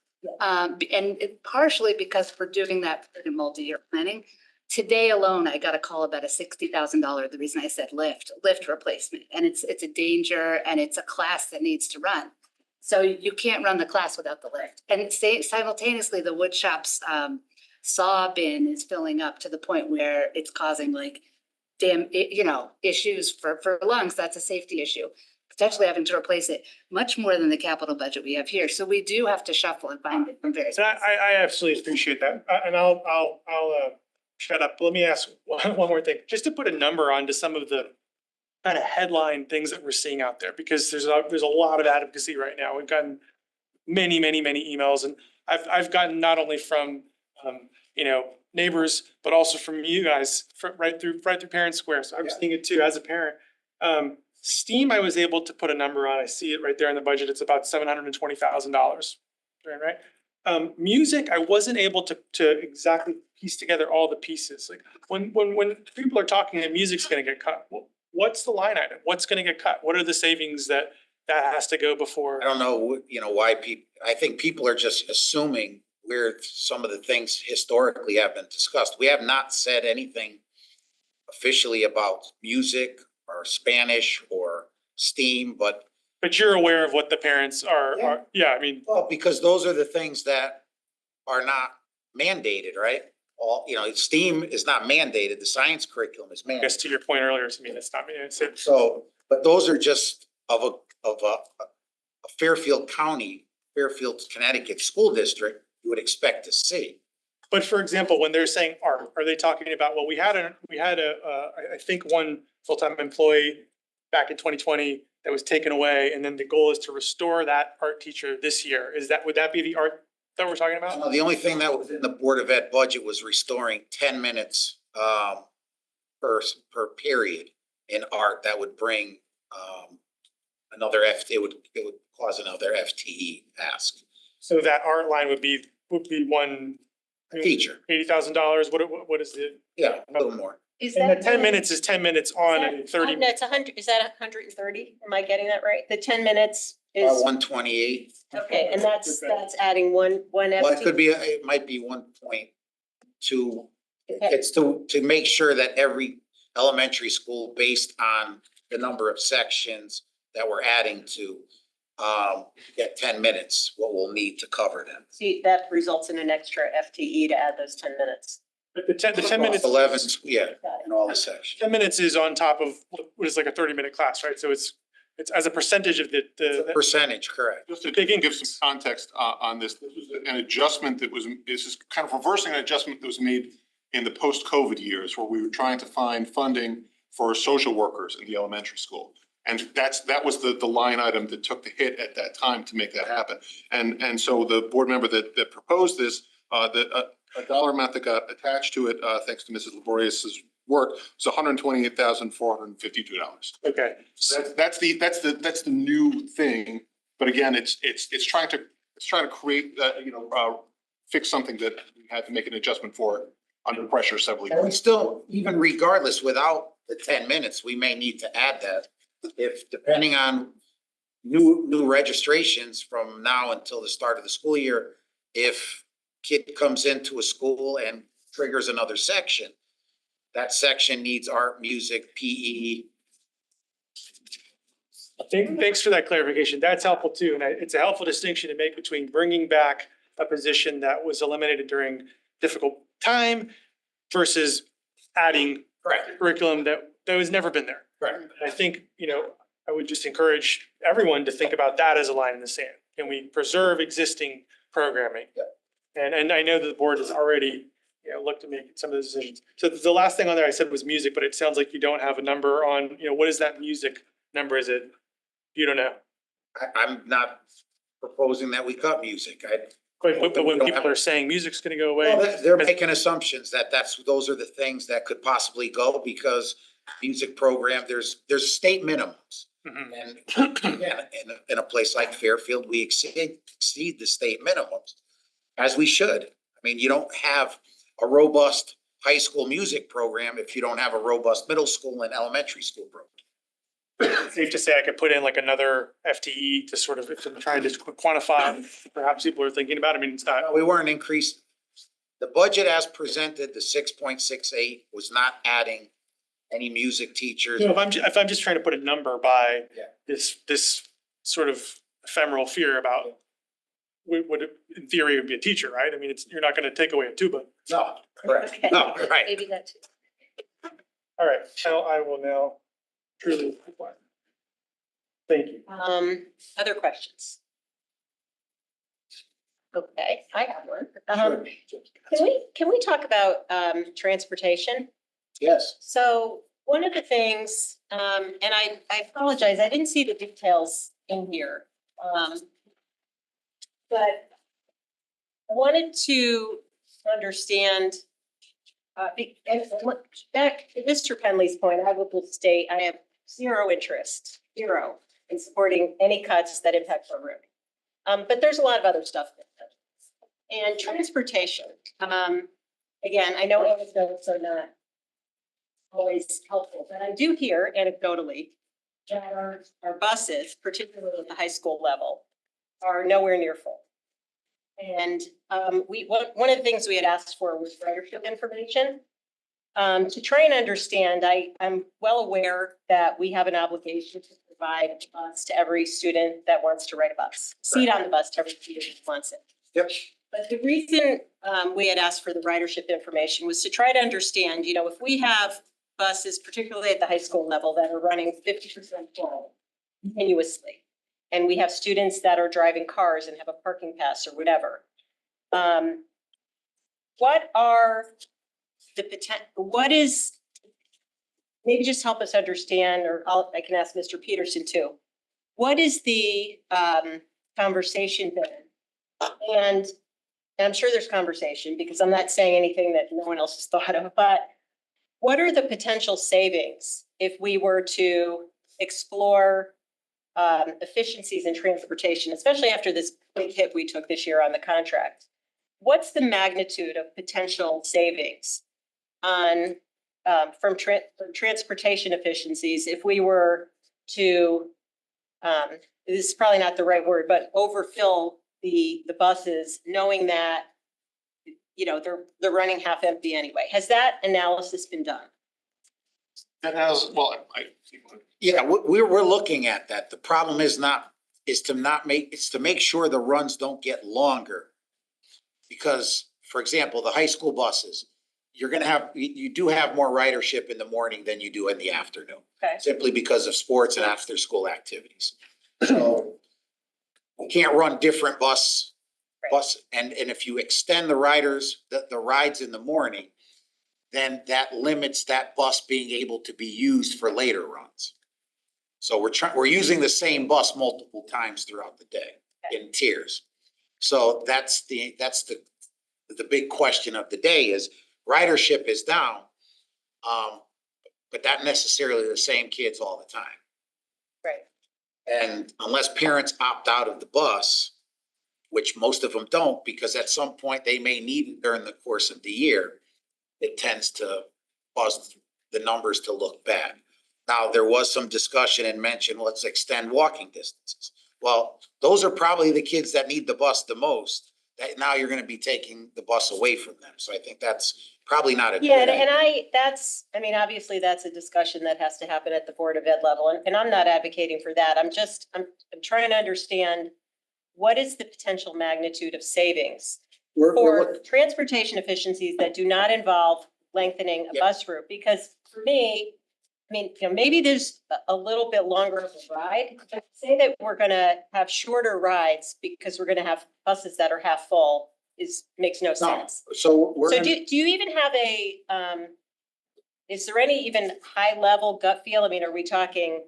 And partially because we're doing that multi-year planning. Today alone, I got a call about a $60,000, the reason I said lift replacement. And it's a danger and it's a class that needs to run. So you can't run the class without the lift. And simultaneously, the wood shop's saw bin is filling up to the point where it's causing like issues for lungs. That's a safety issue. Potentially having to replace it much more than the capital budget we have here. So we do have to shuffle and find it from various. So I absolutely appreciate that. And I'll shut up. Let me ask one more thing, just to put a number onto some of the kind of headline things that we're seeing out there, because there's a lot of advocacy right now. We've gotten many emails, and I've gotten not only from neighbors, but also from you guys, right through Parent Square. So I'm seeing it too as a parent. STEAM, I was able to put a number on. I see it right there in the budget. It's about $720,000, right? Music, I wasn't able to exactly piece together all the pieces. Like when people are talking that music's going to get cut, well, what's the line item? What's going to get cut? What are the savings that has to go before? I don't know, why I think people are just assuming where some of the things historically have been discussed. We have not said anything officially about music or Spanish or STEAM, but you're aware of what the parents are, I mean. Well, because those are the things that are not mandated, right? STEAM is not mandated. The science curriculum is mandated. I guess to your point earlier, to me, it's not mandated. So, but those are just of a Fairfield County, Fairfield, Connecticut school district you would expect to see. But for example, when they're saying art, are they talking about, well, we had I think one full-time employee back in 2020 that was taken away, and then the goal is to restore that art teacher this year. Would that be the art that we're talking about? No, the only thing that was in the Board of Ed budget was restoring 10 minutes per period in art. That would bring it would cause another FTE ask. So that art line would be one teacher, $80,000. What is the? Yeah, a little more. Is And that the 10 minutes is 10 minutes on a 30. No, it's 100. Is that 130? Am I getting that right? The 10 minutes is 128. okay, and that's adding one Well, FTE. it might be 1.2. It's to make sure that every elementary school, based on the number of sections that we're adding to, get 10 minutes, what we'll need to cover them. See, that results in an extra FTE to add those 10 minutes. But the 10 minutes. 11, in all the sections. 10 minutes is on top of what is like a 30-minute class, right? So it's as a percentage of the percentage, correct. Just to give some context on this was an adjustment this is kind of reversing an adjustment that was made in the post-COVID years, where we were trying to find funding for social workers in the elementary school. And that was the line item that took the hit at that time to make that happen. And so the board member that proposed this, a dollar amount that got attached to it, thanks to Mrs. Laborious's work, was $128,452. Okay. So that's the new thing. But again, it's trying to create fix something that we had to make an adjustment for under pressure several years. And we still, even regardless, without the 10 minutes, we may need to add that if, depending on new registrations from now until the start of the school year, if kid comes into a school and triggers another section, that section needs art, music, PE. Thanks for that clarification. That's helpful too. And it's a helpful distinction to make between bringing back a position that was eliminated during difficult time versus adding curriculum that has never been there. Right. And I think, I would just encourage everyone to think about that as a line in the sand. Can we preserve existing programming? Yeah. And I know that the board has already, looked to make some of those decisions. So the last thing on there I said was music, but it sounds like you don't have a number on, what is that music number? Is it, you don't know? I'm not proposing that we cut music. But when people are saying music's gonna go away. Well, they're making assumptions that those are the things that could possibly go, because music program, there's state minimums. And again, in a place like Fairfield, we exceed the state minimums, as we should. I mean, you don't have a robust high school music program if you don't have a robust middle school and elementary school program. Safe to say I could put in like another FTE to sort of try to quantify, perhaps people are thinking about. I mean, it's not. No, we weren't increased. The budget as presented, the 6.68 was not adding any music teachers. If I'm just trying to put a number by this sort of ephemeral fear about would in theory would be a teacher, right? I mean, you're not gonna take away a tuba. No, correct. No, right. Maybe that too. All right, I will now truly. Thank you. Other questions? Okay, I have one. Can we talk about transportation? Yes. So one of the things, and I apologize, I didn't see the details in here. But I wanted to understand, and back to Mr. Penley's point, I will just state, I have zero interest in supporting any cuts that impact our road. But there's a lot of other stuff. And transportation, again, I know anecdotes are not always helpful, but I do hear anecdotally that our buses, particularly at the high school level, are nowhere near full. And one of the things we had asked for was ridership information. To try and understand, I'm well aware that we have an obligation to provide a bus to every student that wants to ride a bus, seat on the bus to every student who wants it. Yep. But the reason we had asked for the ridership information was to try to understand, if we have buses, particularly at the high school level, that are running 50% full continuously, and we have students that are driving cars and have a parking pass or whatever. What are the maybe just help us understand, or I can ask Mr. Peterson too. What is the conversation been? And I'm sure there's conversation because I'm not saying anything that no one else has thought of, but what are the potential savings if we were to explore efficiencies in transportation, especially after this big hit we took this year on the contract? What's the magnitude of potential savings on from transportation efficiencies if we were to, this is probably not the right word, but overfill the buses, knowing that they're running half empty anyway? Has that analysis been done? That has, well, Yeah, we're looking at that. The problem is to make sure the runs don't get longer. Because, for example, the high school buses, you do have more ridership in the morning than you do in the afternoon. Okay. Simply because of sports and after school activities. So we can't run different bus, and if you extend the rides in the morning, then that limits that bus being able to be used for later runs. So we're using the same bus multiple times throughout the day in tiers. So that's the big question of the day is ridership is down, but not necessarily the same kids all the time. Right. And unless parents opt out of the bus, which most of them don't, because at some point they may need it during the course of the year, it tends to cause the numbers to look bad. Now, there was some discussion and mention, let's extend walking distances. Well, those are probably the kids that need the bus the most, that now you're gonna be taking the bus away from them. So I think that's probably not a good idea. And obviously that's a discussion that has to happen at the Board of Ed level. And I'm not advocating for that. I'm trying to understand what is the potential magnitude of savings for transportation efficiencies that do not involve lengthening a bus route? Because for me, maybe there's a little bit longer of a ride. But say that we're gonna have shorter rides because we're gonna have buses that are half full makes no sense. So do you even have is there any even high level gut feel? Are we talking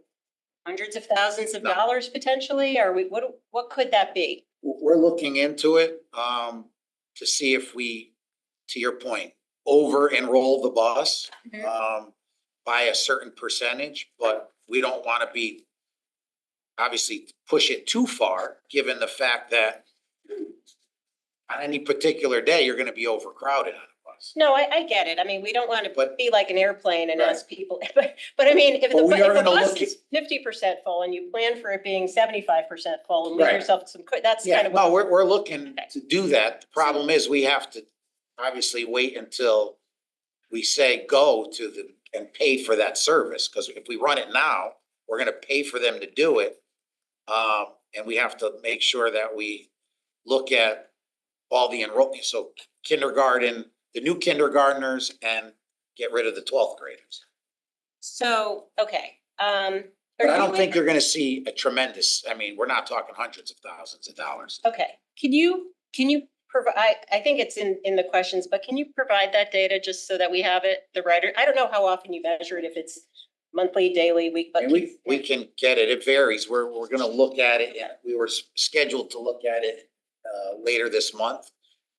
hundreds of thousands of dollars potentially? Are we, what could that be? We're looking into it to see if we, to your point, over enroll the bus by a certain percentage, but we don't want to be obviously push it too far, given the fact that on any particular day, you're going to be overcrowded on a bus. No, I get it. We don't want to be like an airplane and ask people, but if the bus is 50% full and you plan for it being 75% full and leave yourself some, that's kind of. No, we're looking to do that. The problem is we have to obviously wait until we say go to and pay for that service. Because if we run it now, we're going to pay for them to do it. and we have to make sure that we look at all the enrollment, so kindergarten, the new kindergartners, and get rid of the 12th graders. So, okay, But I don't think you're gonna see a tremendous, I mean, we're not talking hundreds of thousands of dollars. okay, can you provide, I think it's in the questions, but can you provide that data just so that we have it, the writer? I don't know how often you measure it, if it's monthly, daily, week, but. And we can get it, it varies, we're gonna look at it, and we were scheduled to look at it later this month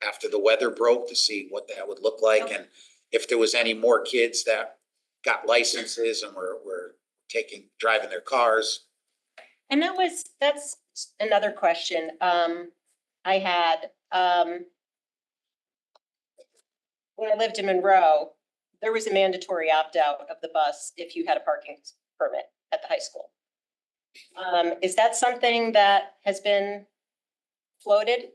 after the weather broke to see what that would look like, and if there was any more kids that got licenses and were driving their cars. And that's another question, I had, when I lived in Monroe, there was a mandatory opt-out of the bus if you had a parking permit at the high school. Is that something that has been floated?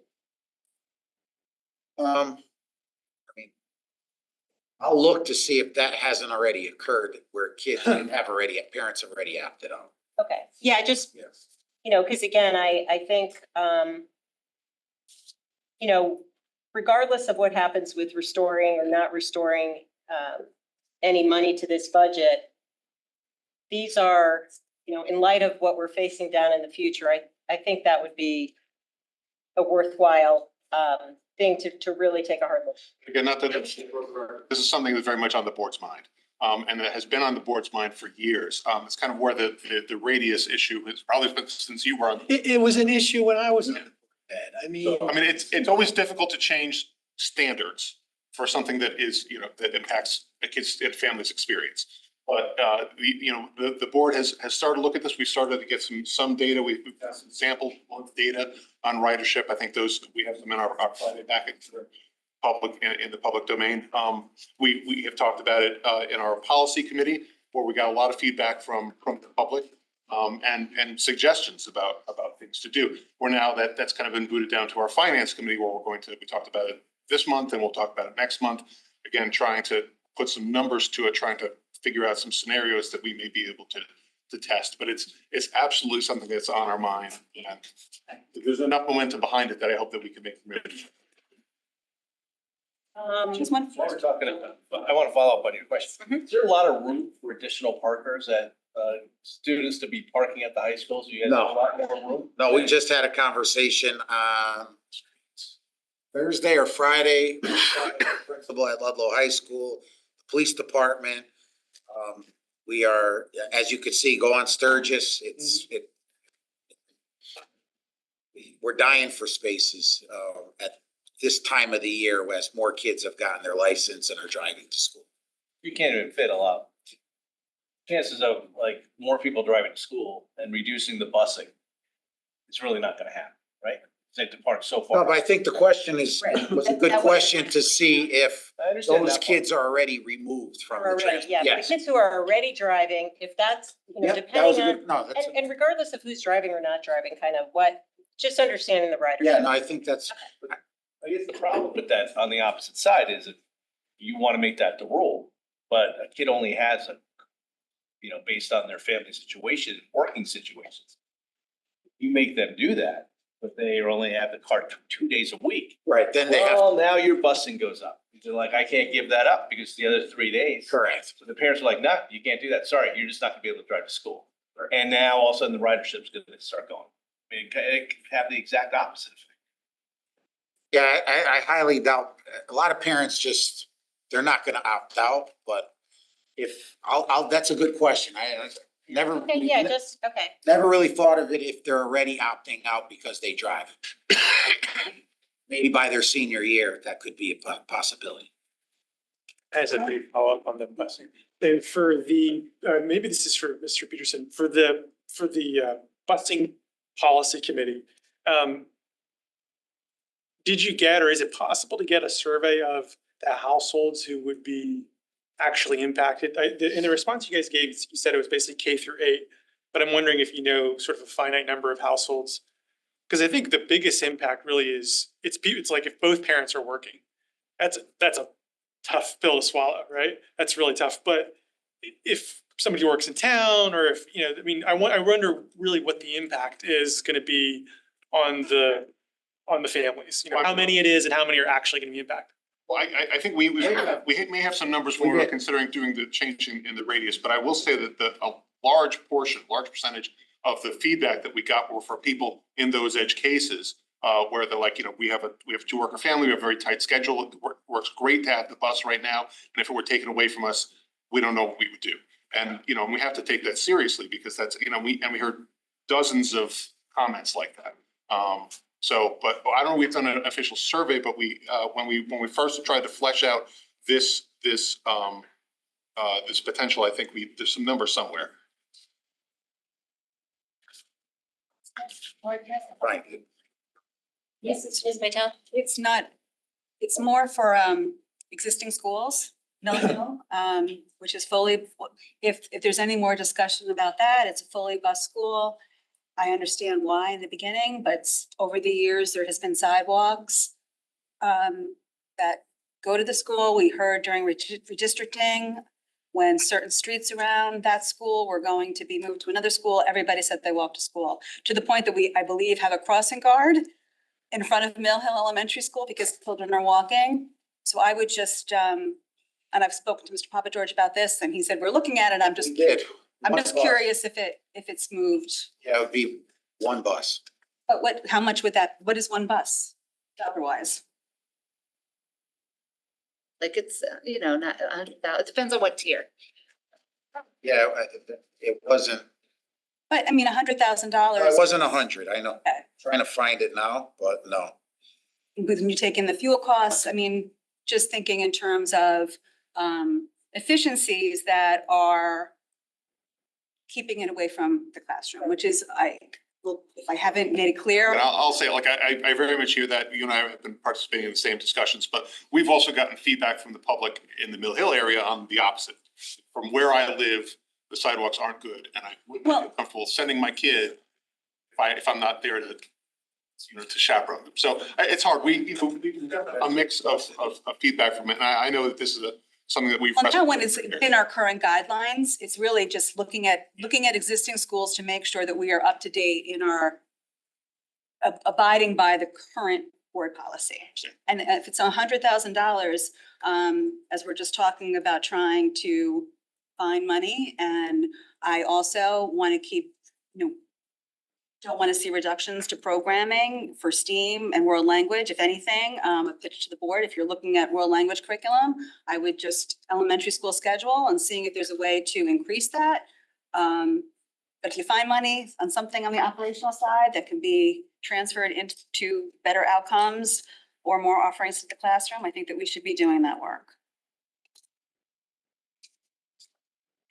I mean, I'll look to see if that hasn't already occurred where parents have already opted out. Okay, yeah, just, you know, because again, I think, you know, regardless of what happens with restoring or not restoring any money to this budget, these are, you know, in light of what we're facing down in the future, I think that would be a worthwhile thing to really take a hard look. Again, not that this is something that's very much on the board's mind. And that has been on the board's mind for years. It's kind of where the radius issue has probably been since you were on. It was an issue when I was in bed. I mean. It's always difficult to change standards for something that is, you know, that impacts a kid's and family's experience. But, the board has started to look at this. We started to get some data. We've got some sample data on ridership. I think we have them in our Friday packet for public, in the public domain. We have talked about it in our policy committee, where we got a lot of feedback from the public and suggestions about things to do. We're now that's kind of been booted down to our finance committee, where we talked about it this month and we'll talk about it next month. Again, trying to put some numbers to it, trying to figure out some scenarios that we may be able to test. But it's absolutely something that's on our mind. And there's enough momentum behind it that I hope that we can make the move. Just one. While we're talking about, I want to follow up on your question. Is there a lot of room for additional parkers at students to be parking at the high schools? So you guys have a lot more room? No, we just had a conversation on Thursday or Friday, principal at Ludlow High School, the police department. We are, as you can see, go on Sturgis, we're dying for spaces at this time of the year, as more kids have gotten their license and are driving to school. You can't even fit a lot. Chances of like more people driving to school and reducing the busing, it's really not gonna happen, right? They have to park so far. No, but I think the question was a good question to see if I understand those that part. kids are already removed from the Already, yeah, the Yes. kids who are already driving, if that's, you know, Yep, that was depending a on, good, no, that's, and regardless of who's driving or not driving, kind of what, just understanding the ridership. yeah, no, I think that's, I guess the problem with that on the opposite side is that you want to make that the rule, but a kid only has based on their family situation, working situations. You make them do that, but they only have the car 2 days a week. right, then they have, Well, now your busing goes up. They're like, I can't give that up because the other 3 days. correct. So the parents are like, no, you can't do that. Sorry, you're just not gonna be able to drive to school. And now all of a sudden the ridership's gonna start going. I mean, it could have the exact opposite effect. Yeah, I highly doubt, a lot of parents just, they're not gonna opt out, but if, that's a good question. I never. Okay, yeah, just, okay. Never really thought of it if they're already opting out because they drive. Maybe by their senior year, that could be a possibility. As a brief follow-up on the busing. And for the, maybe this is for Mr. Peterson, for the busing policy committee, did you get, or is it possible to get a survey of the households who would be actually impacted? In the response you guys gave, you said it was basically K-8, but I'm wondering if you know sort of a finite number of households. Because I think the biggest impact really is, it's like if both parents are working, that's a tough pill to swallow, right? That's really tough. But if somebody who works in town, or if, you know, I mean, I wonder really what the impact is gonna be on the families, you know, how many it is and how many are actually gonna be impacted. Well, I think we may have some numbers when we're considering doing the change in the radius, but I will say that a large percentage of the feedback that we got were for people in those edge cases, where they're like, you know, we have a two-worker family, we have a very tight schedule, it works great to have the bus right now, and if it were taken away from us, we don't know what we would do. And, you know, we have to take that seriously because that's, you know, we heard dozens of comments like that. So, but I don't know, we've done an official survey, but when we first tried to flesh out this potential, I think there's some numbers somewhere. Right. Yes, Ms. Maytel? It's not, it's more for existing schools, which is fully, if there's any more discussion about that, it's a fully bus school. I understand why in the beginning, but over the years, there has been sidewalks that go to the school. We heard during redistricting, when certain streets around that school were going to be moved to another school, everybody said they walked to school. To the point that we, I believe, have a crossing guard in front of Mill Hill Elementary School because children are walking. So I would just, and I've spoken to Mr. Papa George about this, and he said, we're looking at it. I'm just curious if it's moved. Yeah, it would be one bus. But how much would what is one bus dollar-wise? Like it's, you know, not, it depends on what tier. Yeah, it wasn't, But I mean, $100,000. it wasn't 100, I know. Trying to find it now, but no. When you take in the fuel costs, I mean, just thinking in terms of efficiencies that are keeping it away from the classroom, which is, if I haven't made it clear. And I'll say, like, I very much hear that. You and I have been participating in the same discussions, but we've also gotten feedback from the public in the Mill Hill area on the opposite. From where I live, the sidewalks aren't good, and I wouldn't feel comfortable sending my kid if I'm not there to chaperone them. So it's hard. We've got a mix of feedback from it, and I know that this is something that we've. Well, now when it's in our current guidelines, it's really just looking at existing schools to make sure that we are up to date in our abiding by the current board policy. And if it's $100,000, as we're just talking about trying to find money, and I also want to keep, don't want to see reductions to programming for STEAM and world language. If anything, a pitch to the board, if you're looking at world language curriculum, I would just elementary school schedule and seeing if there's a way to increase that. But if you find money on something on the operational side that can be transferred into better outcomes or more offerings to the classroom, I think that we should be doing that work.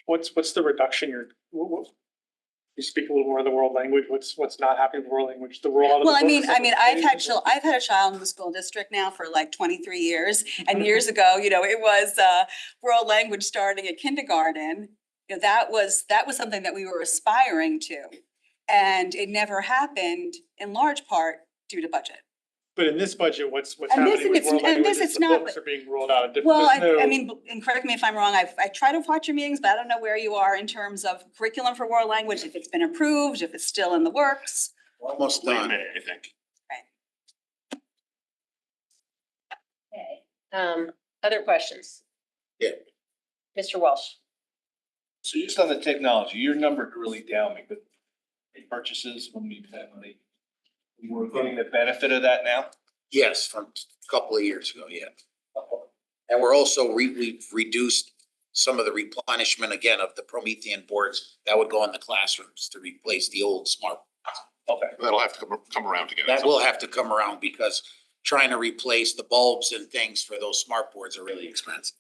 What's the reduction you speak a little more of the world language, what's not happening with world language, the world. Well, I mean, I've had a child in the school district now for like 23 years. And years ago, it was world language starting at kindergarten. That was something that we were aspiring to. And it never happened in large part due to budget. But in this budget, what's happening with world language is the books are being rolled out. Well, I mean, and correct me if I'm wrong, I try to watch your meetings, but I don't know where you are in terms of curriculum for world language, if it's been approved, if it's still in the works. Almost done. I think. Okay. Other questions? Yeah. Mr. Walsh. So just on the technology, your number really down me, but purchases when we've had money. We're getting the benefit of that now? Yes, from a couple of years ago, yeah. And we're also, we've reduced some of the replenishment again of the Promethean boards that would go in the classrooms to replace the old smart. Okay. That'll have to come around again. That will have to come around because trying to replace the bulbs and things for those smart boards are really expensive.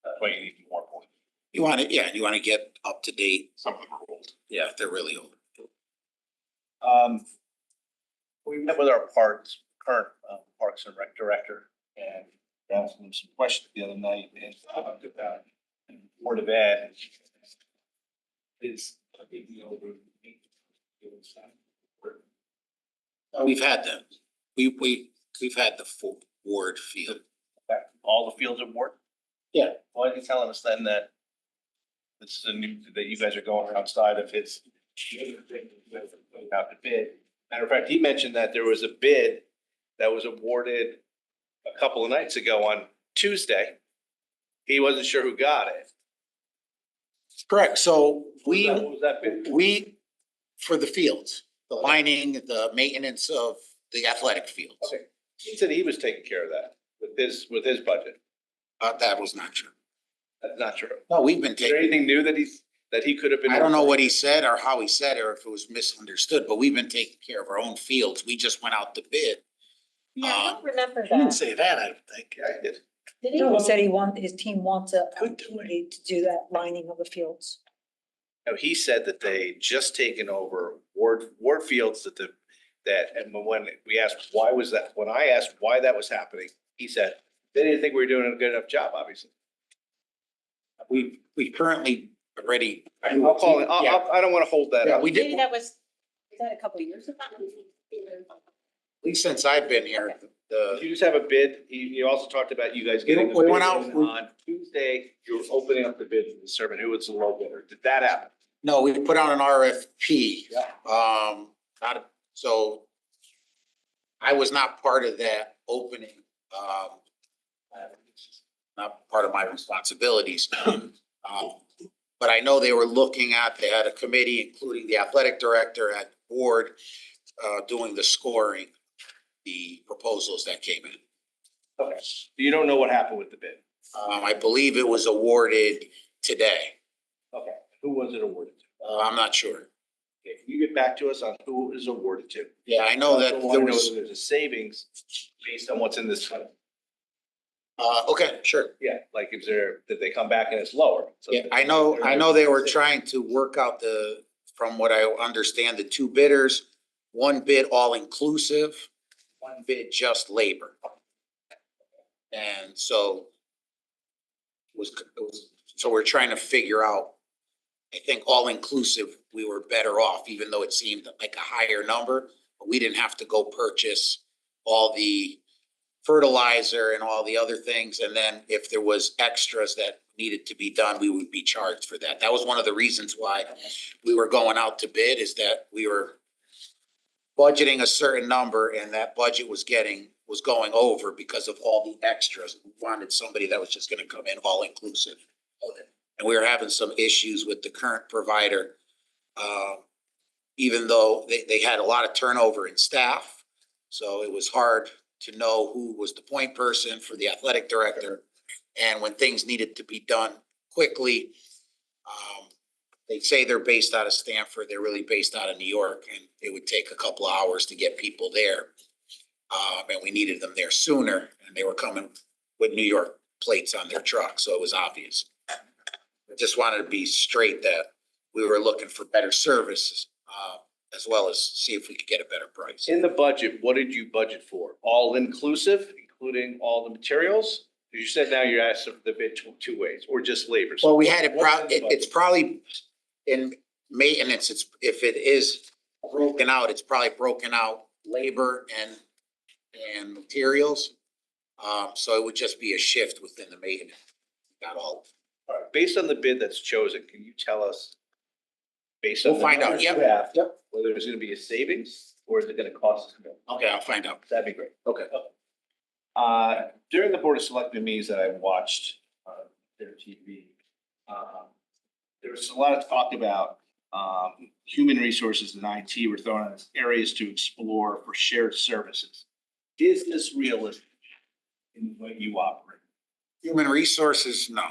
That's why you need more points. You want to get up to date. Some of them are old. Yeah, they're really old. We met with our current Parks and Rec director and asked him some questions the other night and talked about Board of Ed is a big deal. We've had that. We've had the full ward field. All the fields are board? Yeah. Why are you telling us then that This is a new, that you guys are going outside of his. Out the bid. Matter of fact, he mentioned that there was a bid that was awarded a couple of nights ago on Tuesday. He wasn't sure who got it. Correct. So What was that bid? we, for the fields, the lining, the maintenance of the athletic fields. Okay. He said he was taking care of that with his budget. That was not true. That's not true. No, we've been Is there taking, anything new that he could have been? I don't know what he said or how he said it or if it was misunderstood, but we've been taking care of our own fields. We just went out to bid. Yeah, I don't remember He didn't that. say that, I don't think. Yeah, I did. Did he? No, he said his team wants a Could do it. opportunity to do that lining of the fields. No, he said that they just taken over Ward Fields and when we asked why was that, when I asked why that was happening, he said they didn't think we were doing a good enough job, obviously. We currently already. I'll call it, Yeah. I don't want to hold that Yeah, up. we Maybe did, that was a couple of years ago? at least since I've been here, Did you just have a bid? You also talked about you guys getting. the We went bid out- in on Tuesday, you were opening up the bid to determine who was the low bidder. Did that happen? no, we put out an RFP. Yeah. So I was not part of that opening. Not part of my responsibilities. But I know they were looking at, they had a committee, including the athletic director at the board, doing the scoring, the proposals that came in. Okay. You don't know what happened with the bid? I believe it was awarded today. Okay. Who was it awarded to? I'm not sure. Okay, can you get back to us on who it is awarded to? Yeah, I know that I want there to know was, whether there's a savings based on what's in this fund. okay, sure. Yeah, like is there, did they come back and it's lower? So Yeah, I know they were trying to work out from what I understand, the two bidders, one bid all inclusive, one bid just labor. And so so we're trying to figure out, I think all inclusive, we were better off, even though it seemed like a higher number, but we didn't have to go purchase all the fertilizer and all the other things. And then if there was extras that needed to be done, we would be charged for that. That was one of the reasons why we were going out to bid, is that we were budgeting a certain number and that budget was going over because of all the extras. We wanted somebody that was just gonna come in all inclusive. And we were having some issues with the current provider. Even though they had a lot of turnover in staff. So it was hard to know who was the point person for the athletic director. And when things needed to be done quickly, they say they're based out of Stanford, they're really based out of New York, and it would take a couple of hours to get people there. And we needed them there sooner, and they were coming with New York plates on their truck, so it was obvious. I just wanted to be straight that we were looking for better services, as well as see if we could get a better price. In the budget, what did you budget for? All inclusive, including all the materials? You said now you're asking for the bid two ways, or just labor. So Well, we had it, what's in the it's budget? probably in maintenance, if it is broken out, it's probably broken out labor and materials. So it would just be a shift within the maintenance. Not all. All right, based on the bid that's chosen, can you tell us? Based on. We'll the find out, numbers you yep, have, yep. whether there's gonna be a savings or is it gonna cost us more? Okay, I'll find out. That'd be great. Okay. During the Board of Selectmen meetings that I watched, FairTV, there was a lot of talk about, human resources and IT were thrown out as areas to explore for shared services. Is this realistic in the way you operate? Human resources, no.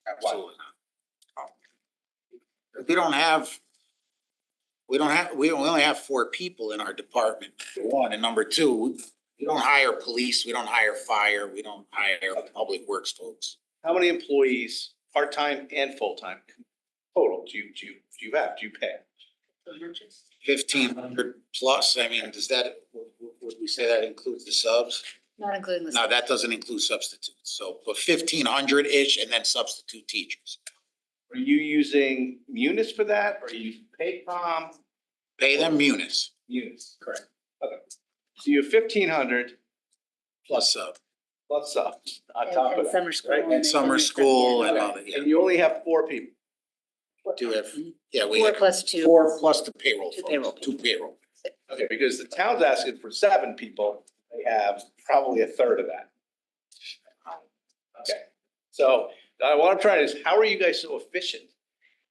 Absolutely not. We only have 4 people in our department, for one, and number two, we don't hire police, we don't hire fire, we don't hire public works folks. How many employees, part-time and full-time, total do you have, do you pay? 1,500 plus, I mean, does that, would we say that includes the subs? Not including the. No, that doesn't include substitutes, so, but 1,500-ish and then substitute teachers. Are you using Munis for that, or are you Paycom? Pay them munis. Munis, correct. Okay, so you have 1,500 Plus sub. plus subs on top of And that. summer school. right? And summer school and all that, yeah. And you only have 4 people. Do have, yeah, we Four have plus two. 4 plus the payroll. Two folks, payroll. 2 payroll. Okay, because the town's asking for 7 people, they have probably a third of that. Okay, so what I'm trying is, how are you guys so efficient?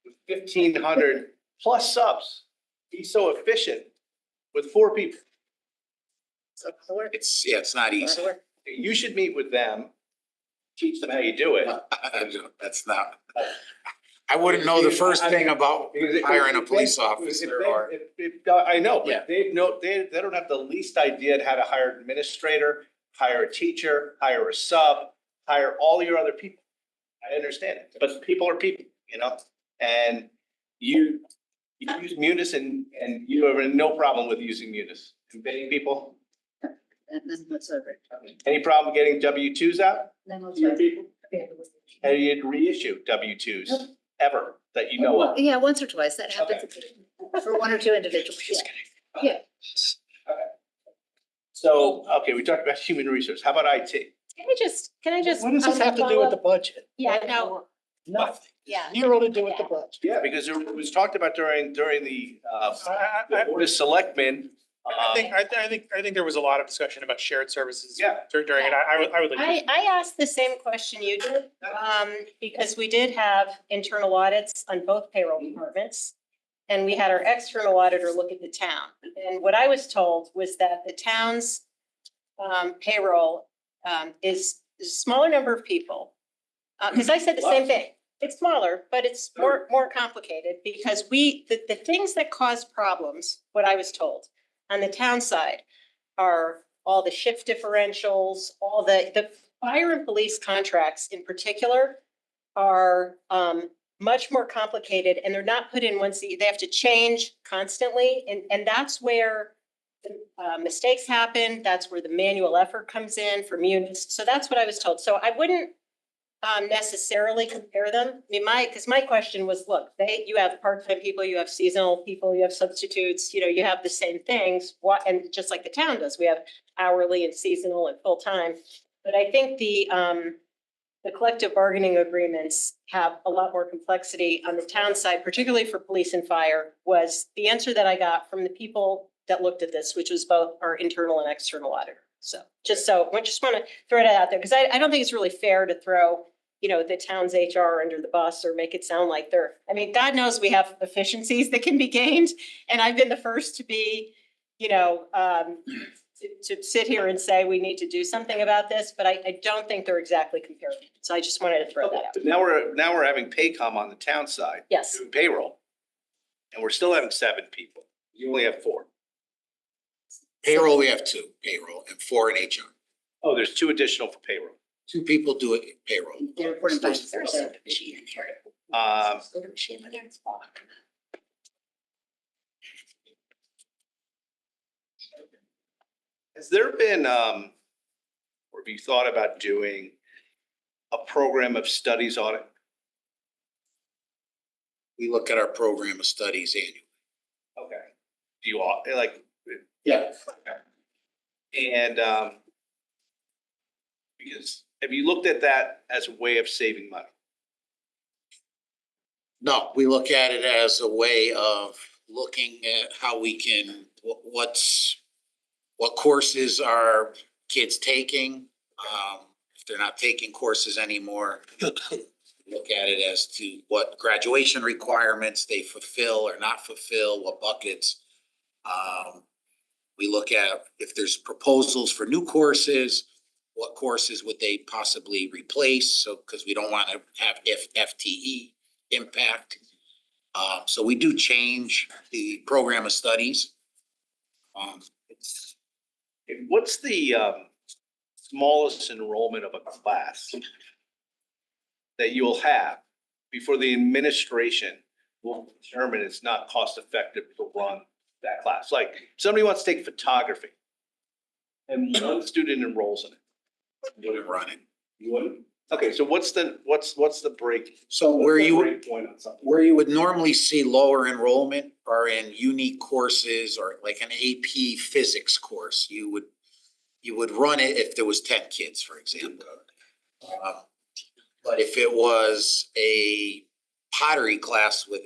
With 1,500 plus subs, be so efficient with 4 people? So work. It's not easy. You should meet with them, teach them how you do it. That's not. I wouldn't know the first thing about hiring a police officer or. I know, Yeah. but they don't have the least idea how to hire an administrator, hire a teacher, hire a sub, hire all your other people. I understand it, but people are people, you know, and you use Munis and you have no problem with using Munis and paying people. None whatsoever. Any problem getting W-2s out? None to your whatsoever. people? And you'd reissue W-2s ever that you know Well, of? yeah, once or twice. That happens for 1 or 2 individuals. Yeah. So, okay, we talked about human resource. How about IT? Can I just? What does this have to do with the budget? Yeah, no, Nothing. yeah. Zero to do with the budget. Yeah, because it was talked about during the Board of Selectmen. I think there was a lot of discussion about shared services. Yeah. During it. I would like. I asked the same question you did, because we did have internal audits on both payroll departments. And we had our external auditor look at the town. And what I was told was that the town's payroll is a smaller number of people. Because I said the same thing. It's smaller, but it's more complicated because the things that cause problems, what I was told, on the town side are all the shift differentials, all the fire and police contracts in particular are much more complicated and they're not put in once, they have to change constantly. And that's where mistakes happen. That's where the manual effort comes in for munis. So that's what I was told. So I wouldn't necessarily compare them. I mean, because my question was, look, you have part-time people, you have seasonal people, you have substitutes, you have the same things. And just like the town does, we have hourly and seasonal and full-time. But I think the collective bargaining agreements have a lot more complexity on the town side, particularly for police and fire, was the answer that I got from the people that looked at this, which was both our internal and external auditor. So I just want to throw that out there because I don't think it's really fair to throw, the town's HR under the bus or make it sound like God knows we have efficiencies that can be gained. And I've been the first to be, to sit here and say we need to do something about this, but I don't think they're exactly comparable. So I just wanted to throw that out. But now we're having Paycom on the town side. Yes. Doing payroll. And we're still having 7 people. You only have 4. Payroll, we have 2 payroll and 4 in HR. Oh, there's 2 additional for payroll. 2 people do it payroll. They're reporting by the machine in here. Go to machine in there. Has there been, or have you thought about doing a program of studies audit? We look at our program of studies annually. Okay. Do you all, like? Yeah. And, because have you looked at that as a way of saving money? No, we look at it as a way of looking at how we can, what courses are kids taking? If they're not taking courses anymore, look at it as to what graduation requirements they fulfill or not fulfill, what buckets. We look at if there's proposals for new courses, what courses would they possibly replace? So, because we don't want to have FTE impact. So we do change the program of studies. What's the smallest enrollment of a class that you'll have before the administration will determine it's not cost effective to run that class? Like somebody wants to take photography and 1 student enrolls in it. You wouldn't run it. You wouldn't? Okay, so what's the break? So where you would, point on something? where you would normally see lower enrollment are in unique courses or like an AP physics course. You would run it if there was 10 kids, for example. But if it was a pottery class with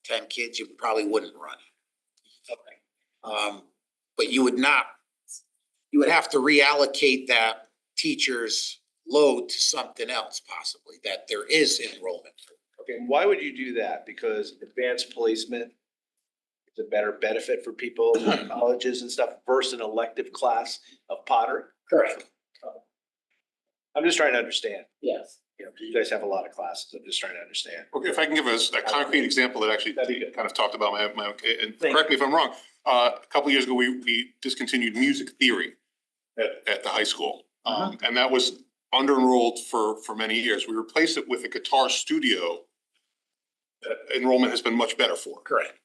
10 kids, you probably wouldn't run it. But you would have to reallocate that teacher's load to something else possibly, that there is enrollment. Okay, why would you do that? Because advanced placement is a better benefit for people in colleges and stuff versus an elective class of pottery? Correct. I'm just trying to understand. Yes. You know, you guys have a lot of classes. I'm just trying to understand. Okay, if I can give us a concrete example that actually kind of talked about my, and correct me if I'm wrong. A couple of years ago, we discontinued music theory at the high school. And that was under-enrolled for many years. We replaced it with a guitar studio that enrollment has been much better for. Correct.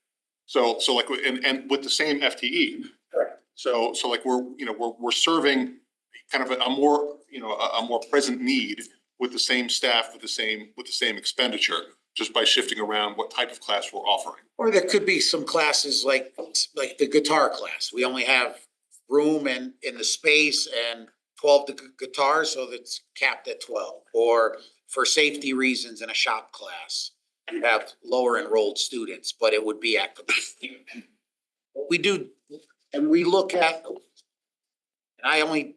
So like, and with the same FTE. Correct. So like we're serving kind of a more present need with the same staff, with the same expenditure, just by shifting around what type of class we're offering. Or there could be some classes like the guitar class. We only have room in the space and 12 guitars, so that's capped at 12. Or for safety reasons in a shop class, you have lower enrolled students, but it would be at what we do, and we look at, and I only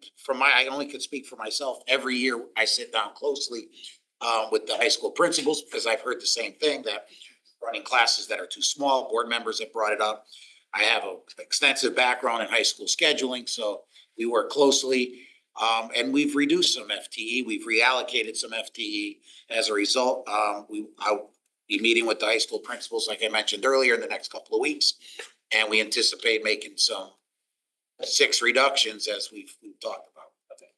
could speak for myself. Every year I sit down closely with the high school principals because I've heard the same thing, that running classes that are too small. Board members have brought it up. I have an extensive background in high school scheduling, so we work closely. And we've reduced some FTE. We've reallocated some FTE. As a result, I'll be meeting with the high school principals, like I mentioned earlier, in the next couple of weeks. And we anticipate making some 6 reductions as we've talked about. Okay.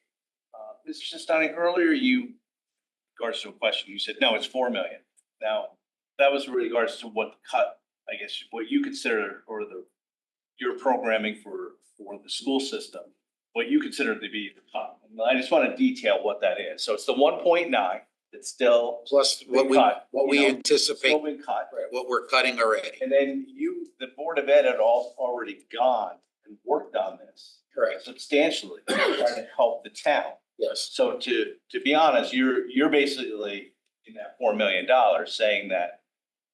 Mr. Sistani, earlier in regards to a question, you said, no, it's 4 million. Now, that was in regards to what the cut, I guess, what you consider, or your programming for the school system, what you consider to be the cut. And I just want to detail what that is. So it's the 1.9 that's still plus what we anticipate, still been cut. Right, what we're cutting already. And then the Board of Ed had already gone and worked on this. Correct. Substantially, trying to help the town. Yes. So to be honest, you're basically in that $4 million saying that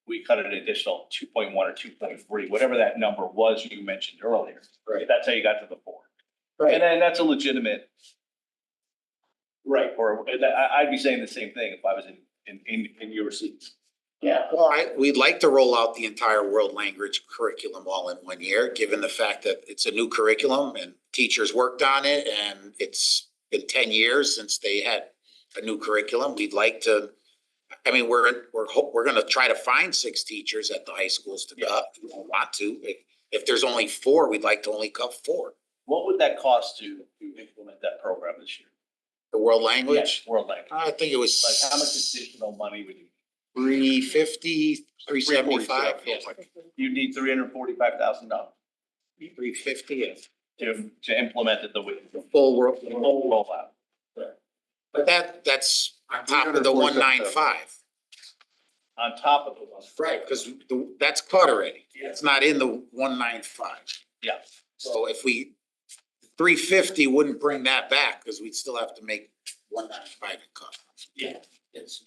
we cut an additional 2.1 or 2.3, whatever that number was you mentioned earlier. Right. That's how you got to the 4. Right. And then that's a legitimate. Right. Or I'd be saying the same thing if I was in your seats. Yeah. Well, we'd like to roll out the entire world language curriculum all in 1 year, given the fact that it's a new curriculum and teachers worked on it, and it's been 10 years since they had a new curriculum. We'd like to, I mean, we're going to try to find 6 teachers at the high schools to cut. We don't want to. If there's only 4, we'd like to only cut 4. What would that cost to implement that program this year? The world language? Yes, world language. I think it was Like, how much additional money would you? 350, 375. Yes. You need $345,000. 350. To implement it the full world rollout. But that's on top of the 195. On top of the one. Right, because that's cut already. It's not in the 195. Yeah. So if 350 wouldn't bring that back, because we'd still have to make 195 and cut. Yeah. Yes.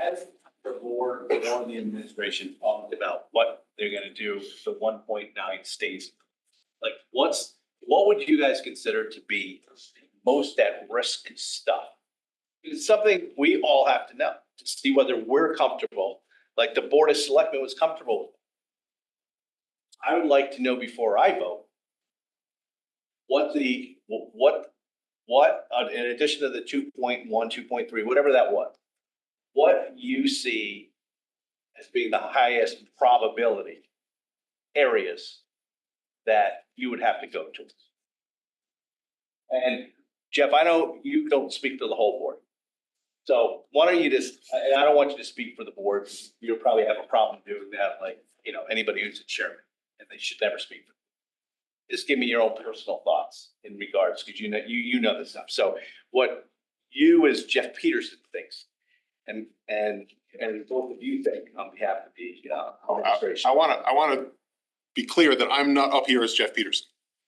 As the board or the administration talked about what they're gonna do, the 1.9 stays. Like, what would you guys consider to be most at risk stuff? It's something we all have to know to see whether we're comfortable, like the Board of Selectmen was comfortable with. I would like to know before I vote, what in addition to the 2.1, 2.3, whatever that was, what you see as being the highest probability areas that you would have to go to. And Jeff, I know you don't speak to the whole board. So why don't you just, and I don't want you to speak for the board, you'll probably have a problem doing that, like, anybody who's a chairman, and they should never speak for. Just give me your own personal thoughts in regards, because you know this stuff. So what you as Jeff Peterson thinks, and both of you think on behalf of the administration. I want to be clear that I'm not up here as Jeff Peterson.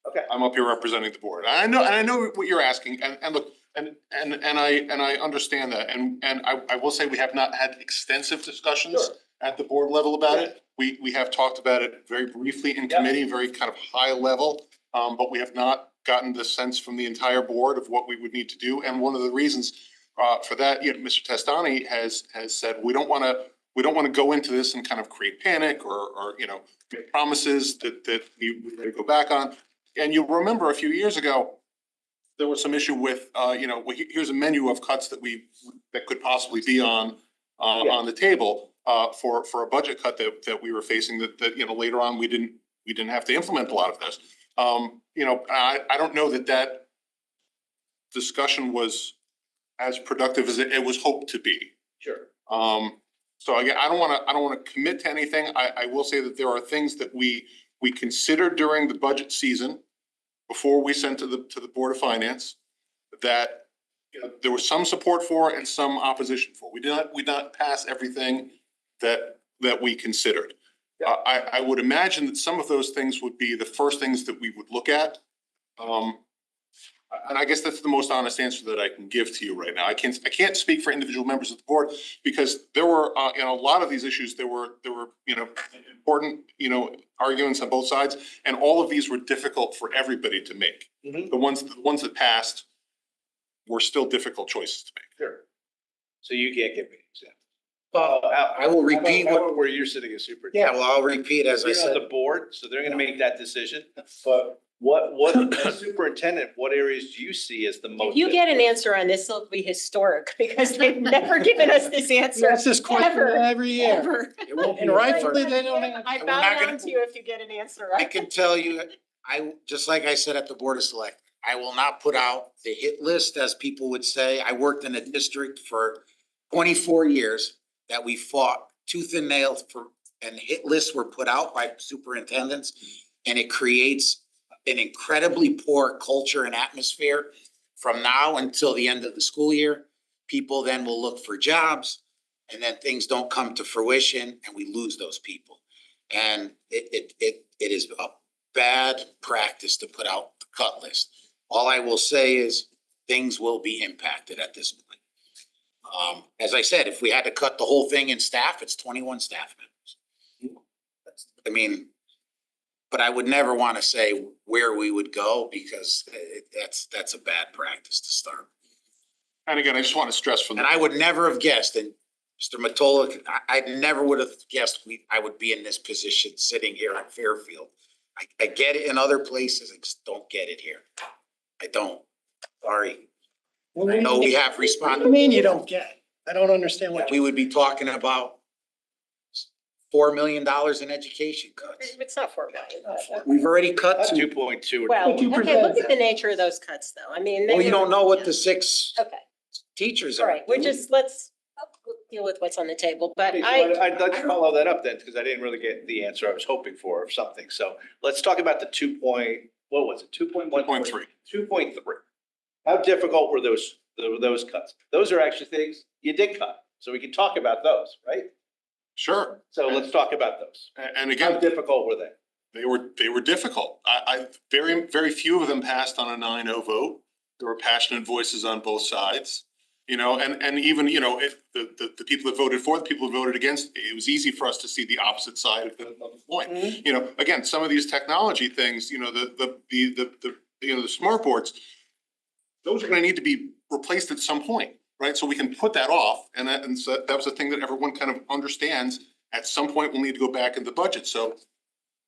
Okay. I'm up here representing the board. And I know what you're asking. And look, And I understand that, and I will say we have not had extensive discussions at the board level about it. We have talked about it very briefly in committee, very kind of high level. But we have not gotten the sense from the entire board of what we would need to do. And one of the reasons for that, Mr. Testani has said, we don't want to go into this and kind of create panic or make promises that we ready to go back on. And you'll remember a few years ago, there was some issue with, here's a menu of cuts that could possibly be on the table for a budget cut that we were facing that later on we didn't have to implement a lot of this. I don't know that discussion was as productive as it was hoped to be. Sure. So again, I don't want to commit to anything. I will say that there are things that we considered during the budget season before we sent to the Board of Finance that there was some support for and some opposition for. We did not pass everything that we considered. I would imagine that some of those things would be the first things that we would look at. And I guess that's the most honest answer that I can give to you right now. I can't speak for individual members of the board because there were in a lot of these issues there were important arguments on both sides, and all of these were difficult for everybody to make. The ones that passed were still difficult choices to make. Sure. So you can't give me an example. I will repeat How about where you're sitting as superintendent? Yeah, well, I'll repeat as I You're said. on the board, so they're gonna make that decision, but what, as superintendent, what areas do you see as the most? If you get an answer on this, it'll be historic because they've never given us this answer. That's this question ever, every year. ever. It won't be And rightfully, they don't. I we're bow not down gonna- to you if you get an answer. I can tell you, just like I said at the Board of Select, I will not put out the hit list, as people would say. I worked in a district for 24 years that we fought tooth and nail for, and hit lists were put out by superintendents, and it creates an incredibly poor culture and atmosphere from now until the end of the school year. People then will look for jobs, and then things don't come to fruition, and we lose those people. And it is a bad practice to put out the cut list. All I will say is things will be impacted at this point. As I said, if we had to cut the whole thing in staff, it's 21 staff members. I mean, but I would never want to say where we would go because that's a bad practice to start. And again, I just want to stress from And I would never have guessed, and Mr. Matola, I never would have guessed I would be in this position sitting here at Fairfield. I get it in other places, I just don't get it here. I don't, sorry. I know we have What do responded. you mean you don't get it? I don't understand what. We would be talking about $4 million in education cuts. It's not 4 million. We've already cut That's to, 2.2. Well, okay, look at the nature of those cuts though. I mean. well, you don't know what the 6 Okay, teachers all are. right, let's deal with what's on the table, but I'd like to follow that up then, because I didn't really get the answer I was hoping for of something. So let's talk about the 2.1. 2.3. 2.3. How difficult were those cuts? Those are actually things you did cut, so we can talk about those, right? Sure. So let's talk about those. And again, How difficult were they? They were difficult. Very few of them passed on a 9-0 vote. There were passionate voices on both sides, and even, the people that voted for, the people who voted against, it was easy for us to see the opposite side of the point. Again, some of these technology things, the smart boards, those are going to need to be replaced at some point, right? So we can put that off, and so that was a thing that everyone kind of understands. At some point, we'll need to go back in the budget. So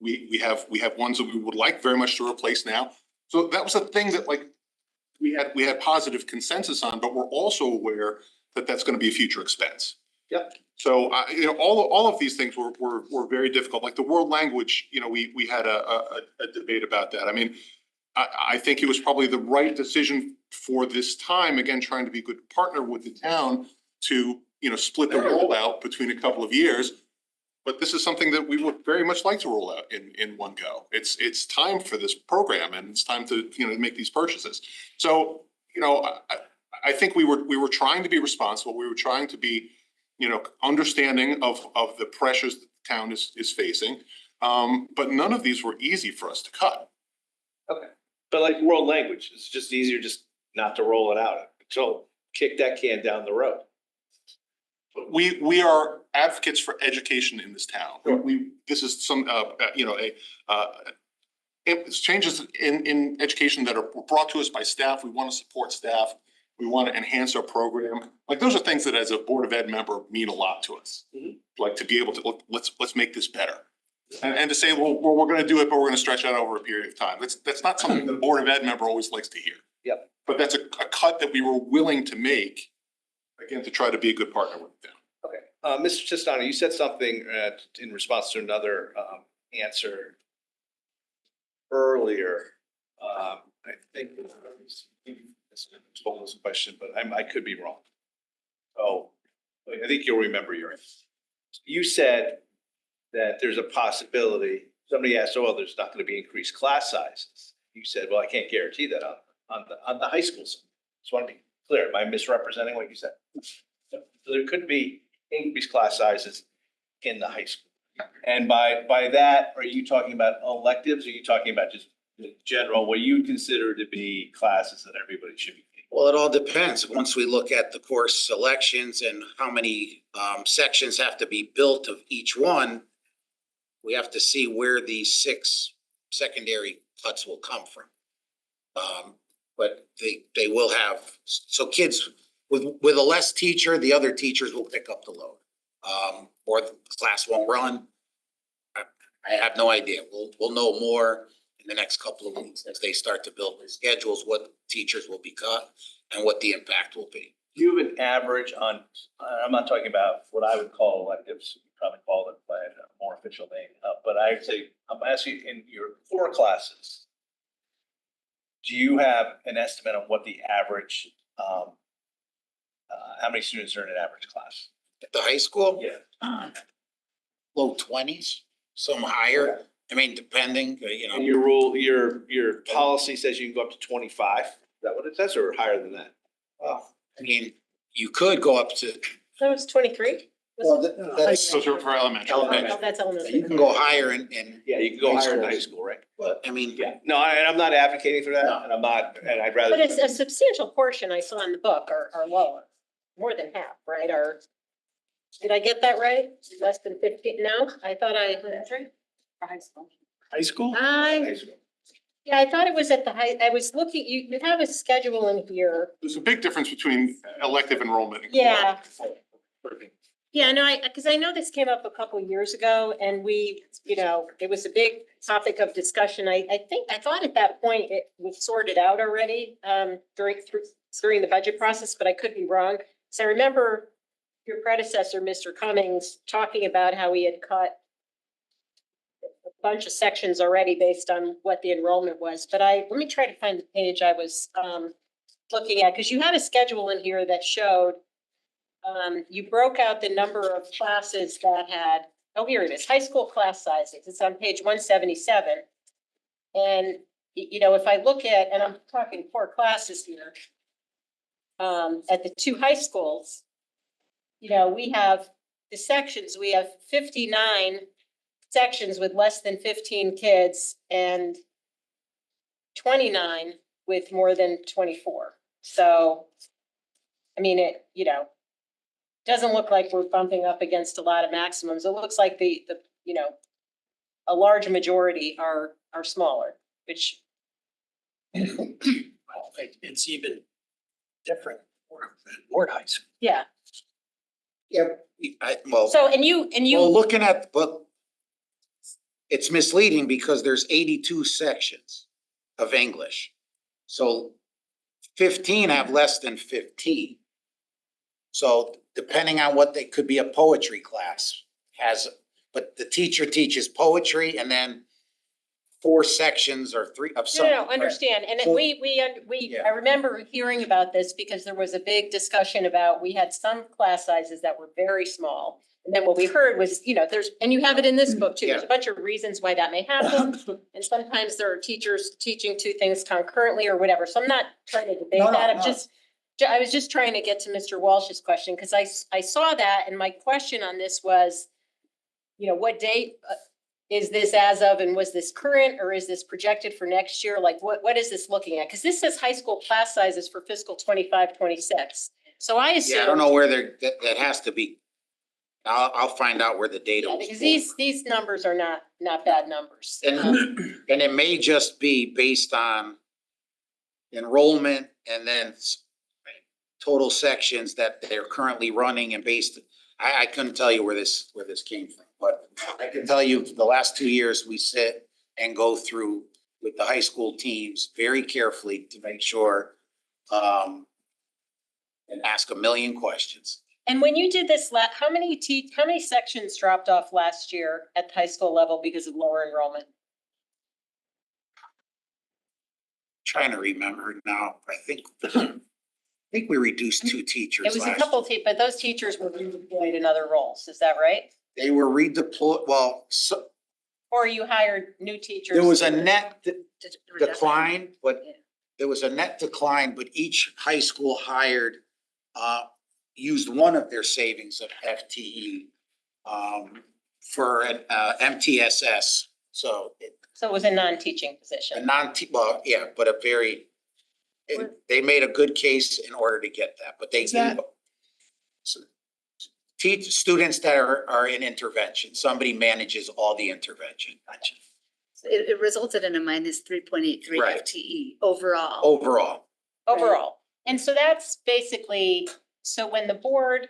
we have ones that we would like very much to replace now. So that was a thing that we had positive consensus on, but we're also aware that that's going to be a future expense. Yep. So all of these things were very difficult. Like the world language, we had a debate about that. I mean, I think it was probably the right decision for this time, again, trying to be a good partner with the town to, split the rollout between a couple of years. But this is something that we would very much like to roll out in one go. It's time for this program, and it's time to, make these purchases. So, I think we were trying to be responsible. We were trying to be, understanding of the pressures that the town is facing. But none of these were easy for us to cut. Okay. But like world language, it's just easier just not to roll it out So kick that can down the road. We are advocates for education in this town. This is some, it's changes in education that are brought to us by staff. We want to support staff. We want to enhance our program. Like, those are things that as a Board of Ed member mean a lot to us. Like, to be able to, let's make this better. And to say, well, we're going to do it, but we're going to stretch out over a period of time. That's not something the Board of Ed member always likes to hear. Yep. But that's a cut that we were willing to make, again, to try to be a good partner with them. Okay, Mr. Testano, you said something in response to another answer earlier. I think it's a posed question, but I could be wrong. Oh, I think you'll remember your answer. You said that there's a possibility. Somebody asked, "Oh, well, there's not going to be increased class sizes." You said, "Well, I can't guarantee that on the high school side." Just want to be clear. Am I misrepresenting what you said? So there could be increased class sizes in the high school. And by that, are you talking about electives? Or are you talking about just the general, what you consider to be classes that everybody should be taking? Well, it all depends. Once we look at the course selections and how many sections have to be built of each one, we have to see where these 6 secondary cuts will come from. But they will have, so kids with a less teacher, the other teachers will pick up the load. Or the class won't run. I have no idea. We'll know more in the next couple of weeks as they start to build their schedules, what teachers will be cut and what the impact will be. Do you have an average on, I'm not talking about what I would call electives, you probably call it by a more official name, but I'd say, I'm asking in your core classes, do you have an estimate on what the average, how many students are in an average class? At the high school? Yeah. Low 20s, some higher. I mean, depending, And your rule, your policy says you can go up to 25. Is that what it says, or higher than that? Well, I mean, you could go up to. That was 23? Well, that's. Those are for elementary. Oh, that's elementary. You can go higher in. Yeah, you can go higher in high school, right? But I mean. Yeah, no, and I'm not advocating for that, and I'm not, and I'd rather. But it's a substantial portion I saw in the book are lower, more than half, right? Or, did I get that right? Less than 15? No, I thought I. For high school. High school? Yeah, I thought it was at the high, I was looking, you have a schedule in here. There's a big difference between elective enrollment. And Yeah. Yeah, no, because I know this came up a couple years ago and we, it was a big topic of discussion. I thought at that point it was sorted out already during the budget process, but I could be wrong. So I remember your predecessor, Mr. Cummings, talking about how he had cut a bunch of sections already based on what the enrollment was. But let me try to find the page I was looking at, because you had a schedule in here that showed you broke out the number of classes that had, oh, here it is, high school class sizes. It's on page 177. And, if I look at, and I'm talking 4 classes here, at the 2 high schools, we have the sections, we have 59 sections with less than 15 kids and 29 with more than 24. So, I mean, it, doesn't look like we're bumping up against a lot of maximums. It looks like the a large majority are smaller, which. It's even different Ward High School. Yeah. Yeah, well. So, and you. Well, looking at, but it's misleading because there's 82 sections of English. So 15 have less than 15. So depending on what they could be, a poetry class but the teacher teaches poetry and then 4 sections or 3 of some. No, understand. And I remember hearing about this because there was a big discussion about, we had some class sizes that were very small. And then what we heard was, and you have it in this book too, there's a bunch of reasons why that may happen. And sometimes there are teachers teaching 2 things concurrently or whatever. So I'm not trying to debate that. I was just trying to get to Mr. Walsh's question, because I saw that and my question on this was, what date, is this as of, and was this current, or is this projected for next year? Like, what is this looking at? Because this says high school class sizes for fiscal 25-26. So I assume. Yeah, I don't know where that has to be. I'll find out where the data Yeah, was. because these numbers are not bad numbers. And it may just be based on enrollment and then total sections that they're currently running and based, I couldn't tell you where this came from, but I can tell you the last 2 years we sit and go through with the high school teams very carefully to make sure, and ask a million questions. And when you did this, how many sections dropped off last year at the high school level because of lower enrollment? Trying to remember now, I think we reduced 2 teachers. It was a last couple year. but those teachers were redeployed in other roles, is that right? They were redeployed, well, so Or you hired new teachers? there was a net decline, but there was a net decline, but each high school hired, used one of their savings of FTE, for an, MTSS. So So it was a non-teaching position. well, yeah, but a very, they made a good case in order to get that, but they gave teach students that are in intervention. Somebody manages all the intervention. It resulted in a minus 3.83 Right. FTE overall. Overall. And so that's basically, so when the board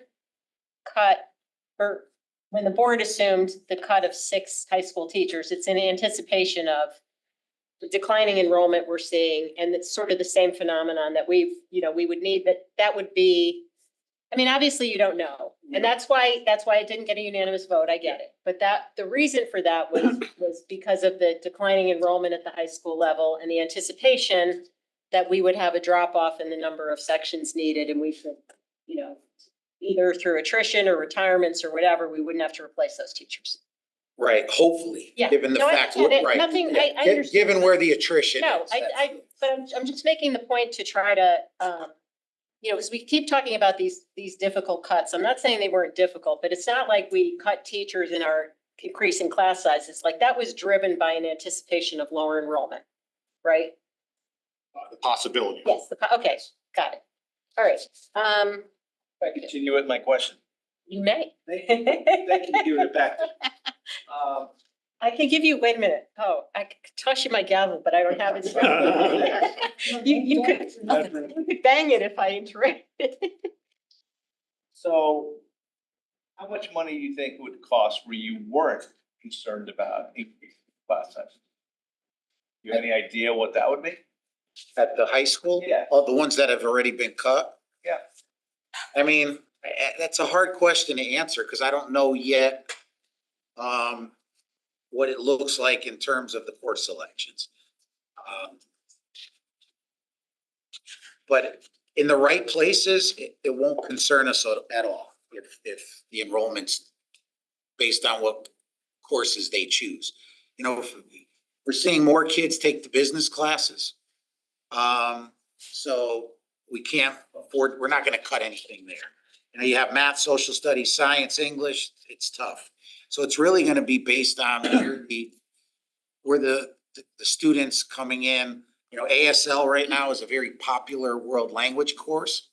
when the board assumed the cut of 6 high school teachers, it's in anticipation of the declining enrollment we're seeing, and it's sort of the same phenomenon that we would need, that would be, I mean, obviously you don't know. And that's why it didn't get a unanimous vote. I get it. But the reason for that was because of the declining enrollment at the high school level and the anticipation that we would have a drop off in the number of sections needed, and we should, either through attrition or retirements or whatever, we wouldn't have to replace those teachers. Right, hopefully, Yeah. given the No, I fact, get it. right. Nothing, yeah, I understand. Given where the attrition No, is. but I'm just making the point to try to, because we keep talking about these difficult cuts. I'm not saying they weren't difficult, but it's not like we cut teachers in our increasing class sizes. Like, that was driven by an anticipation of lower enrollment, right? The possibility. Yes, okay, got it. All right, If I continue with my question. you may. Thank you, give it back. I can give you, wait a minute. Oh, I could toss you my gavel, but I don't have it. You could bang it if I interrupt. So how much money do you think it would cost where you weren't concerned about increasing class size? You have any idea what that would be? At the high school? Yeah. Oh, the ones that have already been cut? Yeah. I mean, that's a hard question to answer because I don't know yet what it looks like in terms of the course selections. But in the right places, it won't concern us at all if the enrollment's based on what courses they choose. We're seeing more kids take the business classes. So we can't afford, we're not gonna cut anything there. You have math, social studies, science, English, it's tough. So it's really gonna be based on where the students coming in. ASL right now is a very popular world language course.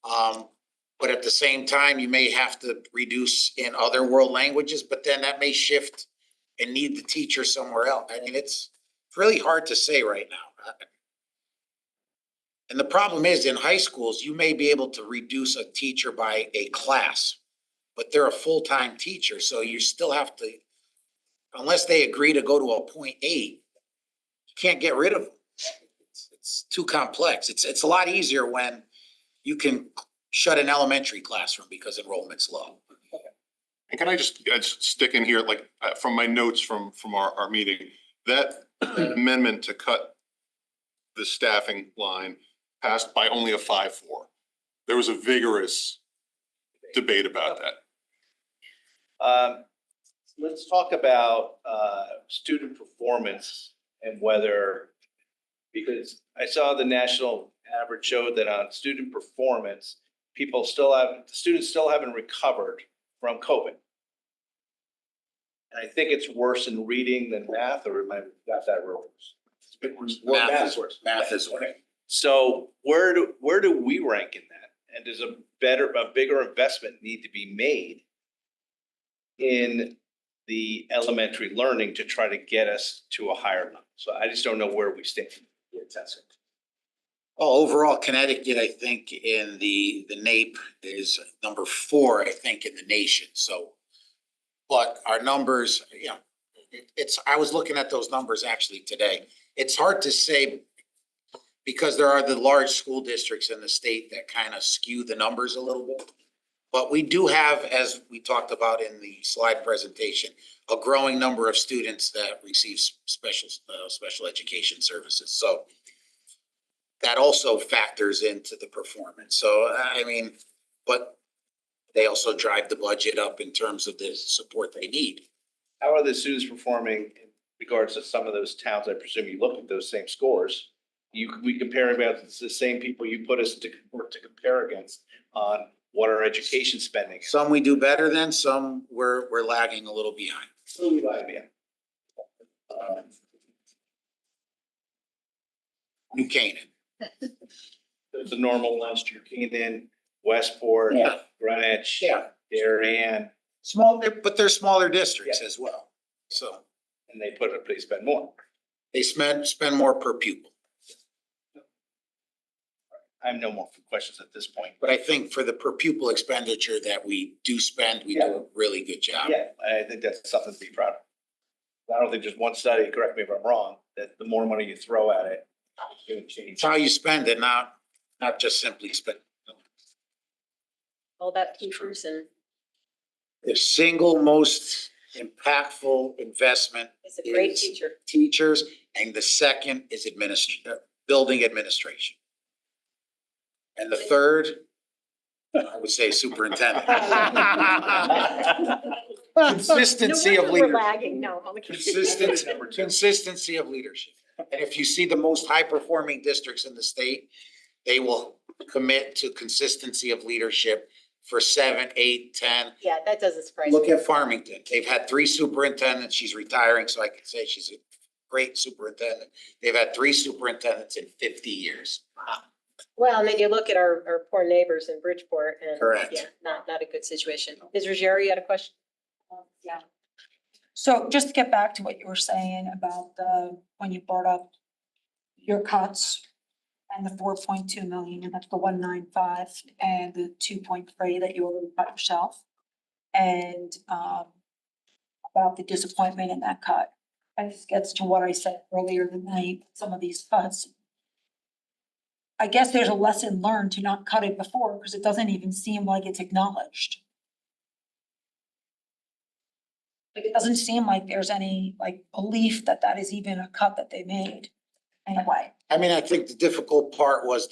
But at the same time, you may have to reduce in other world languages, but then that may shift and need the teacher somewhere else. I mean, it's really hard to say right now. And the problem is in high schools, you may be able to reduce a teacher by a class, but they're a full-time teacher. So you still have to, unless they agree to go to a 0.8, you can't get rid of them. It's too complex. It's a lot easier when you can shut an elementary classroom because enrollment's low. And can I just stick in here, like, from my notes from our meeting, that amendment to cut the staffing line passed by only a 5-4. There was a vigorous debate about that. Let's talk about student performance and whether, because I saw the national average showed that on student performance, students still haven't recovered from COVID. And I think it's worse in reading than math, or am I got that wrong? It's a bit worse. Math is worse. Math is worse. So where do we rank in that? And does a bigger investment need to be made in the elementary learning to try to get us to a higher level? So I just don't know where we stand. Well, overall, Connecticut, I think in the NAEP is number 4, I think, in the nation. So, but our numbers, you know, I was looking at those numbers actually today. It's hard to say because there are the large school districts in the state that kind of skew the numbers a little bit. But we do have, as we talked about in the slide presentation, a growing number of students that receive special education services. So that also factors into the performance. So, I mean, but they also drive the budget up in terms of the support they need. How are the students performing in regards to some of those towns? I presume you look at those same scores. We compare about the same people you put us to compare against on what our education spending is. Some we do better than, some we're lagging a little behind. New Canaan. There's a normal list. New Canaan, Westport, Yeah. Greenwich, Yeah. Darien. Small, but they're smaller districts as well. So. And they spend more. They spend more per pupil. I have no more questions at this point. But I think for the per pupil expenditure that we do spend, we do a really good job. Yeah, I think that's something to be proud of. I don't think there's one study, correct me if I'm wrong, that the more money you throw at it, it's going to change. It's how you spend it, not just simply spend. All about teachers and. The single most impactful investment Is a great is teacher. Teachers, and the second is building administration. And the third, I would say superintendent. Consistency of leadership. We're lagging, no. Consistency of leadership. And if you see the most high-performing districts in the state, they will commit to consistency of leadership for 7, 8, 10. Yeah, that doesn't surprise me. Look at Farmington. They've had 3 superintendents. She's retiring, so I can say she's a great superintendent. They've had 3 superintendents in 50 years. Wow. Well, and then you look at our poor neighbors in Bridgeport and. Correct. Yeah, not a good situation. Ms. Ruggiero, you had a question? Yeah. So just to get back to what you were saying about when you brought up your cuts and the 4.2 million, and that's the 195 and the 2.3 that you already cut yourself. And about the disappointment in that cut. And this gets to what I said earlier tonight, some of these cuts. I guess there's a lesson learned to not cut it before because it doesn't even seem like it's acknowledged. Like, it doesn't seem like there's any belief that that is even a cut that they made anyway. I mean, I think the difficult part was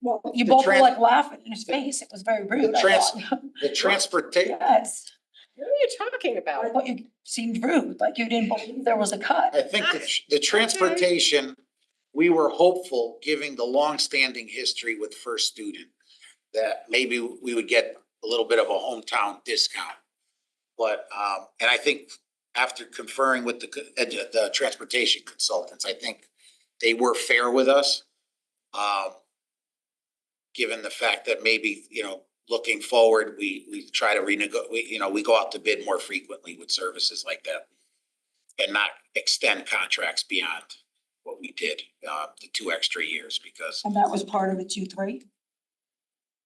Well, you The both were trans- laughing in his face. It was very rude. I thought. the transportation. Yes, What are you talking I about? thought you seemed rude, like you didn't believe there was a cut. I think the transportation, we were hopeful, given the longstanding history with First Student, that maybe we would get a little bit of a hometown discount. But, and I think after conferring with the transportation consultants, I think they were fair with us. Given the fact that maybe, looking forward, we try to we go out to bid more frequently with services like that and not extend contracts beyond what we did, the 2 extra years because. And that was part of the 2.3.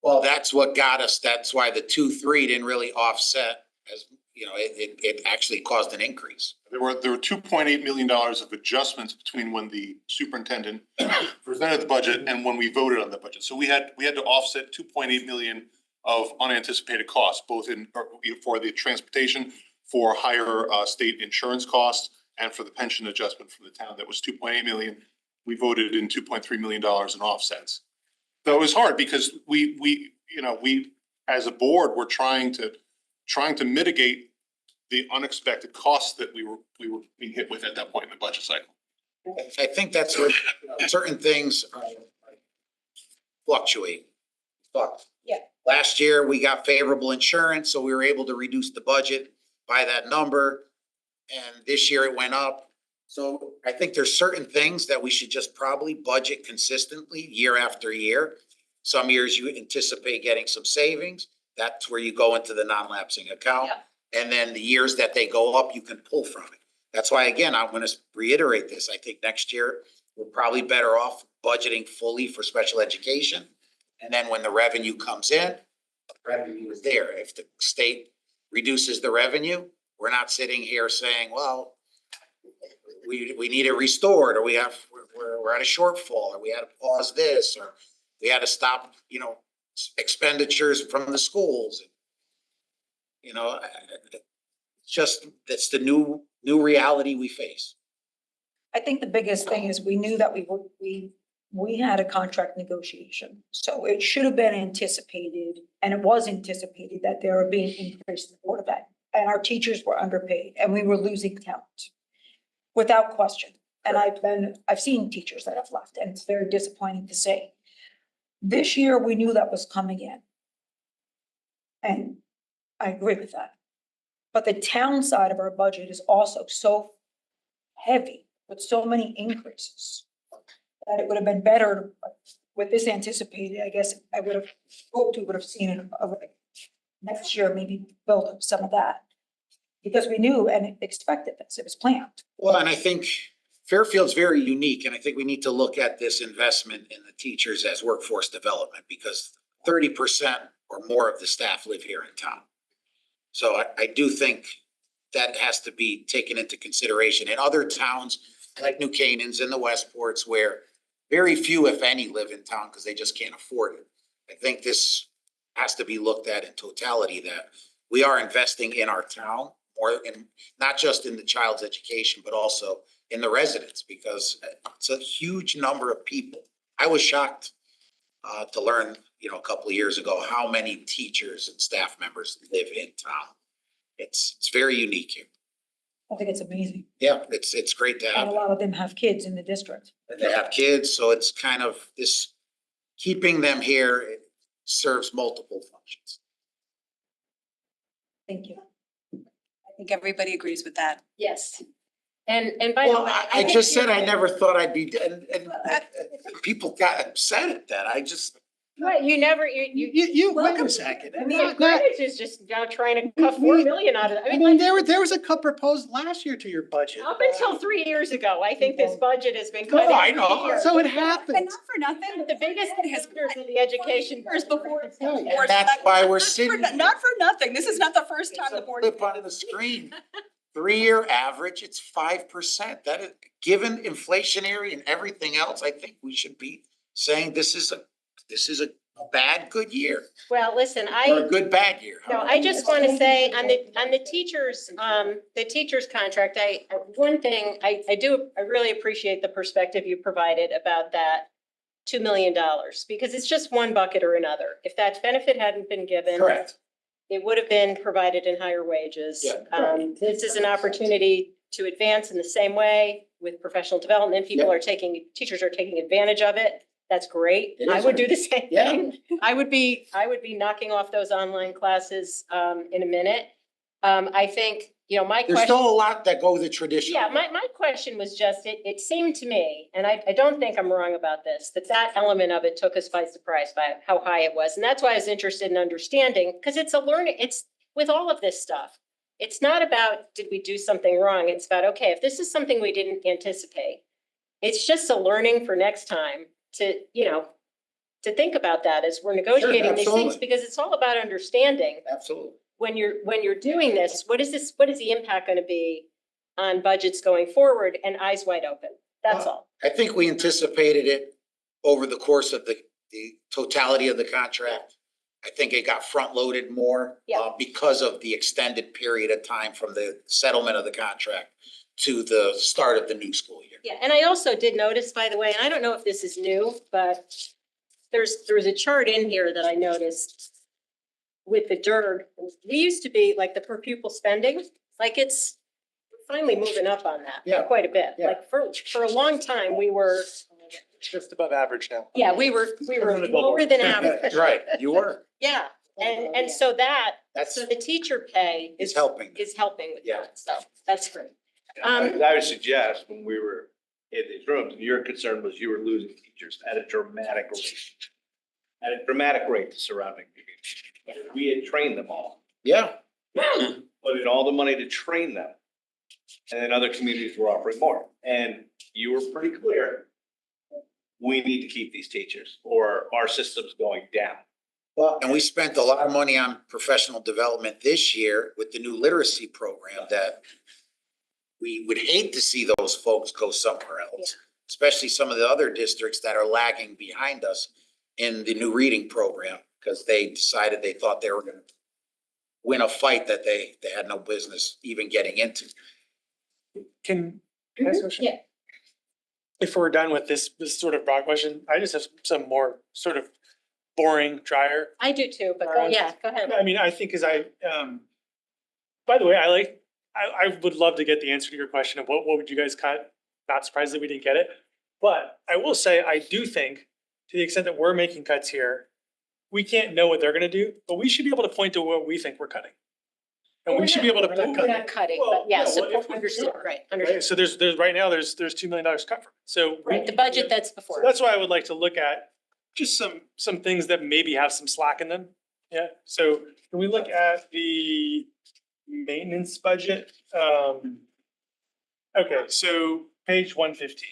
Well, that's what got us. That's why the 2.3 didn't really offset as, it actually caused an increase. There were $2.8 million of adjustments between when the superintendent presented the budget and when we voted on the budget. So we had to offset 2.8 million of unanticipated costs, both for the transportation, for higher state insurance costs, and for the pension adjustment from the town. That was 2.8 million. We voted in $2.3 million in offsets. So it was hard because we as a board were trying to mitigate the unexpected costs that we were being hit with at that point in the budget cycle. I think that's where certain things fluctuate. But yeah, last year we got favorable insurance, so we were able to reduce the budget by that number. And this year it went up. So I think there's certain things that we should just probably budget consistently year after year. Some years you anticipate getting some savings. That's where you go into the non-lapsing account. And then the years that they go up, you can pull from it. That's why, again, I'm gonna reiterate this. I think next year, we're probably better off budgeting fully for special education. And then when the revenue comes in, revenue is there. If the state reduces the revenue, we're not sitting here saying, well, we need it restored, or we're at a shortfall, or we had to pause this, or we had to stop, expenditures from the schools. That's the new reality we face. I think the biggest thing is we knew that we had a contract negotiation. So it should have been anticipated, and it was anticipated that there would be an increase in the Board of Ed. And our teachers were underpaid and we were losing talent without question. And I've seen teachers that have left, and it's very disappointing to say. This year, we knew that was coming in. And I agree with that. But the town side of our budget is also so heavy with so many increases that it would have been better with this anticipated. I guess I would have hoped we would have seen it next year, maybe build up some of that. Because we knew and expected this, it was planned. Well, and I think Fairfield's very unique, and I think we need to look at this investment in the teachers as workforce development, because 30% or more of the staff live here in town. So I do think that has to be taken into consideration. In other towns, like New Canaan's and the Westports, where very few, if any, live in town because they just can't afford it. I think this has to be looked at in totality, that we are investing in our town, more in, not just in the child's education, but also in the residents, because it's a huge number of people. I was shocked to learn, a couple of years ago, how many teachers and staff members live in town. It's very unique here. I think it's amazing. Yeah, it's great to have. And a lot of them have kids in the district. They have kids, so it's kind of this, keeping them here, it serves multiple functions. Thank you. I think everybody agrees with that. Yes. And by the way. I just said I never thought I'd be, and people got upset at that. I just. What, you never, Wait a second. I mean, Greenwich is just now trying to cut 4 million out of it. I mean, There was a cut proposed last year to your budget. up until 3 years ago, I think this budget has been cut. No, I every know. year. So it happens. And not for nothing, The biggest hitters in the education. years before. That's why we're sitting. Not for nothing. This is not the first time the board. Flip on the screen. 3-year average, it's 5%. That is, given inflationary and everything else, I think we should be saying this is a bad, good year. Well, listen, Or a good, bad year. No, I just want to say on the teachers contract, one thing, I really appreciate the perspective you provided about that $2 million, because it's just one bucket or another. If that benefit hadn't been given. Correct. It would have been provided in higher wages. Yeah. This is an opportunity to advance in the same way with professional development. Teachers are taking advantage of it. That's great. It I is would great. do the same Yeah. thing. I would be knocking off those online classes in a minute. I think, my question. There's still a lot that go the traditional. Yeah, my question was just, it seemed to me, and I don't think I'm wrong about this, that element of it took us by surprise by how high it was. And that's why I was interested in understanding, because it's with all of this stuff. It's not about, did we do something wrong? It's about, okay, if this is something we didn't anticipate, it's just a learning for next time to think about that as we're negotiating these things, because it's all about understanding. Absolutely. When you're doing this, what is the impact going to be on budgets going forward, and eyes wide open? That's all. I think we anticipated it over the course of the totality of the contract. I think it got front loaded more because of the extended period of time from the settlement of the contract to the start of the new school year. Yeah, and I also did notice, by the way, and I don't know if this is new, but there's a chart in here that I noticed with the DIRG. We used to be like the per pupil spending, like we're finally moving up on that quite a bit. Yeah. Like for a long time, we were Just above average now. we were lower than average. Right, you were. Yeah, And so that, That's, so the teacher pay is helping. is helping with Yeah. that, so that's great. I would suggest when we were in these rooms, your concern was you were losing teachers at a dramatic rate. At a dramatic rate to surrounding communities. We had trained them all. Yeah. Put in all the money to train them. And then other communities were offering more. And you were pretty clear. We need to keep these teachers or our system's going down. Well, and we spent a lot of money on professional development this year with the new literacy program that we would hate to see those folks go somewhere else, especially some of the other districts that are lagging behind us in the new reading program, because they decided they thought they were gonna win a fight that they had no business even getting into. Can I ask a question? Yeah. If we're done with this sort of broad question, I just have some more sort of boring, drier. I do too, but Alright. go ahead. I mean, I think by the way, I would love to get the answer to your question of what would you guys cut? Not surprised that we didn't get it. But I will say, I do think to the extent that we're making cuts here, we can't know what they're gonna do, but we should be able to point to what we think we're cutting. And we should be able to. We're not cutting, Well, but yeah, no, support, if- understood, right, Right, understood. so there's right now, there's $2 million cut from it. So. Right, the budget that's So before. that's why I would like to look at just some things that maybe have some slack in them. Yeah, so can we look at the maintenance budget? Okay, so page 115.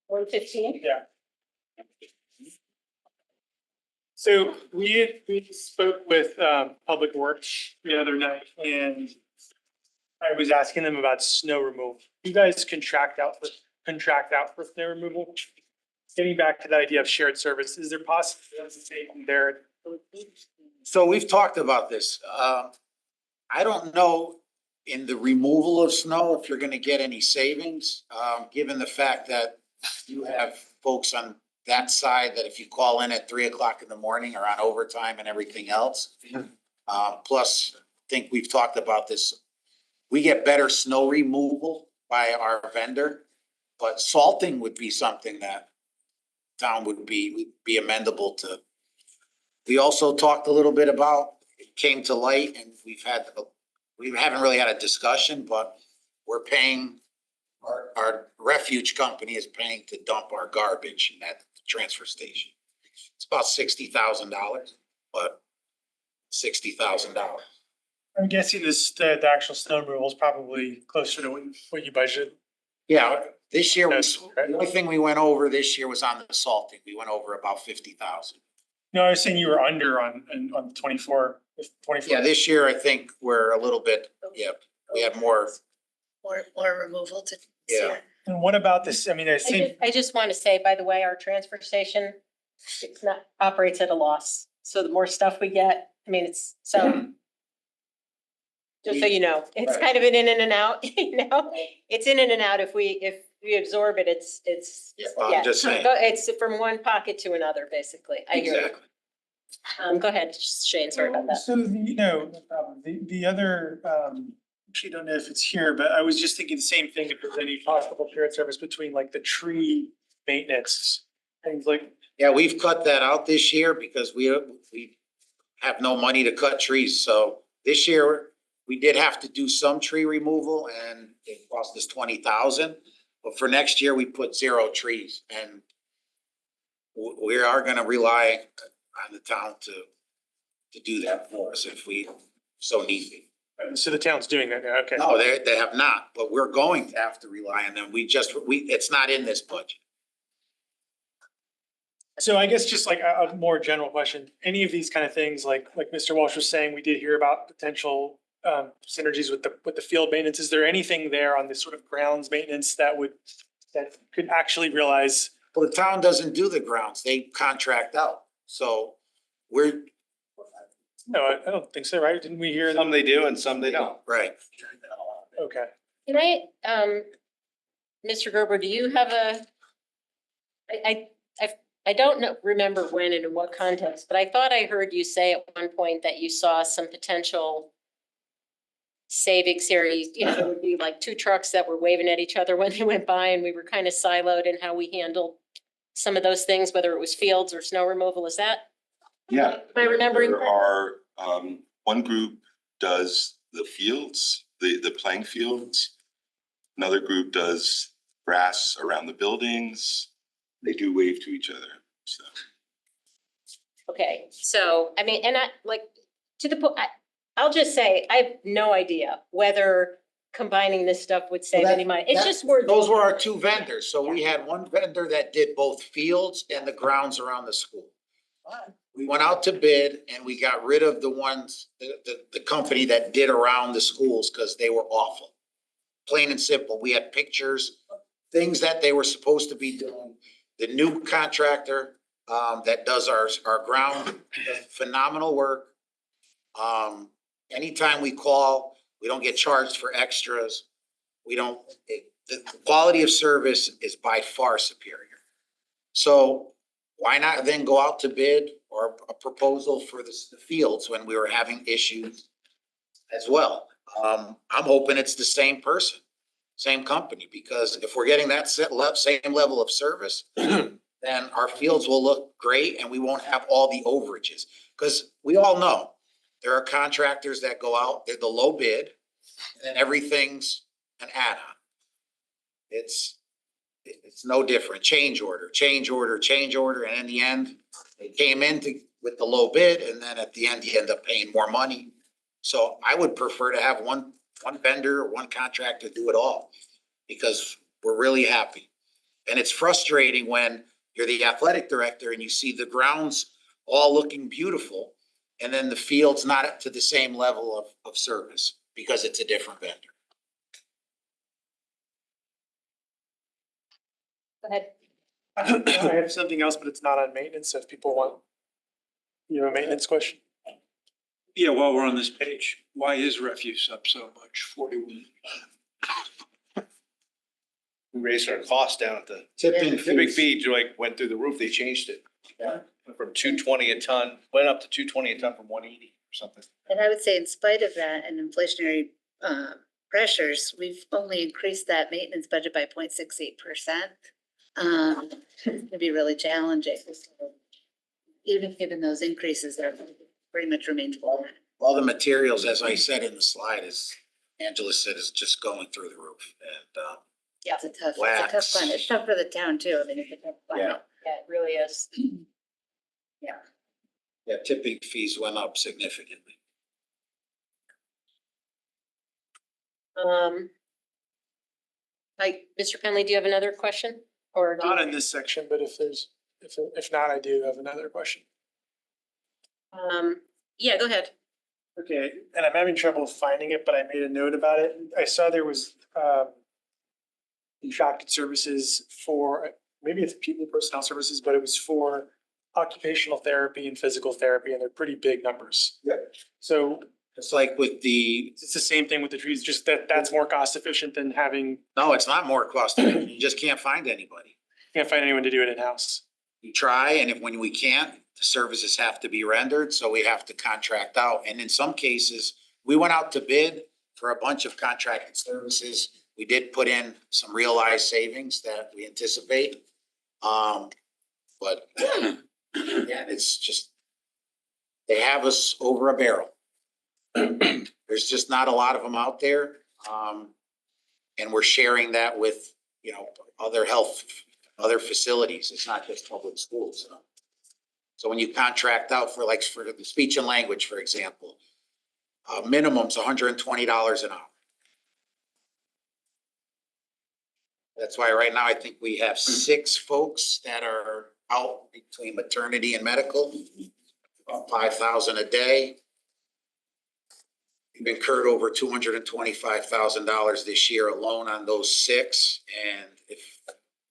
115? Yeah. So we spoke with Public Works the other night and I was asking them about snow removal. You guys contract out for snow removal? Getting back to the idea of shared service, is there possibility there? So we've talked about this. I don't know in the removal of snow if you're gonna get any savings, given the fact that you have folks on that side that if you call in at 3 o'clock in the morning are on overtime and everything else. Plus, I think we've talked about this. We get better snow removal by our vendor, but salting would be something that town would be amendable to. We also talked a little bit about, it came to light and we haven't really had a discussion, but we're paying, our refuge company is paying to dump our garbage at the transfer station. It's about $60,000, but $60,000. I'm guessing the actual snow removal is probably closer to what you budgeted. Yeah, this year, That's the only thing we went over this year was on the salting. We went over about 50,000. No, I was saying you were under on 24. Yeah, this year I think we're a little bit, we had more. More removal to. Yeah. And what about this? I mean, I just want to say, by the way, our transfer station, it's not, operates at a loss. So the more stuff we get, I mean, it's so. Just so you know, it's Right. kind of an in and out, you know, it's in and out. If we absorb it, it's, Yeah, I'm just saying. It's from one pocket to another, basically. I hear you. Exactly. Go ahead, Shane, sorry about that. So no problem. The other, actually don't know if it's here, but I was just thinking the same thing, if there's any possible shared service between like the tree maintenance, things like. Yeah, we've cut that out this year because we have no money to cut trees. So this year, we did have to do some tree removal and it cost us 20,000. But for next year, we put 0 trees and we are gonna rely on the town to do that for us if we so need be. So the town's doing that now, okay. No, they have not, but we're going to have to rely on them. It's not in this budget. So I guess just like a more general question, any of these kind of things, like Mr. Walsh was saying, we did hear about potential synergies with the field maintenance. Is there anything there on this sort of grounds maintenance that could actually realize? Well, the town doesn't do the grounds. They contract out. So No, I don't think so, right? Didn't we hear? Some they do and some they don't. Right. Okay. Can I, Mr. Gerber, do you have I don't remember when and in what context, but I thought I heard you say at one point that you saw some potential savings here. You know, there would be like 2 trucks that were waving at each other when they went by and we were kind of siloed in how we handled some of those things, whether it was fields or snow removal. Is that Yeah. Am I remembering? There are, one group does the fields, the playing fields. Another group does grass around the buildings. They do wave to each other, so. Okay, so, I mean, and I, like, to the point, I'll just say, I have no idea whether combining this stuff would save any money. It's just worth. Those were our two vendors. So we had one vendor that did both fields and the grounds around the school. We went out to bid and we got rid of the ones, the company that did around the schools because they were awful. Plain and simple. We had pictures, things that they were supposed to be doing. The new contractor that does our ground, does phenomenal work. Anytime we call, we don't get charged for extras. We don't, the quality of service is by far superior. So why not then go out to bid or a proposal for the fields when we were having issues as well? I'm hoping it's the same person, same company, because if we're getting that same level of service, then our fields will look great and we won't have all the overages. Because we all know there are contractors that go out, they're the low bid, and everything's an add-on. It's no different. Change order, and in the end, they came in with the low bid, and then at the end, you end up paying more money. So I would prefer to have one vendor or one contractor do it all, because we're really happy. And it's frustrating when you're the athletic director and you see the grounds all looking beautiful, and then the field's not up to the same level of service because it's a different vendor. Go ahead. I have something else, but it's not on maintenance, so if people want. You have a maintenance question? Yeah, while we're on this page, why is refuse up so much, 41? We raised our cost down at the Tipping fee, like went through the roof. They changed it. Yeah. From $2.20 a ton, went up to $2.20 a ton from $180 or something. And I would say in spite of that and inflationary pressures, we've only increased that maintenance budget by 0.68%. It's gonna be really challenging. Even given those increases, they're pretty much remained flat. All the materials, as I said in the slide, as Angela said, is just going through the roof. And Yeah, it's a tough wax. climate. It's tough for the town too. I mean, it's a tough climate. Yeah, it really is. Yeah, tipping fees went up significantly. Like, Mr. Penley, do you have another question? Or do Not you- in this section, but if not, I do have another question. Yeah, go ahead. Okay, and I'm having trouble finding it, but I made a note about it. I saw there was contracted services for, maybe it's people personnel services, but it was for occupational therapy and physical therapy, and they're pretty big numbers. Yeah. So It's like with it's the same thing with the trees, just that's more cost efficient than having, no, it's not more cost efficient. You just can't find anybody. can't find anyone to do it in-house. You try, and when we can't, the services have to be rendered, so we have to contract out. And in some cases, we went out to bid for a bunch of contracted services. We did put in some realized savings that we anticipate. But yeah, it's just, they have us over a barrel. There's just not a lot of them out there. And we're sharing that with, other facilities. It's not just public schools. So when you contract out for the speech and language, for example, minimum's $120 an hour. That's why right now I think we have 6 folks that are out between maternity and medical, about $5,000 a day. We've incurred over $225,000 this year alone on those 6. And if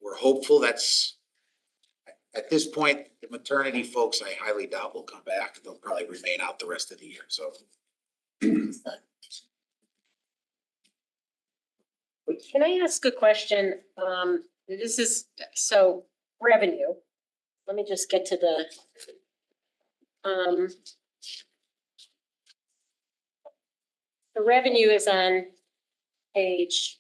we're hopeful, that's, at this point, the maternity folks, I highly doubt will come back. They'll probably remain out the rest of the year, so. Can I ask a question? This is, so revenue. Let me just get to the, the revenue is on page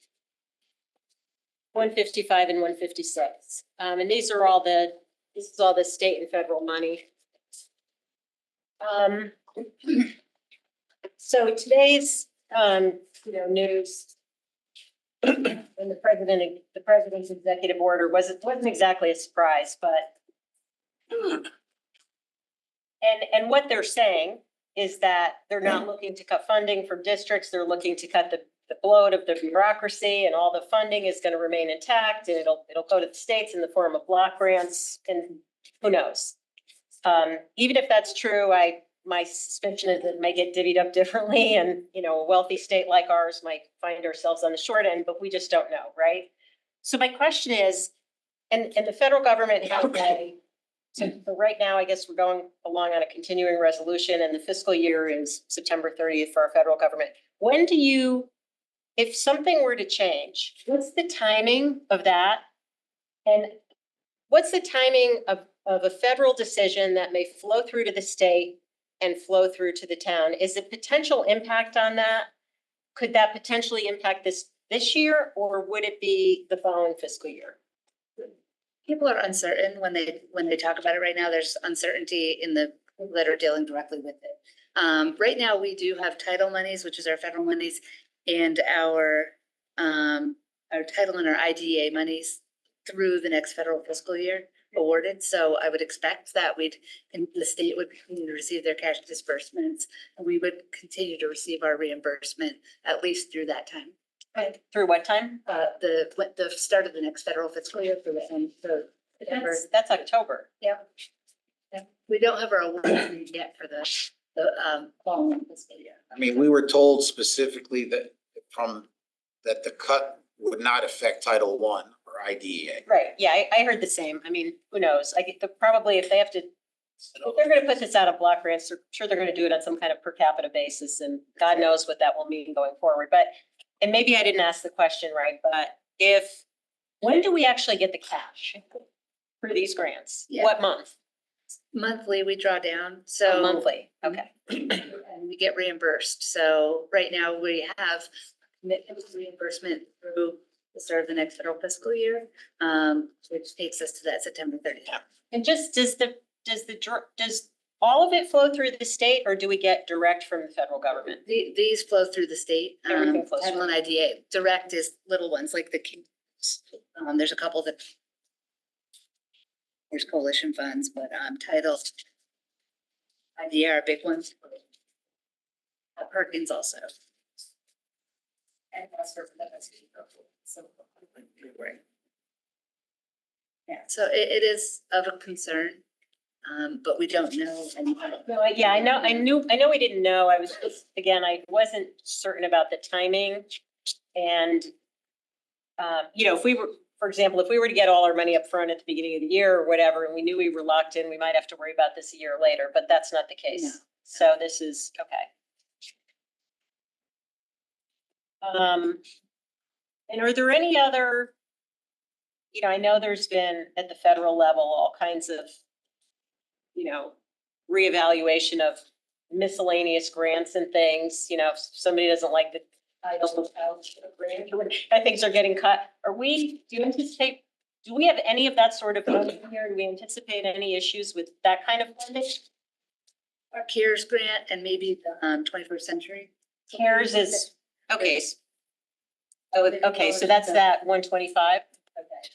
155 and 156. And this is all the state and federal money. So today's, news and the president's executive order wasn't exactly a surprise, but and what they're saying is that they're not looking to cut funding from districts. They're looking to cut the bloat of the bureaucracy, and all the funding is going to remain intact, and it'll go to the states in the form of block grants, and who knows? Even if that's true, my suspicion is that it may get divvied up differently, and a wealthy state like ours might find ourselves on the short end, but we just don't know, right? So my question is, and the federal government has so right now, I guess we're going along on a continuing resolution, and the fiscal year is September 30th for our federal government. When do you, if something were to change, what's the timing of that? And what's the timing of a federal decision that may flow through to the state and flow through to the town? Is the potential impact on that? Could that potentially impact this year, or would it be the following fiscal year? People are uncertain when they talk about it right now. There's uncertainty in the people that are dealing directly with it. Right now, we do have title monies, which is our federal monies, and our title and our IDA monies through the next federal fiscal year awarded. So I would expect that the state would continue to receive their cash disbursements, and we would continue to receive our reimbursement at least through that time. Through what time? The start of the next federal fiscal year through the end. So that's October. Yeah. We don't have our award yet for the following fiscal year. I mean, we were told specifically that the cut would not affect Title I or IDEA. Right, yeah, I heard the same. I mean, who knows? I get probably if they're gonna put this out of block grants, I'm sure they're gonna do it on some kind of per capita basis, and God knows what that will mean going forward. But, and maybe I didn't ask the question right, but when do we actually get the cash for these grants? Yeah. What month? Monthly, we draw down, so. Monthly, okay. And we get reimbursed. So right now we have reimbursement through the start of the next federal fiscal year, which takes us to that September 30th. And just does all of it flow through the state, or do we get direct from the federal government? These flow through the state. Everything flows Title through. and IDA. Direct is little ones like the there's a couple that there's coalition funds, but title IDA are big ones. Perkins also. And that's for so yeah, so it is of a concern, but we don't know. No, yeah, I know we didn't know. I was just, again, I wasn't certain about the timing. And, if we were, for example, if we were to get all our money up front at the beginning of the year or whatever, and we knew we were locked in, we might have to worry about this a year later, but that's not the case. No. So this is, okay. And are there any other, I know there's been at the federal level, all kinds of, reevaluation of miscellaneous grants and things, if somebody doesn't like the title of grant, things are getting cut. Do we have any of that sort of funding here? Do we anticipate any issues with that kind of funding? Our CARES grant and maybe the 21st century. CARES is, okay. Oh, okay, so that's that 125? Okay.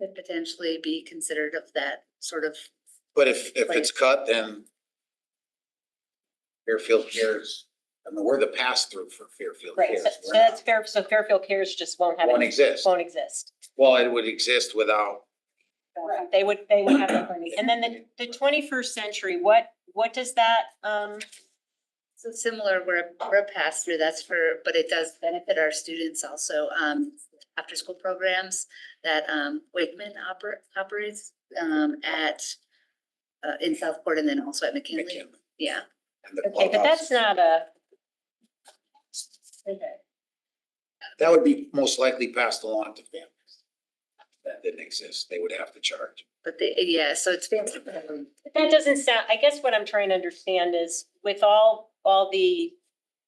Could potentially be considered of that sort of. But if it's cut, then Fairfield Cares, we're the pass-through for Fairfield Right, Cares. so that's fair, so Fairfield Cares just won't have. Won't exist. Won't exist. Well, it would exist without. Right. They would have the funding. And then the 21st century, what does that, So similar, we're a pass-through, but it does benefit our students also. After-school programs that Wakeman operates in Southport and then also at McKinley. Yeah. okay, but that's not okay. That would be most likely passed along to families. That didn't exist. They would have to charge. But so it's fancy. That doesn't sound, I guess what I'm trying to understand is with all the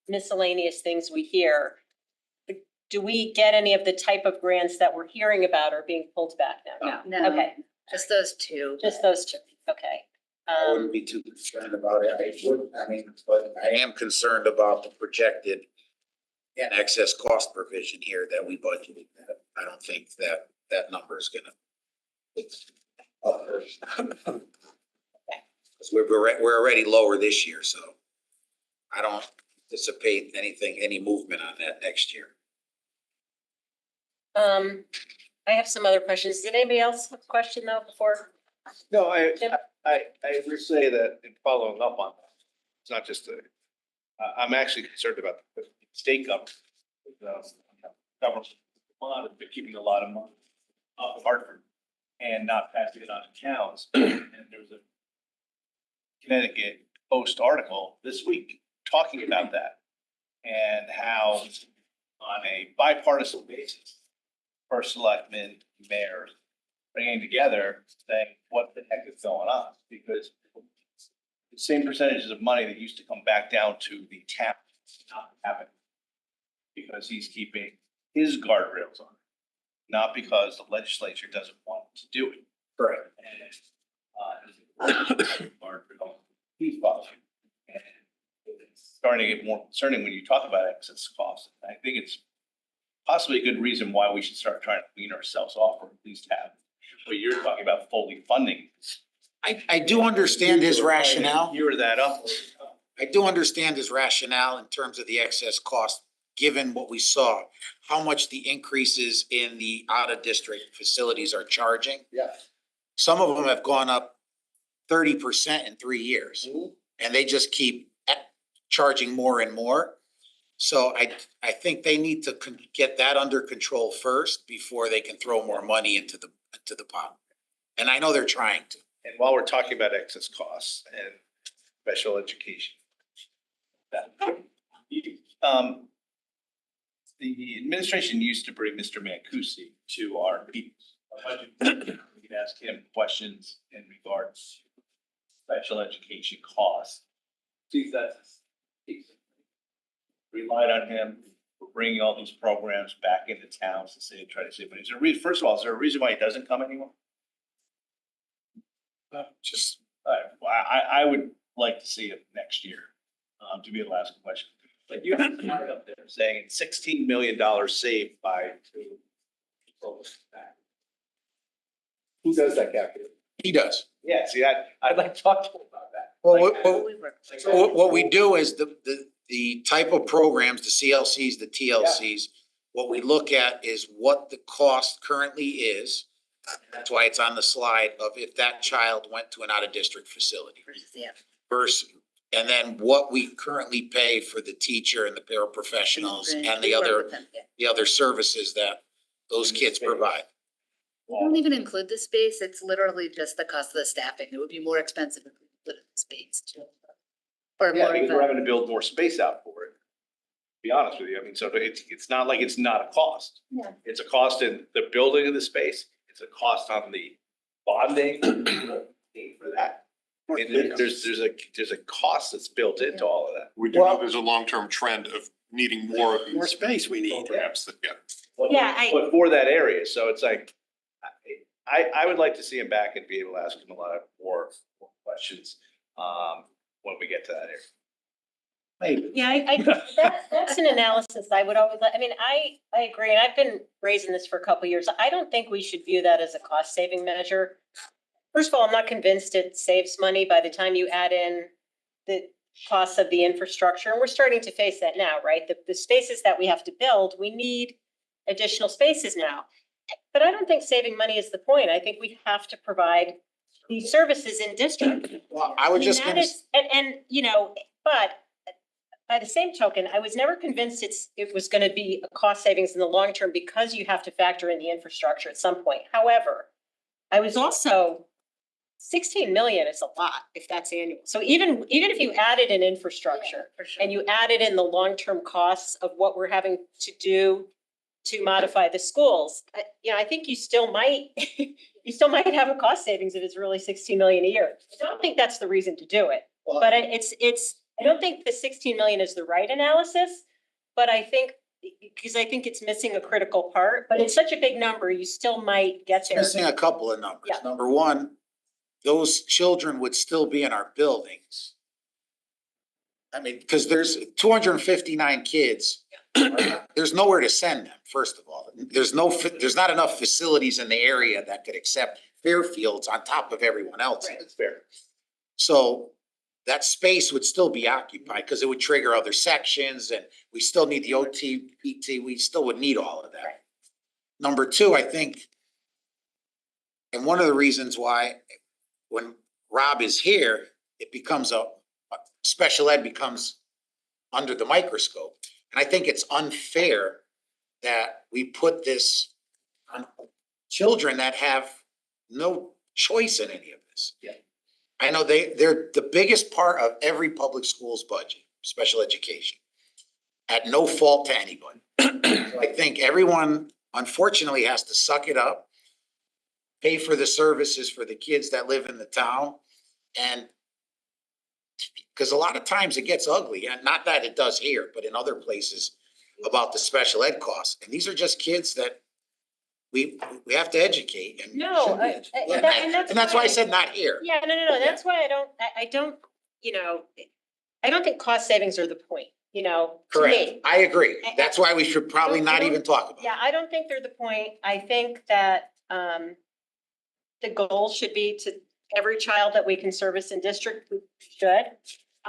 miscellaneous things we hear, do we get any of the type of grants that we're hearing about or being pulled back now? No. Okay, Just those two. just those two, okay. I wouldn't be too concerned about it. But I am concerned about the projected and excess cost provision here that we budgeted. I don't think that that number is gonna. Because we're already lower this year, so I don't anticipate any movement on that next year. I have some other questions. Did anybody else have a question though before? No, I would say that in following up on that, it's not just I'm actually concerned about the state government. Government, they're keeping a lot of money off of Hartford and not passing it on to towns. And there was a Connecticut Post article this week talking about that and how on a bipartisan basis, first selectmen, mayors, bringing together, saying, what the heck is going on? Because the same percentages of money that used to come back down to the town, not happening. Because he's keeping his guardrails on, not because the legislature doesn't want to do it. Correct. He's following. And it's starting to get more concerning when you talk about excess costs. I think it's possibly a good reason why we should start trying to wean ourselves off, or at least have what you're talking about fully funding. I do understand his rationale. Gear that up. I do understand his rationale in terms of the excess cost, given what we saw, how much the increases in the out-of-district facilities are charging. Yeah. Some of them have gone up 30% in 3 years, and they just keep charging more and more. So I think they need to get that under control first before they can throw more money into the pot. And I know they're trying to. And while we're talking about excess costs and special education, the administration used to bring Mr. Mancusi to our meetings. We could ask him questions in regards to special education costs. See, that's relied on him for bringing all these programs back into towns to try to save money. Is there a reason, first of all, is there a reason why he doesn't come anymore? I would like to see it next year, to be able to ask a question. Like you have a up there saying $16 million saved by. Who does that calculation? He does. Yeah, see, I'd like to talk to him about that. Well, what we do is the type of programs, the CLCs, the TLCs, what we look at is what the cost currently is. That's why it's on the slide of if that child went to an out-of-district facility. Versus, and then what we currently pay for the teacher and the paraprofessionals and the other services that those kids provide. We don't even include the space. It's literally just the cost of the staffing. It would be more expensive if we included the space too. Or Yeah, more because of we're a, having to build more space out for it. To be honest with you, I mean, so it's not like it's not a cost. Yeah. It's a cost in the building of the space. It's a cost on the bonding for that. And there's a cost that's built into all of that. We do know there's a long-term trend of needing more of these. More space we need. Programs that, But for that area, so it's like, I would like to see him back and be able to ask him a lot of more questions, when we get to that area. Maybe. Yeah, that's an analysis I would always, I mean, I agree, and I've been raising this for a couple of years. I don't think we should view that as a cost saving measure. First of all, I'm not convinced it saves money by the time you add in the costs of the infrastructure, and we're starting to face that now, right? The spaces that we have to build, we need additional spaces now. But I don't think saving money is the point. I think we have to provide these services in district. Well, I was just gonna. And you know, but by the same token, I was never convinced it was gonna be a cost savings in the long term because you have to factor in the infrastructure at some point. However, I was also 16 million is a lot if that's annual. So even if you added in infrastructure and you added in the long-term costs of what we're having to do to modify the schools, you know, I think you still might have a cost savings if it's really 16 million a year. I don't think that's the reason to do it, but I don't think the 16 million is the right analysis, but I think it's missing a critical part, but it's such a big number, you still might get there. Missing a couple of numbers. Yeah. Number one, those children would still be in our buildings. I mean, because there's 259 kids. There's nowhere to send them, first of all. There's not enough facilities in the area that could accept Fairfields on top of everyone else. That's fair. So that space would still be occupied because it would trigger other sections, and we still need the OT, PT, we still would need all of that. Number two, I think, and one of the reasons why when Rob is here, it becomes special ed becomes under the microscope. And I think it's unfair that we put this on children that have no choice in any of this. Yeah. I know they're the biggest part of every public school's budget, special education, at no fault to anybody. So I think everyone unfortunately has to suck it up, pay for the services for the kids that live in the town. And because a lot of times it gets ugly, and not that it does here, but in other places about the special ed costs. And these are just kids that we have to educate. And No, and that's why I said not here. Yeah, no. That's why I don't, you know, I don't think cost savings are the point, you know, to Correct. me. I agree. That's why we should probably not even talk about it. Yeah, I don't think they're the point. I think that the goal should be to every child that we can service in district, we should.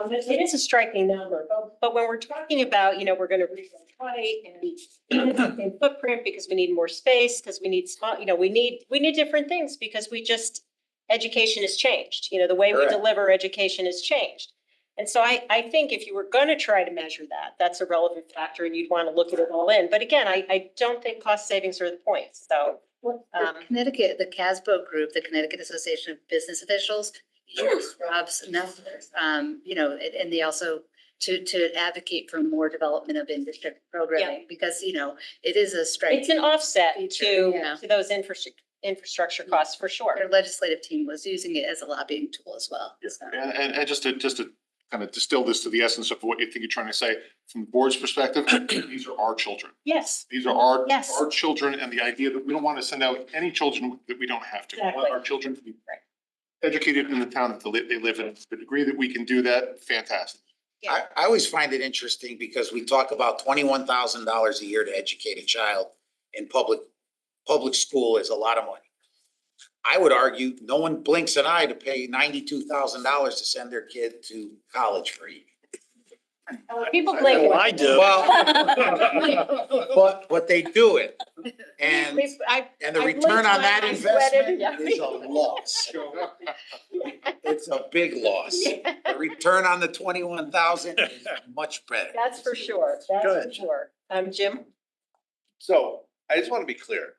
It is a striking number, but when we're talking about, you know, we're gonna rewrite and footprint because we need more space, because we need small, you know, we need different things because education has changed. You know, the way we Correct. deliver education has changed. And so I think if you were gonna try to measure that, that's a relevant factor and you'd want to look at it all in. But again, I don't think cost savings are the point, so. Connecticut, the CASBO group, the Connecticut Association of Business Officials, use Rob's numbers, you know, and they also to advocate for more development of in-district programming, because, you know, it is a strike. It's an offset feature, yeah. to those infrastructure costs for sure. Their legislative team was using it as a lobbying tool as well. So. And just to kind of distill this to the essence of what you think you're trying to say, from the board's perspective, these are our children. Yes. These are our Yes. children, and the idea that we don't want to send out any children that we don't have to. We want Exactly. our children to be educated in the town that they live in. To the degree that we can do that, fantastic. I always find it interesting because we talk about $21,000 a year to educate a child in public school is a lot of money. I would argue no one blinks an eye to pay $92,000 to send their kid to college free. People blink. Well, I do. But they do it. And the return on that investment is a loss. It's a big loss. The return on the 21,000 is much better. That's for sure. That's for sure. Jim? So I just want to be clear.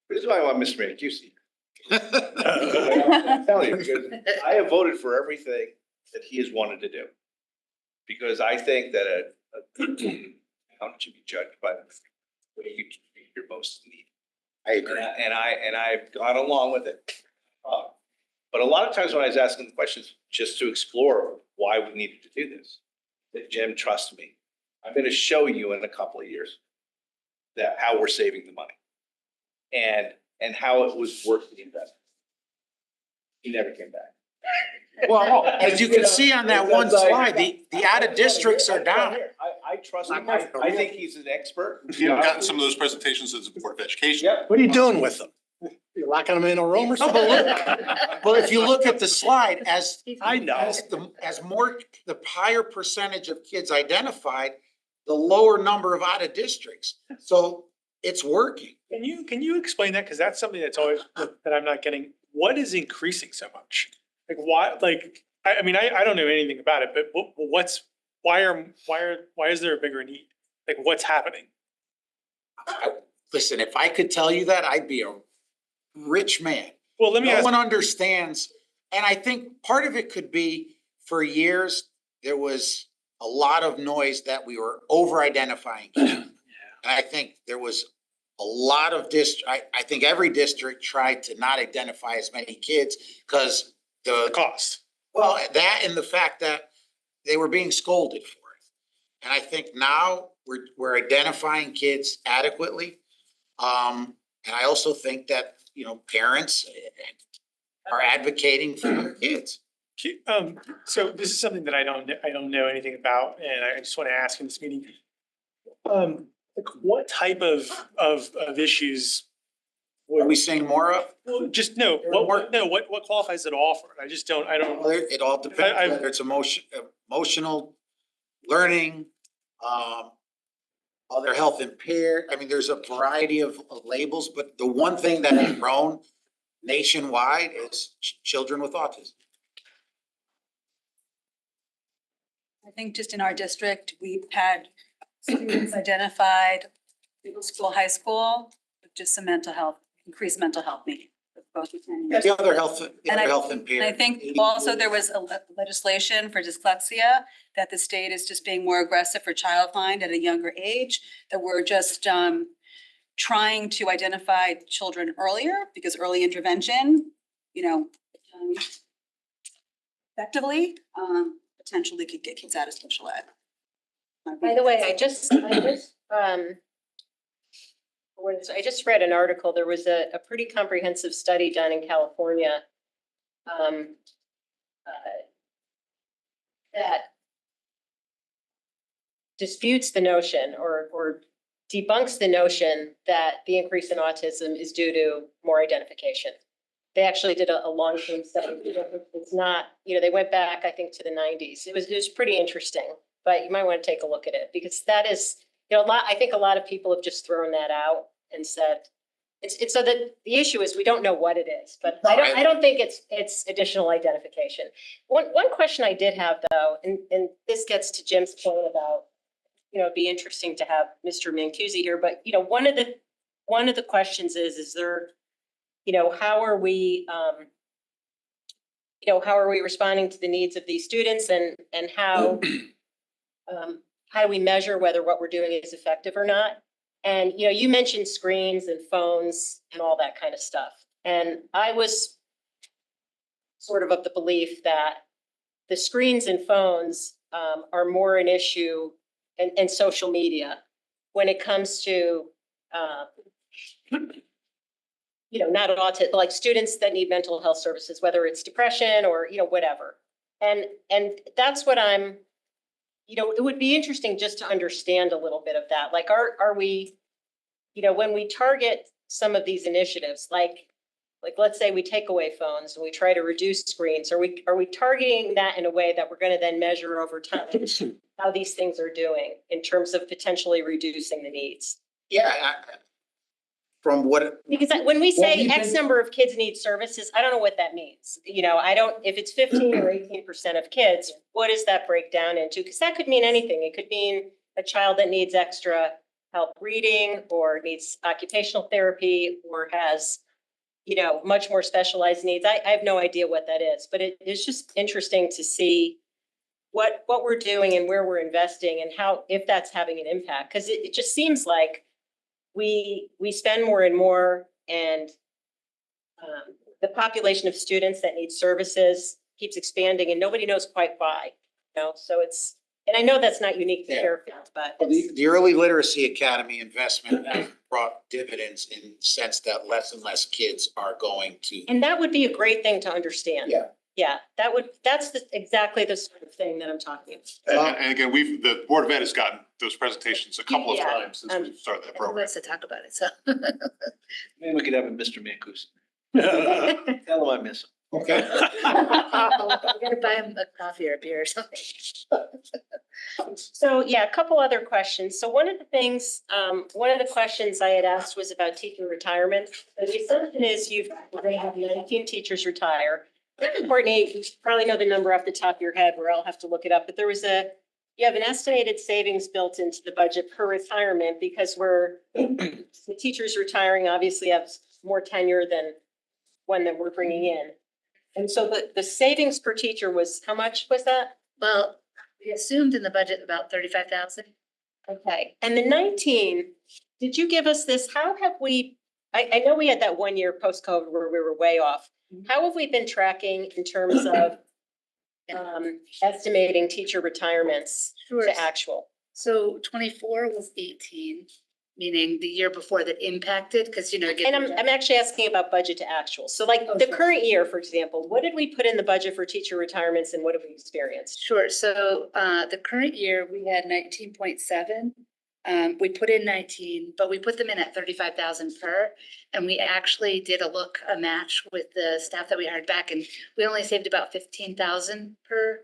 This is why I want Mr. Mancusi. I'm telling you, because I have voted for everything that he has wanted to do. Because I think that a town should be judged by the way you treat your most need. I agree. And I've gone along with it. But a lot of times when I was asking the questions, just to explore why we needed to do this, that Jim, trust me, I'm gonna show you in a couple of years that how we're saving the money. And how it was worth the investment. He never came back. Well, as you can see on that one slide, the out of districts are down. I trust him. I think he's an expert. If you've gotten some of those presentations as a Board of Education. What are you doing with them? You're locking them in a room or something? Well, if you look at the slide, I know. the higher percentage of kids identified, the lower number of out of districts. So it's working. Can you explain that? Cause that's something that's always, that I'm not getting. What is increasing so much? Like why, I mean, I don't know anything about it, but why is there a bigger need? Like what's happening? Listen, if I could tell you that, I'd be a rich man. Well, let me ask. No one understands. And I think part of it could be for years, there was a lot of noise that we were over-identifying kids. And I think there was a lot of I think every district tried to not identify as many kids because the cost. Well, that and the fact that they were being scolded for it. And I think now we're identifying kids adequately. And I also think that, you know, parents are advocating for their kids. So this is something that I don't know anything about, and I just want to ask in this meeting. Like what type of issues? Are we seeing more of? Well, just no, what qualifies it all for? I just don't, Well, it all depends whether it's emotional learning, other health impaired. I mean, there's a variety of labels, but the one thing that has grown nationwide is children with autism. I think just in our district, we've had students identified middle school, high school, with just some increased mental health needs. The other health impaired. And I think also there was a legislation for dyslexia that the state is just being more aggressive for child find at a younger age, that we're just trying to identify children earlier because early intervention, effectively, potentially could get kids out of special ed. By the way, I just read an article. There was a pretty comprehensive study done in California that disputes the notion or debunks the notion that the increase in autism is due to more identification. They actually did a long-term study. It's not, they went back, I think, to the 90s. It was pretty interesting, but you might want to take a look at it because that is, I think a lot of people have just thrown that out and said, it's so that the issue is we don't know what it is, but I don't think it's additional identification. One question I did have though, and this gets to Jim's point about, it'd be interesting to have Mr. Mancusi here, but one of the questions is there, how are we responding to the needs of these students and how do we measure whether what we're doing is effective or not? And, you mentioned screens and phones and all that kind of stuff. And I was sort of the belief that the screens and phones are more an issue and social media when it comes to, not autism, like students that need mental health services, whether it's depression or, whatever. And that's what I'm, it would be interesting just to understand a little bit of that. Like, are we, when we target some of these initiatives, like let's say we take away phones and we try to reduce screens, are we targeting that in a way that we're going to then measure over time how these things are doing in terms of potentially reducing the needs? Yeah. From what? Because when we say X number of kids need services, I don't know what that means. If it's 15 or 18% of kids, what does that break down into? Because that could mean anything. It could mean a child that needs extra help reading or needs occupational therapy or has, much more specialized needs. I have no idea what that is, but it is just interesting to see what we're doing and where we're investing and how, if that's having an impact. Because it just seems like we spend more and more, and the population of students that need services keeps expanding, and nobody knows quite why. So it's, and I know that's not unique to Fairfield, but the Early Literacy Academy investment has brought dividends in the sense that less and less kids are going to. And that would be a great thing to understand. Yeah, that's exactly the sort of thing that I'm talking about. And again, the Board of Ed has gotten those presentations a couple of times since we started that program. Let's talk about it, so. Maybe we could have a Mr. Mancusi. Tell him I miss him. Okay. I'm gonna buy him a coffee or a beer or something. So yeah, a couple other questions. So one of the questions I had asked was about teacher retirement. And the assumption is we're going to have 19 teachers retire. Courtney, you probably know the number off the top of your head, where I'll have to look it up, but you have an estimated savings built into the budget per retirement because the teachers retiring obviously have more tenure than one that we're bringing in. And so the savings per teacher was, how much was that? Well, we assumed in the budget about 35,000. Okay, and the 19, did you give us this? How have we, I know we had that 1 year post-COVID where we were way off. How have we been tracking in terms of estimating teacher retirements to actual? So 24 was 18. meaning the year before that impacted, because you know. And I'm actually asking about budget to actual. So like Oh, the sure. current year, for example, what did we put in the budget for teacher retirements and what have we experienced? Sure, so the current year, we had 19.7. We put in 19, but we put them in at 35,000 per. And we actually did a match with the staff that we hired back, and we only saved about 15,000 per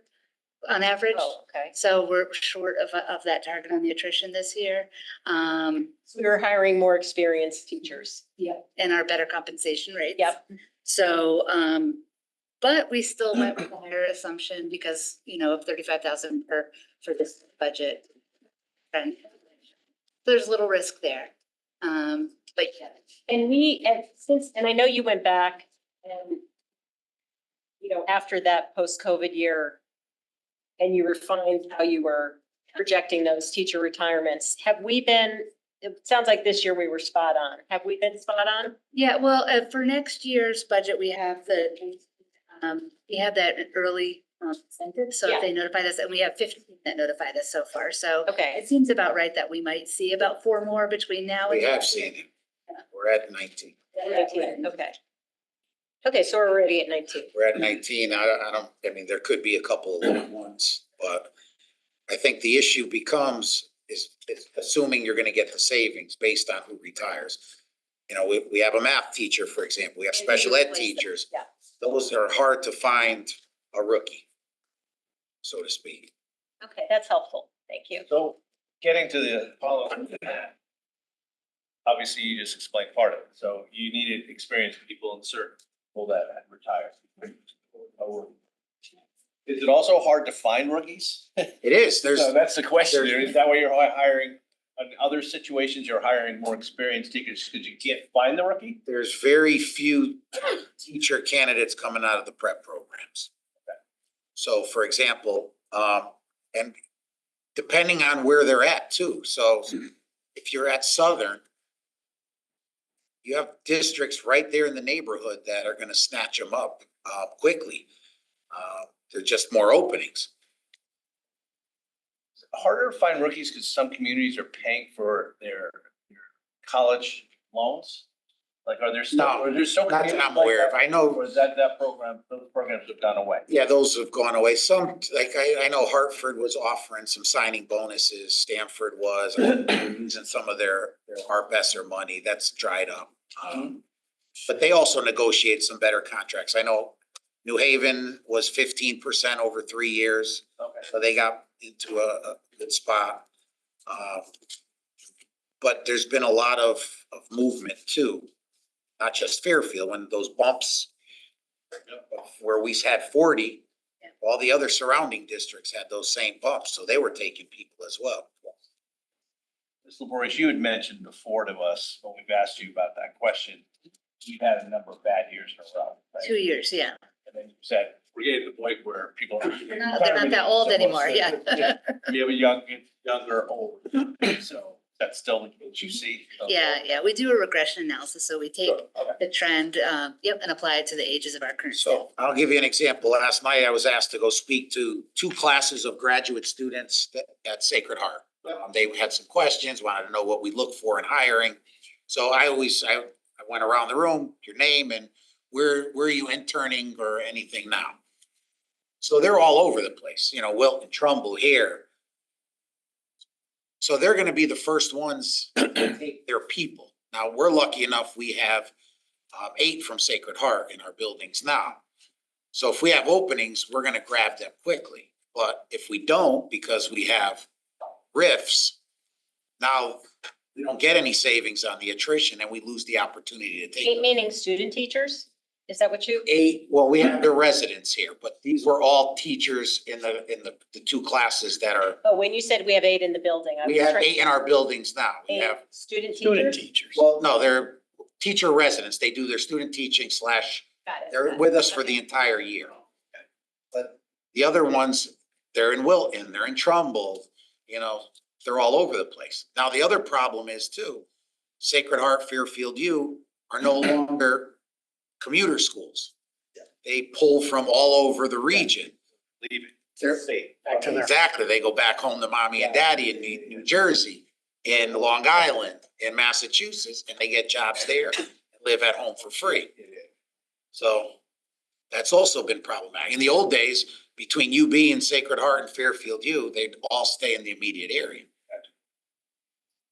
on average. Oh, okay. So we're short of that target on the attrition this year. So we were hiring more experienced teachers. Yeah. And our better compensation rates. Yep. So, but we still went with a higher assumption because, you know, of 35,000 per for this budget. And there's a little risk there. But yeah. And I know you went back and, you know, after that post-COVID year, and you refined how you were projecting those teacher retirements. It sounds like this year we were spot on. Have we been spot on? Yeah, well, for next year's budget, we have that early incentive. So if they notified us, and we have 15 that notified us so far. So Okay. it seems about right that we might see about 4 more between now and. We have seen it. We're at 19. 19, okay. Okay, so we're already at 19. We're at 19. I mean, there could be a couple of little ones, but I think the issue becomes is assuming you're gonna get the savings based on who retires. You know, we have a math teacher, for example. We have special ed teachers. Yeah. Those are hard to find a rookie, so to speak. Okay, that's helpful. Thank you. So getting to the follow-up to that. Obviously, you just explained part of it. So you needed experienced people in certain people that had retired. Is it also hard to find rookies? It is. So that's the question there. Is that why you're hiring, in other situations, you're hiring more experienced teachers because you can't find the rookie? There's very few teacher candidates coming out of the prep programs. So for example, and depending on where they're at too. So if you're at Southern, you have districts right there in the neighborhood that are gonna snatch them up quickly. There's just more openings. Harder to find rookies because some communities are paying for their college loans? Like, are there still, No, are there still not that communities I'm like aware of. that? I know. Or is those programs have gone away? Yeah, those have gone away. Some, like, I know Hartford was offering some signing bonuses. Stanford was using some of their ARP-ESSER money. That's dried up. But they also negotiate some better contracts. I know New Haven was 15% over 3 years. Okay. So they got into a good spot. But there's been a lot of movement too, not just Fairfield. When those bumps where we had 40, all the other surrounding districts had those same bumps, so they were taking people as well. Ms. LaBoris, you had mentioned before to us, when we've asked you about that question, you've had a number of bad years in a row, right? 2 years, yeah. And then you said, we're getting to the point where people. They're not that old anymore, yeah. We have a younger, old, so that's still what you see. Yeah, we do a regression analysis, so we take the trend, and apply it to the ages of our current staff. So I'll give you an example. Last night I was asked to go speak to 2 classes of graduate students at Sacred Heart. They had some questions, wanted to know what we look for in hiring. So I went around the room, your name and where are you interning or anything now? So they're all over the place, you know, Wilton, Trumbull here. So they're gonna be the first ones to take their people. Now, we're lucky enough, we have 8 from Sacred Heart in our buildings now. So if we have openings, we're gonna grab them quickly. But if we don't, because we have rifts, now we don't get any savings on the attrition and we lose the opportunity to take. 8 meaning student teachers? Is that what you? 8, well, we have the residents here, but these were all teachers in the 2 classes that are. Oh, when you said we have 8 in the building. We have 8 in our buildings now. We 8 have student student teachers? teachers. Well, no, they're teacher residents. They do their student teaching / Got it. they're with us for the entire year. But the other ones, they're in Wilton, they're in Trumbull, you know, they're all over the place. Now, the other problem is too, Sacred Heart, Fairfield U are no longer commuter schools. They pull from all over the region. Leave it. They're safe. Back to their. exactly, they go back home to mommy and daddy in New Jersey. in Long Island, in Massachusetts, and they get jobs there, and live at home for free. So that's also been problematic. In the old days, between UB and Sacred Heart and Fairfield U, they'd all stay in the immediate area.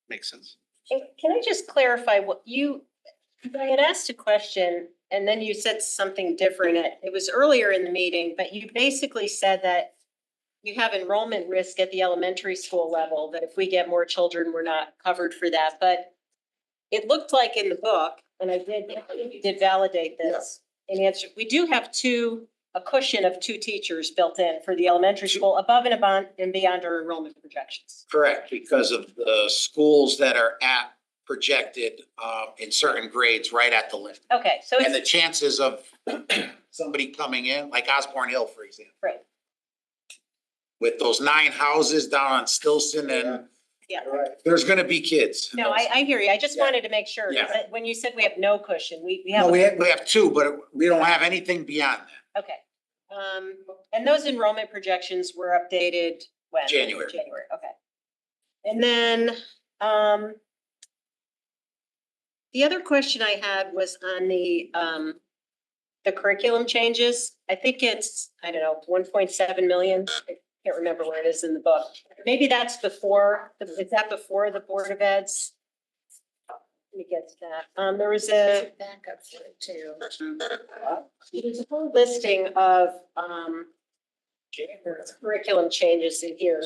Makes sense. Can I just clarify what I had asked a question and then you said something different. It was earlier in the meeting, but you basically said that you have enrollment risk at the elementary school level, that if we get more children, we're not covered for that. But it looked like in the book, and I did validate this in answer, we do have a cushion of 2 teachers built in for the elementary school above and beyond our enrollment projections. Correct, because of the schools that are at projected in certain grades right at the limit. Okay, so And the it's, chances of somebody coming in, like Osborne Hill, for example. Right. With those 9 houses down on Stilson and yeah. there's gonna be kids. No, I hear you. I just wanted to make sure, Yeah. that when you said we have no cushion, we have. No, we have 2, but we don't have anything beyond that. Okay. And those enrollment projections were updated when? January. January, okay. And then, the other question I had was on the curriculum changes. I think it's, I don't know, 1.7 million. I can't remember where it is in the book. Maybe that's before, is that before the Board of Ed's? Let me get to that. There was a Backup for it too. there's a whole listing of curriculum changes in here.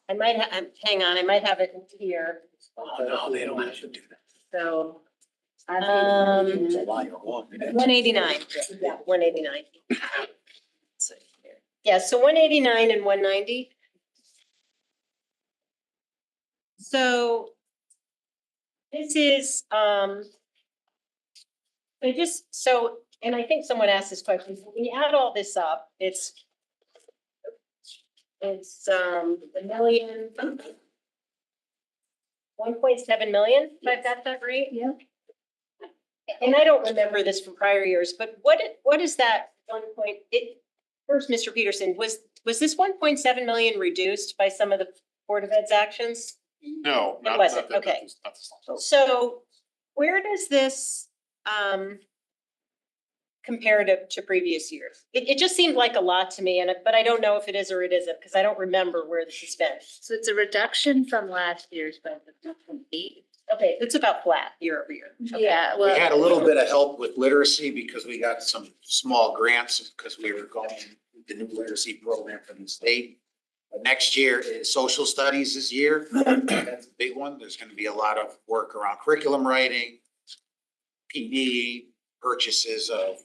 I might hang on, I might have it here. No, they don't have to do that. So, July or August. 189, yeah, 189. Yeah, so 189 and 190. So this is, and I think someone asked this question, when you add all this up, it's a million, 1.7 million, if I've got that right? Yeah. And I don't remember this from prior years, but what is that first, Mr. Peterson, was this 1.7 million reduced by some of the Board of Ed's actions? No. It wasn't, okay. So where does this compare to previous years? It just seemed like a lot to me, but I don't know if it is or it isn't, because I don't remember where this has been. So it's a reduction from last year's budget. Okay, it's about flat year over year. Okay. Yeah, We well. had a little bit of help with literacy because we got some small grants because we were going with the new literacy program from the state. But next year is social studies this year. That's a big one. There's gonna be a lot of work around curriculum writing, PD, purchases of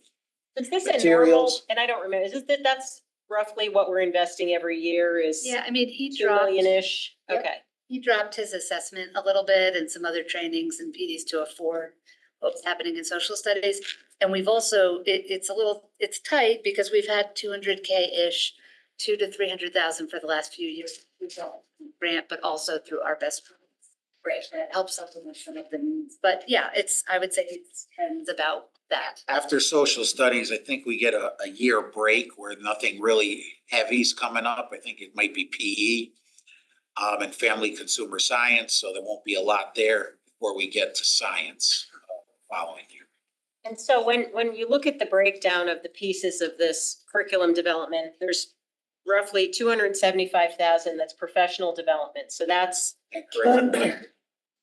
Is this a normal, materials. and I don't remember, is this, that's roughly what we're investing every year is? Yeah, I mean, he 2 dropped. million-ish? Yep. Okay. He dropped his assessment a little bit and some other trainings and PDs to afford what was happening in social studies. And we've also, it's tight because we've had 200K-ish, 200 to 300,000 for the last few years. Grant, but also through our best. Right, that helps supplement some of the needs. But yeah, I would say it's trends about that. After social studies, I think we get a year break where nothing really heavy's coming up. I think it might be PE. And family consumer science, so there won't be a lot there before we get to science following year. And so when you look at the breakdown of the pieces of this curriculum development, there's roughly 275,000 that's professional development. So that's,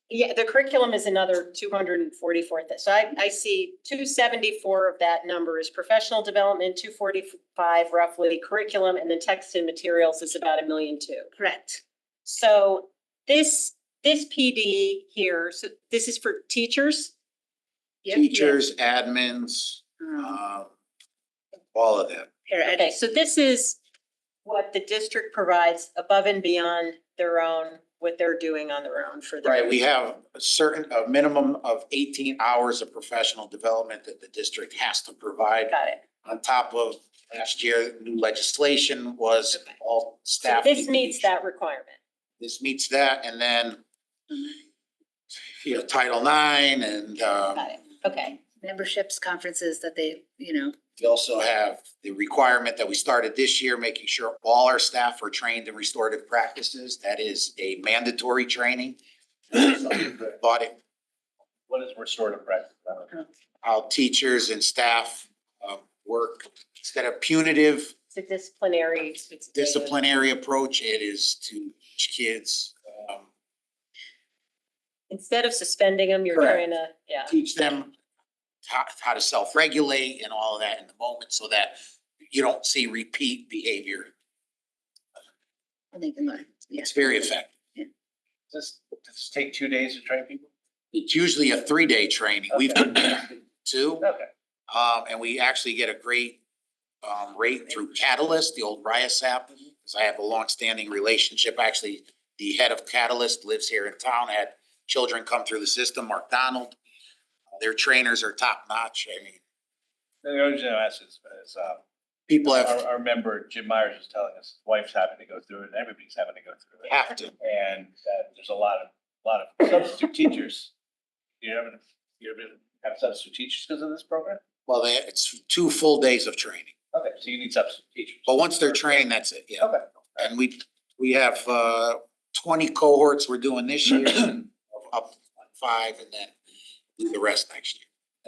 yeah, the curriculum is another 244,000. So I see 274 of that number is professional development, 245 roughly curriculum, and then text and materials is about $1.2 million. Correct. So this PD here, so this is for teachers? Teachers, admins, all of them. Okay, so this is what the district provides above and beyond their own, what they're doing on their own for their. Right, we have a minimum of 18 hours of professional development that the district has to provide. Got it. On top of last year, new legislation was all So staff. this meets that requirement. This meets that, and then Title IX and Got it. Okay. memberships, conferences that they, We also have the requirement that we started this year, making sure all our staff are trained in restorative practices. That is a mandatory training. But What is restorative practice? how teachers and staff work instead of punitive It's a disciplinary approach, it is to teach kids, Instead of suspending them, you're Correct. trying to, yeah. teach them how to self-regulate and all of that in the moment so that you don't see repeat behavior. they can learn. It's very effective. Does this take 2 days to train people? It's usually a 3-day training. We've done 2. Okay. And we actually get a great rate through Catalyst, the old Rias app, because I have a longstanding relationship. Actually, the head of Catalyst lives here in town, had children come through the system, Mark Donald. Their trainers are top notch. I mean, The only reason I ask is, people have, our member Jim Myers was telling us, his wife's having to go through it, and everybody's having to go through it. have to. And there's a lot of substitute teachers. You ever have substitute teachers because of this program? Well, it's 2 full days of training. Okay, so you need substitute teachers. But once they're trained, that's it, yeah. Okay. And we have 20 cohorts we're doing this year, up 5, and then do the rest next year.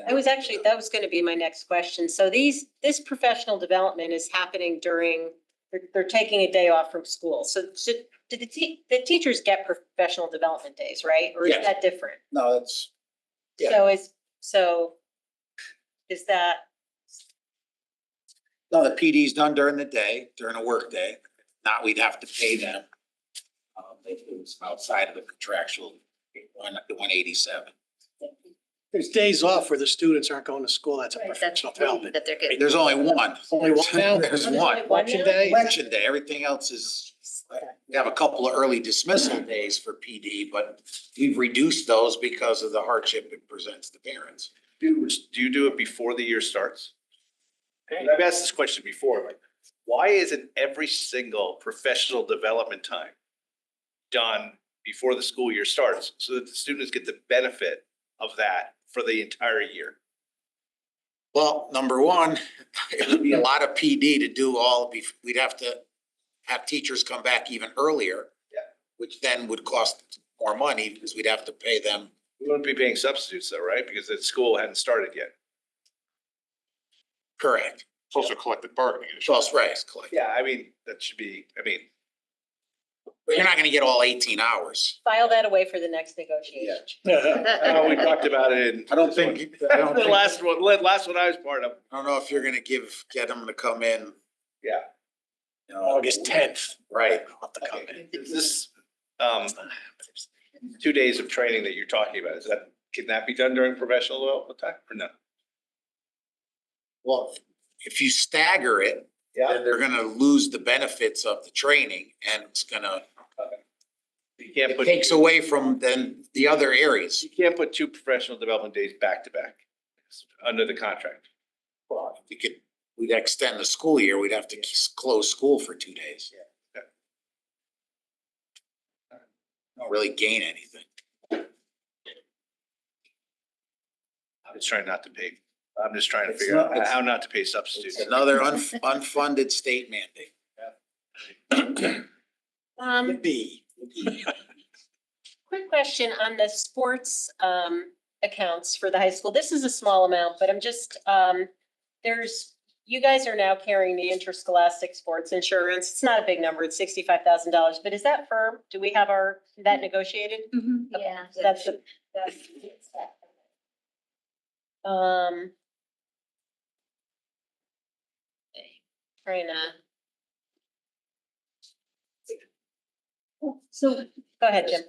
That was gonna be my next question. So this professional development is happening they're taking a day off from school. So do the teachers get professional development days, right? Or is Yes. that different? No, that's, yeah. So is that, No, the PD's done during the day, during a work day. Not, we'd have to pay them. If it was outside of the contractual 187. There's days off where the students aren't going to school. That's a Right, that's professional development. that they're getting. There's only one. Only one now? There's Only one. one Election now? day? Election day, everything else is, we have a couple of early dismissal days for PD, but we've reduced those because of the hardship it presents to parents. Do you do it before the year starts? I've asked this question before, like, why isn't every single professional development time done before the school year starts so that the students get the benefit of that for the entire year? Well, number one, it would be a lot of PD to do we'd have to have teachers come back even earlier. Yeah. Which then would cost more money because we'd have to pay them. We wouldn't be paying substitutes though, right? Because the school hadn't started yet. Correct. It's also collective bargaining. So it's right, it's collective. Yeah, I mean, that should be, But you're not gonna get all 18 hours. file that away for the next negotiation. we talked about it in. I don't think, The last one I was part of. I don't know if you're gonna get them to come in, Yeah. you know. August 10th. Right. Is this, 2 days of training that you're talking about, can that be done during professional development time or no? Well, if you stagger it, then they're gonna lose the benefits of the training and it's gonna, You can't it put. takes away from then the other areas. You can't put 2 professional development days back to back under the contract. Well, we'd extend the school year, we'd have to close school for 2 days. Okay. Don't really gain anything. I'm just trying to figure out how not to pay substitutes. It's another unfunded state mandate. Quick question on the sports accounts for the high school. This is a small amount, but I'm just, you guys are now carrying the interscholastic sports insurance. It's not a big number, it's $65,000, but is that firm? Do we have that negotiated? Yeah. That's trying to. So, go ahead, Jim.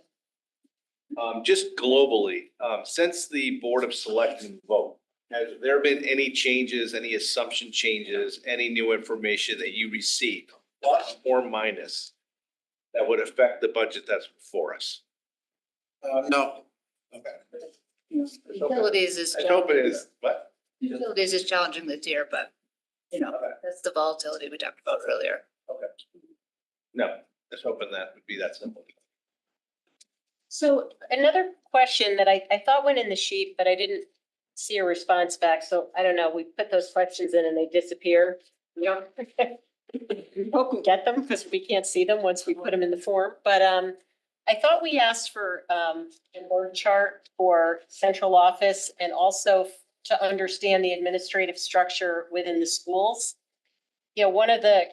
Just globally, since the Board of Selectmen vote, has there been any changes, any assumption changes, any new information that you received, plus or minus, that would affect the budget that's before us? No. Utilities is. I hope it is, what? Utilities is challenging this year, but that's the volatility we talked about earlier. Okay. No, just hoping that would be that simple. So another question that I thought went in the sheet, but I didn't see a response back. So I don't know, we put those questions in and they disappear. We don't, we hope we get them because we can't see them once we put them in the form. But I thought we asked for an org chart for central office and also to understand the administrative structure within the schools. You know, one of the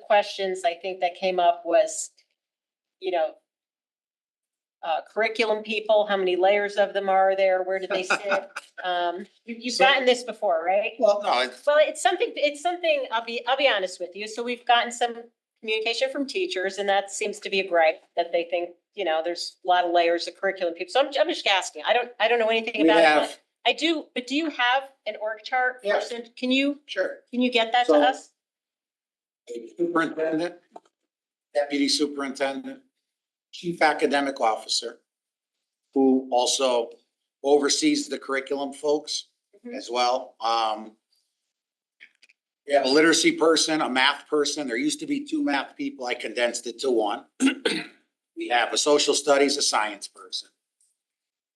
questions I think that came up was, curriculum people, how many layers of them are there? Where do they sit? You've gotten this before, right? Well, no, it's, Well, it's something, I'll be honest with you. So we've gotten some communication from teachers and that seems to be a gripe that they think, there's a lot of layers of curriculum people. So I'm just asking. I don't know anything we about it. have, But I do, but do you have an org chart? Yes. Person? Can you sure, get that to So- us? a superintendent, deputy superintendent, chief academic officer, who also oversees the curriculum folks as well. We have a literacy person, a math person. There used to be 2 math people. I condensed it to 1. We have a social studies, a science person,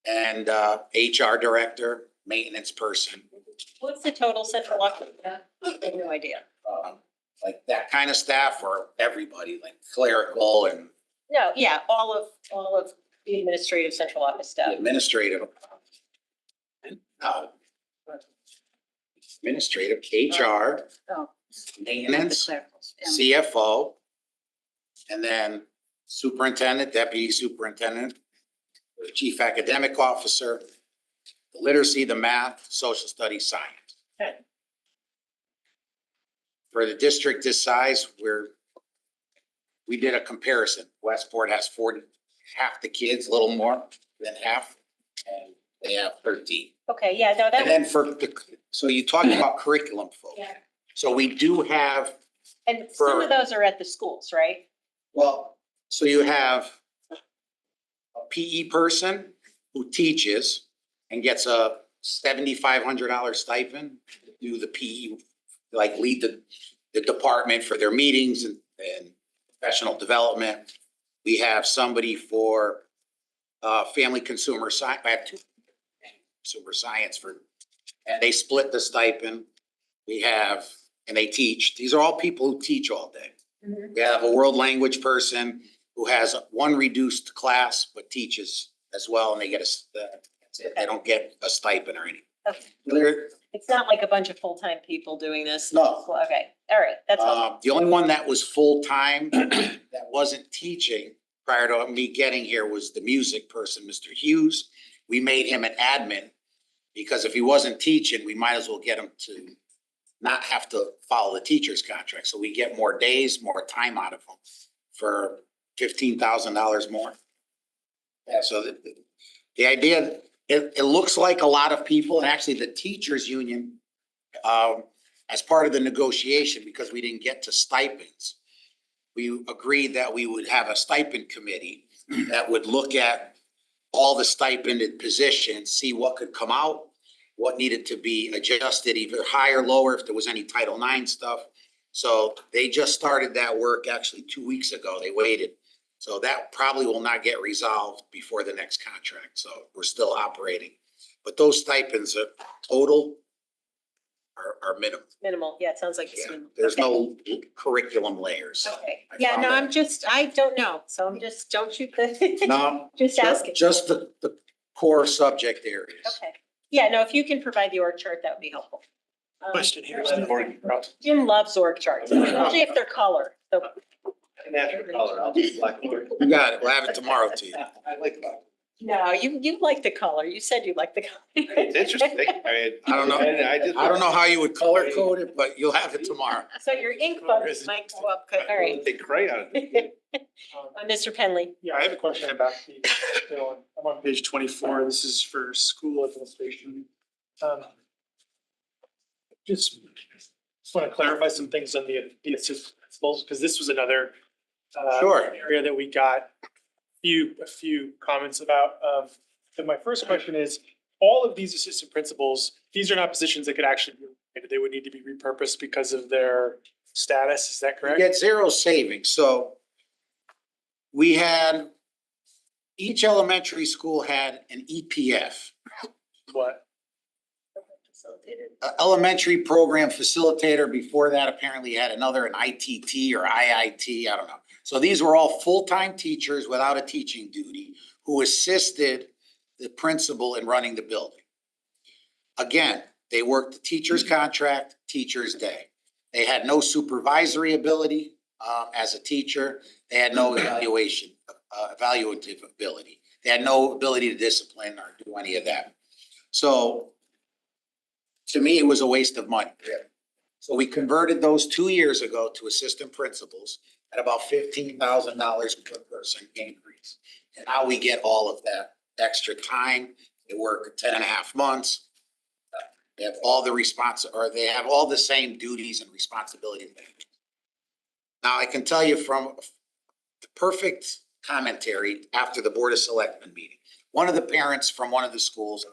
and HR director, maintenance person. What's the total central office? I have no idea. Like that kind of staff, or everybody, like clerical and No, yeah, all of the administrative central office staff. administrative. Administrative, HR, Oh. maintenance, The clericals, yeah. CFO, and then superintendent, deputy superintendent, the chief academic officer, the literacy, the math, social studies, science. Okay. For the district this size, we did a comparison. Westport has 40, half the kids, a little more than half, and they have 13. Okay, yeah, no, that And then so you talk about curriculum folks. Yeah. So we do have, and some for- of those are at the schools, right? well, so you have a PE person who teaches and gets a $7,500 stipend to do the PE, like lead the department for their meetings and professional development. We have somebody for family consumer science. I have 2 consumer science and they split the stipend. We have, and they teach. These are all people who teach all day. Mhm. We have a world language person who has 1 reduced class but teaches as well, and they get they don't get a stipend or anything. Okay. They're- It's not like a bunch of full-time people doing this. No. Okay, all right, that's all. The only one that was full-time that wasn't teaching prior to me getting here was the music person, Mr. Hughes. We made him an admin because if he wasn't teaching, we might as well get him to not have to follow the teacher's contract. So we get more days, more time out of him for $15,000 more. Yeah, so the idea, it looks like a lot of people, and actually the teachers union, as part of the negotiation, because we didn't get to stipends, we agreed that we would have a stipend committee that would look at all the stipended positions, see what could come out, what needed to be adjusted, either higher, lower, if there was any Title IX stuff. So they just started that work actually 2 weeks ago. They waited. So that probably will not get resolved before the next contract. So we're still operating. But those stipends are total are minimum. Minimal, yeah, it sounds like it's Yeah, minimal. there's Okay. no curriculum layers. Okay, I yeah, found no, that. I don't know, so I'm just, don't shoot the. No, Just asking. just the core subject areas. Okay, yeah, no, if you can provide the org chart, that would be helpful. Question here. Jim loves org charts, especially if they're color, so. Natural color, I'll do black. You got it. We'll have it tomorrow to you. I like that. No, you like the color, you said you like the color. It's interesting. I don't know. I don't know how you would color code it, but you'll have it tomorrow. So your ink bugs might go up, all right. Take crayon. Mr. Penley. Yeah, I have a question about I'm on page 24. This is for school administration. Just want to clarify some things on the assistant principals, because this was another Sure. area that we got a few comments about. So my first question is, all of these assistant principals, these are not positions that could actually be eliminated. They would need to be repurposed because of their status. Is that You correct? get 0 savings. So we had, each elementary school had an EPF, What? Elementary program facilitator. Before that, apparently had another, an ITT or IIT, I don't know. So these were all full-time teachers without a teaching duty who assisted the principal in running the building. Again, they worked the teacher's contract, teacher's day. They had no supervisory ability as a teacher. They had no evaluative ability. They had no ability to discipline or do any of that. So to me, it was a waste of money. So we converted those 2 years ago to assistant principals at about $15,000 per person increase. And now we get all of that extra time. They work 10 and a half months. They have all the they have all the same duties and responsibilities. Now, I can tell you from the perfect commentary after the Board of Selectmen meeting, one of the parents from one of the schools,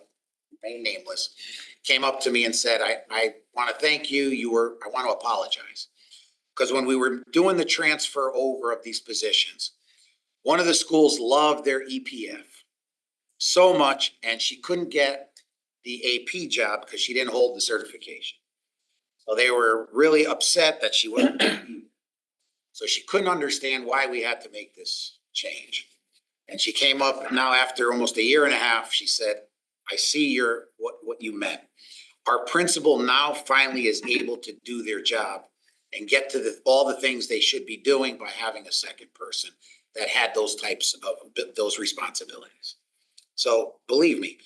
remain nameless, came up to me and said, I want to thank you. I want to apologize. Because when we were doing the transfer over of these positions, one of the schools loved their EPF so much, and she couldn't get the AP job because she didn't hold the certification. So they were really upset that she wasn't. So she couldn't understand why we had to make this change. And she came up now after almost a year and a half, she said, I see what you meant. Our principal now finally is able to do their job and get to all the things they should be doing by having a second person that had those types of those responsibilities. So believe me,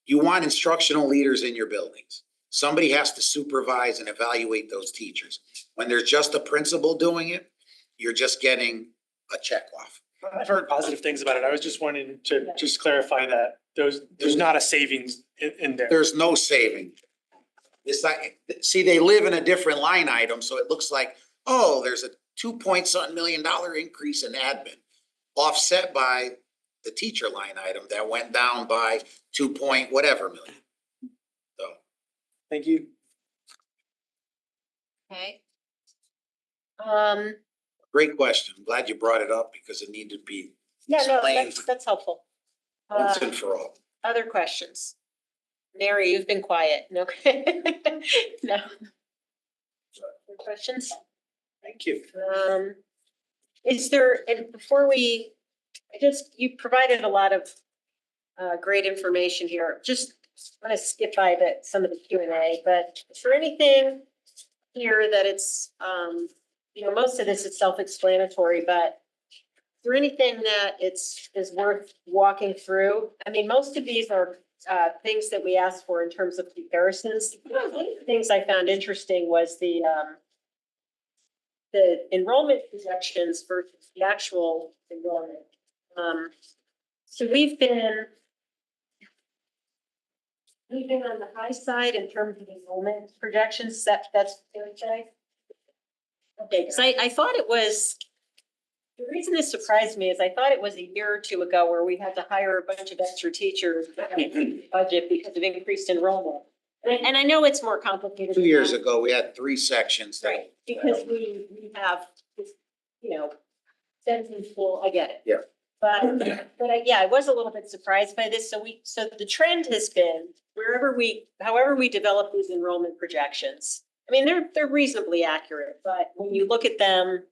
you want instructional leaders in your buildings. Somebody has to supervise and evaluate those teachers. When there's just a principal doing it, you're just getting a check off. I've heard positive things about it. I was just wanting to just clarify that there's not a savings in there. There's no saving. It's like, see, they live in a different line item, so it looks like, oh, there's a $2 million increase in admin, offset by the teacher line item that went down by 2 point whatever million. So. Thank you. Okay. Great question. I'm glad you brought it up because it needed to be Yeah, no, explained that's helpful. once and for all. Other questions? Mary, you've been quiet. No. No. Other questions? Thank you. Is there, and before you provided a lot of great information here. Just want to skip by some of the Q&A, but is there anything here that it's, most of this is self-explanatory, but is there anything that is worth walking through? I mean, most of these are things that we asked for in terms of comparisons. One of the things I found interesting was the enrollment projections versus the actual enrollment. So we've been on the high side in terms of enrollment projections. That's fair to say. Okay, because I thought it was, the reason this surprised me is I thought it was a year or two ago where we had to hire a bunch of extra teachers budget because of increased enrollment. And I know it's more complicated. 2 years ago, we had 3 sections. Right, because we have, Denton school, I get it. Yeah. But I was a little bit surprised by this. So the trend has been however we develop these enrollment projections. I mean, they're reasonably accurate, but when you look at them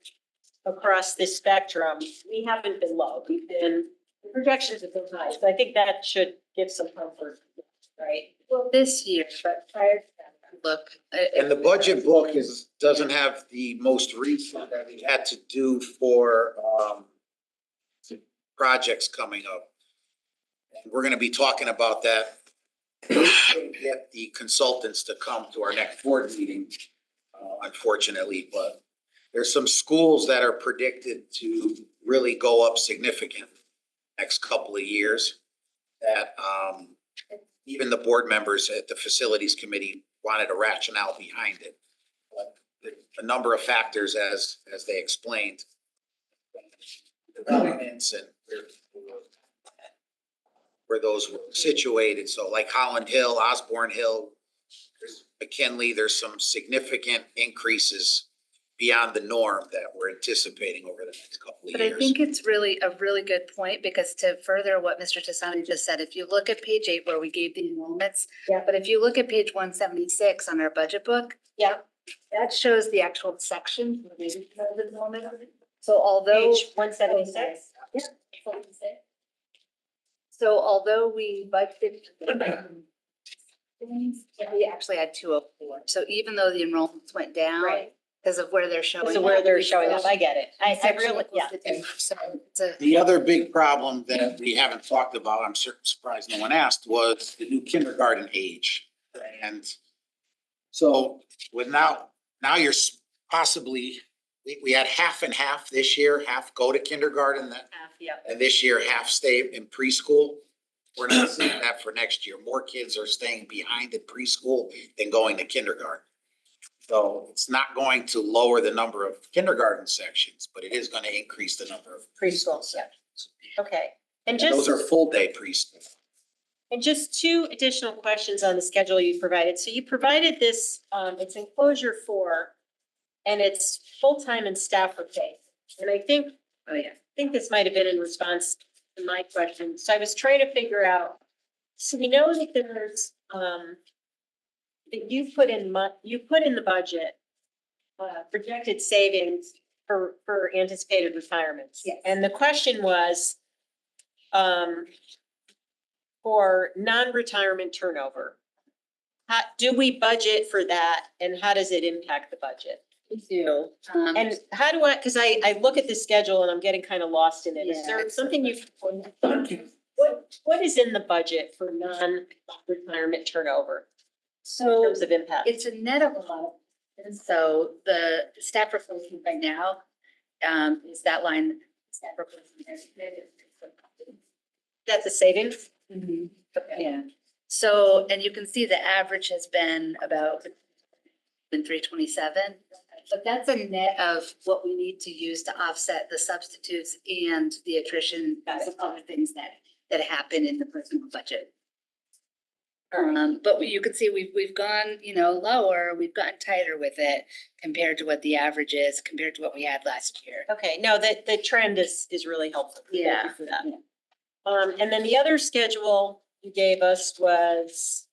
across this spectrum, we haven't been low. The projections have been high. So I think that should give some comfort, right? Well, this year, but prior to that, look. And the budget book doesn't have the most recent that we had to do for projects coming up. And we're gonna be talking about that. Get the consultants to come to our next board meeting, unfortunately, but there's some schools that are predicted to really go up significant next couple of years that even the board members at the facilities committee wanted a rationale behind it. But a number of factors as they explained. Developments and where those were situated. So like Holland Hill, Osborne Hill, McKinley, there's some significant increases beyond the norm that we're anticipating over the next couple of But I years. think it's really a really good point, because to further what Mr. Tassani just said, if you look at page 8 where we gave the enrollments. Yeah. But if you look at page 176 on our budget book, Yeah. that shows the actual section related to the enrollment. So although. Page 176. Yeah. So although we budgeted. We actually had 204. So even though the enrollments went down. Right. Because of where they're showing. Because of where up, they're we showing up. still- I get it. I section really, yeah. was the- So it's a. The other big problem that we haven't talked about, I'm surprised no one asked, was the new kindergarten age. And so with now you're possibly, we had half and half this year, half go to kindergarten, Yeah. and this year half stay in preschool. We're not seeing that for next year. More kids are staying behind in preschool than going to kindergarten. So it's not going to lower the number of kindergarten sections, but it is going to increase the number of Preschool sections. Okay. And those just, are full day preschool. and just two additional questions on the schedule you provided. So you provided this, it's enclosure 4, and it's full-time and staff repaid. And I think, I think this might have been in response to my question. So I was trying to figure out, so we know that there's, that you put in the budget, projected savings for anticipated retirements. Yes. And the question was, for non-retirement turnover, how, do we budget for that, and how does it impact the budget? We do. And how do I, because I look at the schedule and I'm getting kind of lost in it. Is Yeah. there something you, what is in the budget for non-retirement turnover in So terms of impact? it's a net of a lot. And so the staff replacement right now, is that line, staff replacement. That's a savings? Yeah. So, and you can see the average has been about 327. But that's a net of what we need to use to offset the substitutes and the attrition, some other things that happen in the personal budget. But you can see we've gone, lower, we've gotten tighter with it compared to what the average is, compared to what we had last year. Okay, no, the trend is really helpful. Thank you Yeah. for that. And then the other schedule you gave us was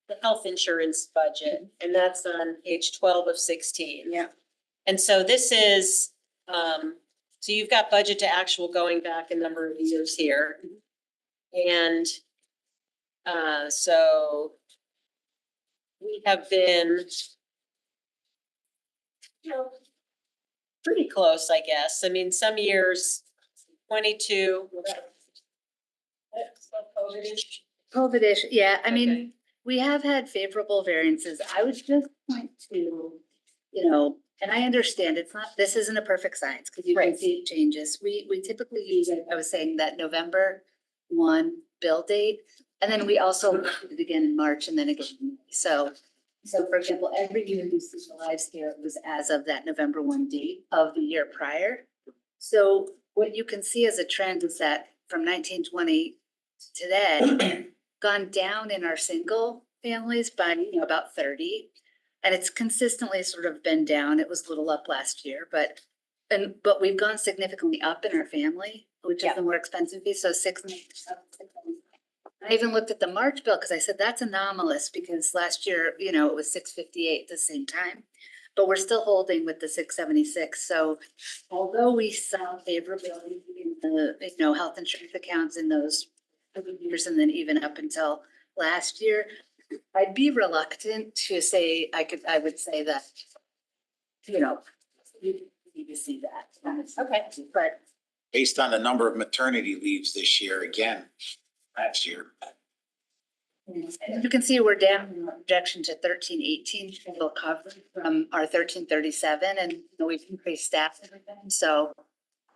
the health insurance budget, and that's on page 12 of 16. Yeah. And so this is, so you've got budget to actual going back a number of years here. And so we have been, pretty close, I guess. I mean, some years, 22. COVID-ish, yeah, I mean, Okay. we have had favorable variances. I would just point to, and I understand this isn't a perfect science, because you can Right. see it changes. We typically use, I was saying that November 1 bill date, and then we also look at it again in March and then again. in May. So for example, every year we see the lives here was as of that November 1 date of the year prior. So what you can see as a trend is that from 1920 to today, gone down in our single families by about 30. And it's consistently sort of been down. It was a little up last year, but we've gone significantly up in our family, which is the more expensive piece. So 6. I even looked at the March bill because I said that's anomalous, because last year, it was 658 at the same time. But we're still holding with the 676. So although we saw favorability in the health insurance accounts in those years, and then even up until last year, I'd be reluctant to say, I would say that, you need to see that. Okay. But Based on the number of maternity leaves this year, again, last year. and you can see we're down in our projection to 1318 total coverage from our 1337, and we've increased staff and everything, so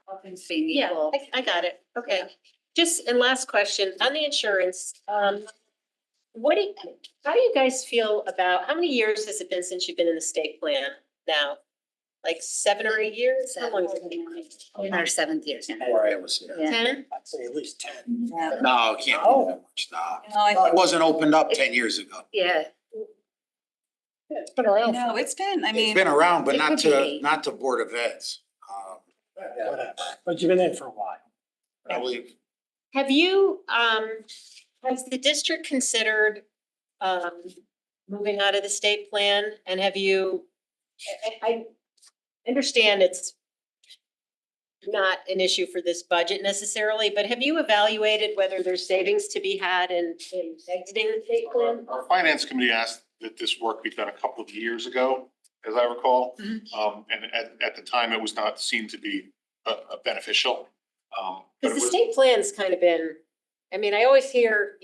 all things being Yeah, equal. I got it. Okay. Just, and last question, on the insurance, how do you guys feel about, how many years has it been since you've been in the state plan now? Like 7 or 8 years? How long has it been? In our 7th year. Before I was here. Yeah. 10? I'd say at least 10. No, it can't be that much, no. No, I It wasn't opened up 10 years ago. Yeah. It's been around. No, it's been, I mean. It's been around, but it not could be to, eight. not to Board of Eds. Whatever. But you've been in for a while. Probably, Have you, has the district considered, moving out of the state plan? And have you, I understand it's not an issue for this budget necessarily, but have you evaluated whether there's savings to be had in exiting the state plan? Our finance committee asked that this work be done a couple of years ago, as I recall. And at the time, it was not seen to be beneficial. But Because it the was- state plan's kind of been, I mean, I always hear,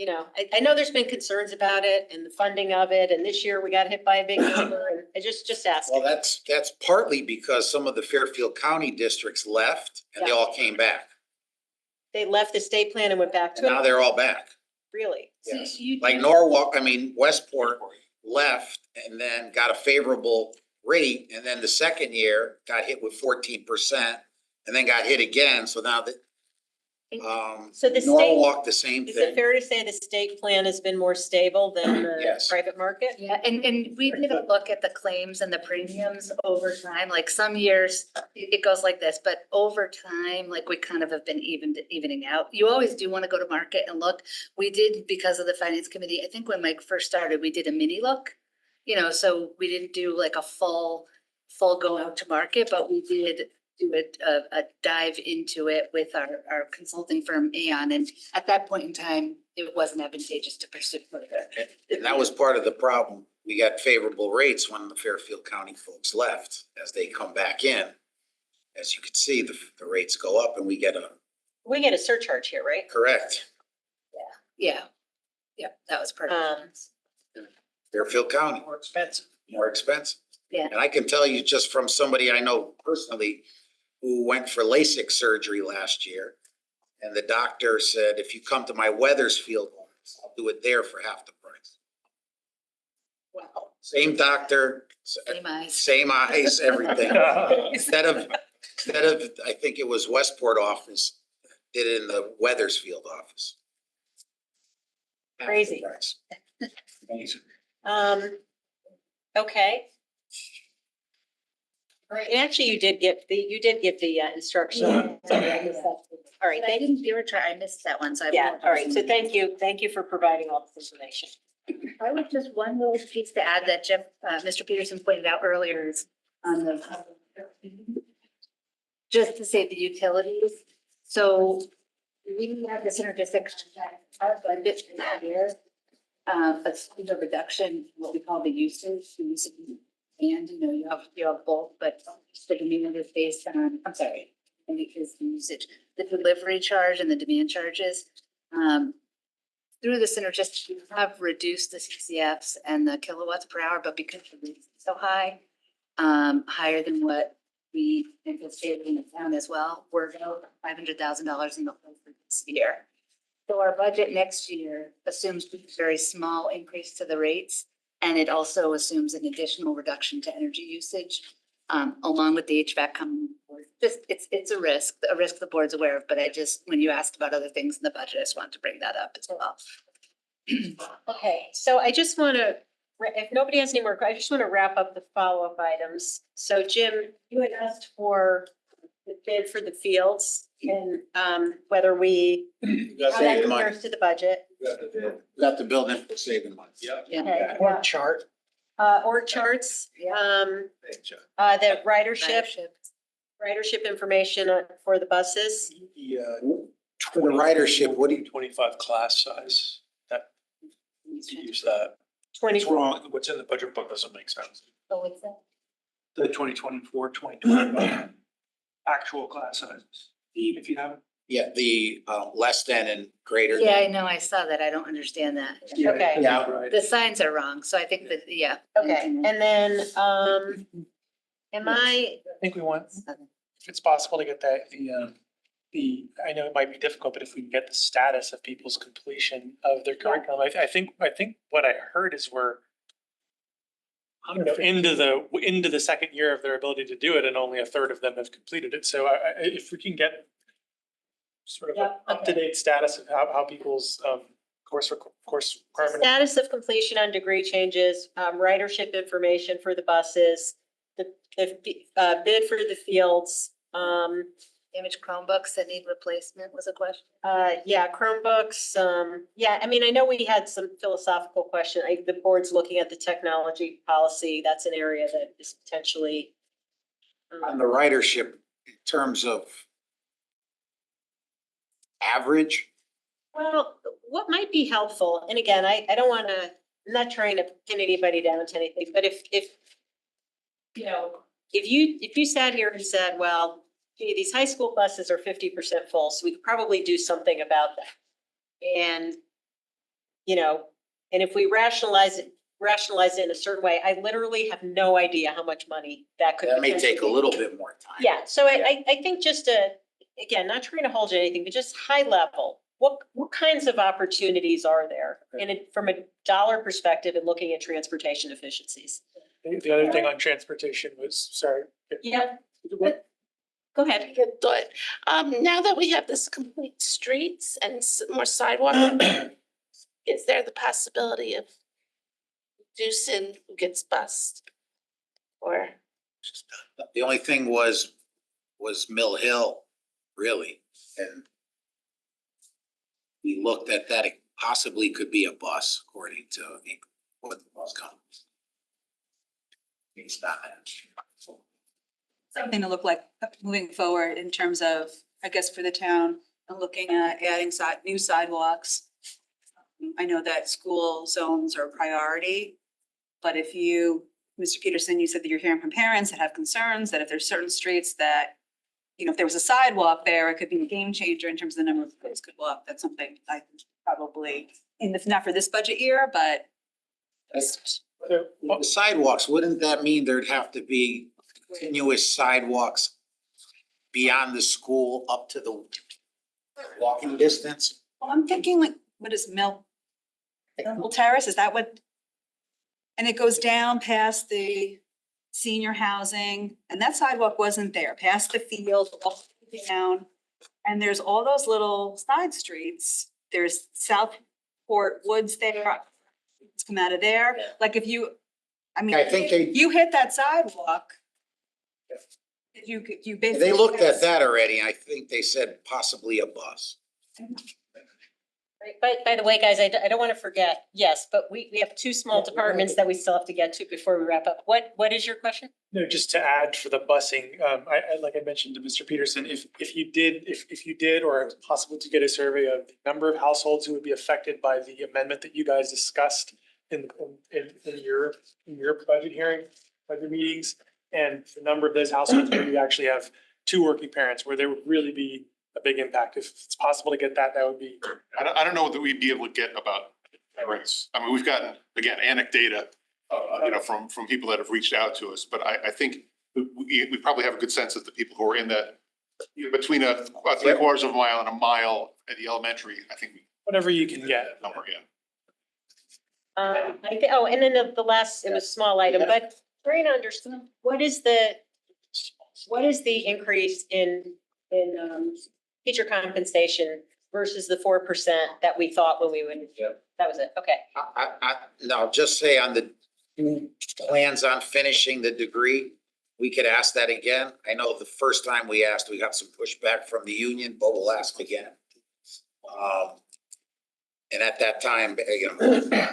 I know there's been concerns about it and the funding of it, and this year we got hit by a big number, and I just ask. well, that's partly because some of the Fairfield County districts left and they all came back. They left the state plan and went back to And now it, they're all back. really? Yes. Like Norwalk, Westport left and then got a favorable rate. And then the second year got hit with 14% and then got hit again. So now that, So the state, Norwalk, the same is it thing. fair to say the state plan has been more stable than the Yes. private market? Yeah, and we did a look at the claims and the premiums over time, like some years it goes like this, but over time, like we kind of have been evening out. You always do want to go to market and look. We did, because of the finance committee, I think when Mike first started, we did a mini look. So we didn't do like a full go out to market, but we did do a dive into it with our consulting firm Aon, and at that point in time, it wasn't advantageous to pursue further. And that was part of the problem. We got favorable rates when the Fairfield County folks left. As they come back in, as you can see, the rates go up and we get a surcharge here, right? correct. Yeah, that was part of it. Fairfield County, More expensive. more expensive. Yeah. And I can tell you just from somebody I know personally who went for LASIK surgery last year. And the doctor said, if you come to my Weathersfield office, I'll do it there for half the price. Wow. Same doctor, same eyes, everything. Instead of, I think it was Westport office, did it in the Weathersfield office. Crazy. Amazing. Okay. All right, and actually you did give the instruction. All right, I didn't give it a try, I missed that one, so I. Yeah, all right, so thank you for providing all this information. I would just one little piece to add that Mr. Peterson pointed out earlier is on the. Just to say the utilities, so we have this interdistrict budget here. A reduction, what we call the usage. And you have both, but the demand is based on, I'm sorry, and it is the usage, the delivery charge and the demand charges. Through the synergistic, we have reduced the CCFs and the kilowatts per hour, but because the rates are so high, higher than what we anticipated in the town as well, we're about $500,000 in the whole for this year. So our budget next year assumes a very small increase to the rates. And it also assumes an additional reduction to energy usage, along with the HVAC coming forward. Just, it's a risk the board's aware of, but when you asked about other things in the budget, I just wanted to bring that up as well. Okay, so I just want to, if nobody has any more, I just want to wrap up the follow-up items. So Jim, you had asked for the bid for the fields and whether how that compares to the budget. Got the building for saving money. Okay. Or chart. Org charts, the ridership information for the buses. For the ridership, what do you? 25 class size, that, to use that. 20. It's wrong, what's in the budget book doesn't make sense. Oh, what's that? The 2024, 2025 actual class sizes, if you haven't. Yeah, the less than and greater. Yeah, I know, I saw that. I don't understand that. Okay. Yeah. Right. The signs are wrong, so I think that, yeah. Okay, and then, I think we want, if it's possible to get I know it might be difficult, but if we can get the status of people's completion of their curriculum, I think what I heard is we're into the second year of their ability to do it, and only a third of them have completed it. So if we can get sort of an up-to-date status of how people's course requirement. Status of completion on degree changes, ridership information for the buses, the bid for the fields, Damaged Chromebooks that need replacement was a question. yeah, Chromebooks, yeah, I mean, I know we had some philosophical question. The board's looking at the technology policy. That's an area that is potentially. On the ridership, in terms of average, Well, what might be helpful, and again, I don't wanna, I'm not trying to pin anybody down to anything, but if, you know, if you sat here and said, well, gee, these high school buses are 50% full, so we could probably do something about that. And, you know, and if we rationalize it in a certain way, I literally have no idea how much money that could. that may take a potentially- little bit more time. Yeah, so I think just again, not trying to hold you anything, but just high level, what kinds of opportunities are there? And from a dollar perspective and looking at transportation efficiencies. The other thing on transportation was, sorry. Yeah. Go ahead. Good thought. Now that we have this complete streets and more sidewalk, is there the possibility of reducing who gets bused? Or? The only thing was Mill Hill, really, and we looked at that, it possibly could be a bus, according to what the bus company. It's not. Something to look like moving forward in terms of, I guess, for the town, and looking at adding new sidewalks. I know that school zones are a priority, but if you, Mr. Peterson, you said that you're hearing from parents that have concerns that if there's certain streets that, you know, if there was a sidewalk there, it could be a game changer in terms of the number of kids could walk. That's something I probably, not for this budget year, but. The sidewalks, wouldn't that mean there'd have to be continuous sidewalks beyond the school up to the walking distance? Well, I'm thinking like, what is Mill Terrace? Is that what? And it goes down past the senior housing, and that sidewalk wasn't there, past the field, all the way down. And there's all those little side streets. There's Southport Woods there. It's come out of there. Like if you, I mean, I think you hit that sidewalk. You basically. They looked at that already, and I think they said possibly a bus. Right, by the way, guys, I don't want to forget, yes, but we have two small departments that we still have to get to before we wrap up. What is your question? No, just to add for the busing, I like I mentioned to Mr. Peterson, if you did, or it's possible to get a survey of the number of households who would be affected by the amendment that you guys discussed in your budget hearing, budget meetings, and the number of those households where we actually have two working parents, where there would really be a big impact. If it's possible to get that, that would be. I don't know that we'd be able to get about parents. I mean, we've gotten, again, anecdata, you know, from people that have reached out to us, but I think we probably have a good sense of the people who are in that, you know, between a 3/4 of a mile and a mile at the elementary. I think whatever you can get. Number, yeah. And then the last, it was a small item, but trying to understand, what is the increase in teacher compensation versus the 4% that we thought when we would, that was it, okay. I'll just say on the plans on finishing the degree, we could ask that again. I know the first time we asked, we got some pushback from the union, but we'll ask again. And at that time, you know,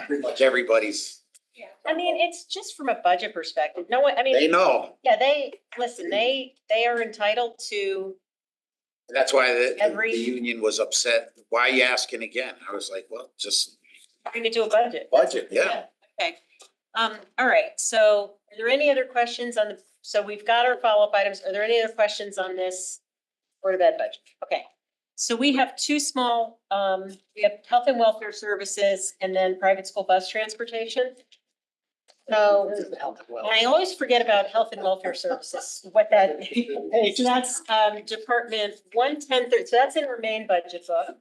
pretty much everybody's. Yeah, I mean, it's just from a budget perspective. No one, I mean. They know. Yeah, listen, they are entitled to. That's why the union was upset. Why are you asking again? I was like, well, just. Trying to do a budget. Budget, yeah. Okay. All right, so are there any other questions on so we've got our follow-up items. Are there any other questions on this Board of Ed budget? Okay. So we have two small, we have health and welfare services and then private school bus transportation. So and I always forget about health and welfare services, what that is. That's Department 110, so that's in our main budget book.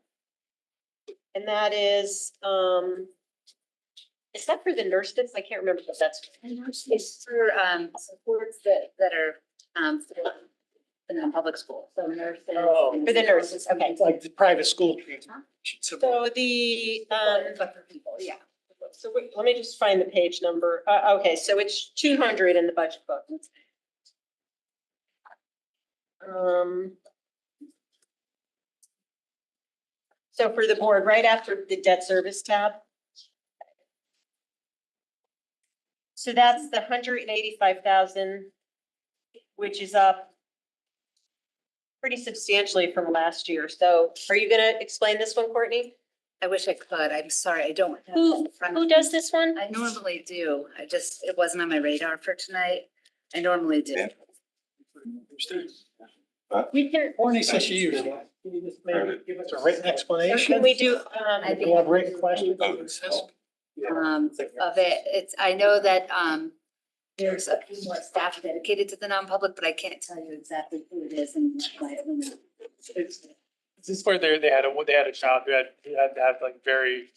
And that is that for the nurses? I can't remember if that's. It's for supports that are the non-public school, so nurses. Oh. For the nurses, okay. It's like the private school. So the, But for people, yeah. so let me just find the page number. Okay, so it's 200 in the budget book. So for the board, right after the debt service tab. So that's the 185,000, which is up pretty substantially from last year. So are you gonna explain this one, Courtney? I wish I could. I'm sorry, I don't. have it Who, in front of who me. does this one? I normally do. It wasn't on my radar for tonight. I normally do. We can. Courtney says she uses that. Can you just maybe give us a written explanation? Can we do, I Do you have written questions? Of it, I know that, there's a few more staff dedicated to the non-public, but I can't tell you exactly who it is and why. It's, this is where they had a child who had to have like very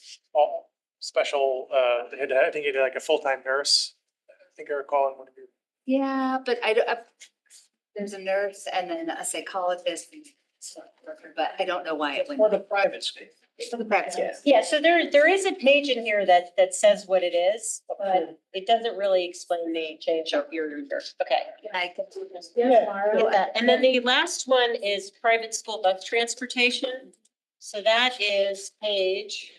special, they had, I think he had like a full-time nurse. I think I recall in one of your. Yeah, but there's a nurse and then a psychologist, and social worker, but I don't know why it went. For the private space. For the practice. yeah, so there is a page in here that says what it is, but it doesn't really explain the change of your, okay. I can do this Yeah. tomorrow. Get that. And then the last one is private school bus transportation. So that is page.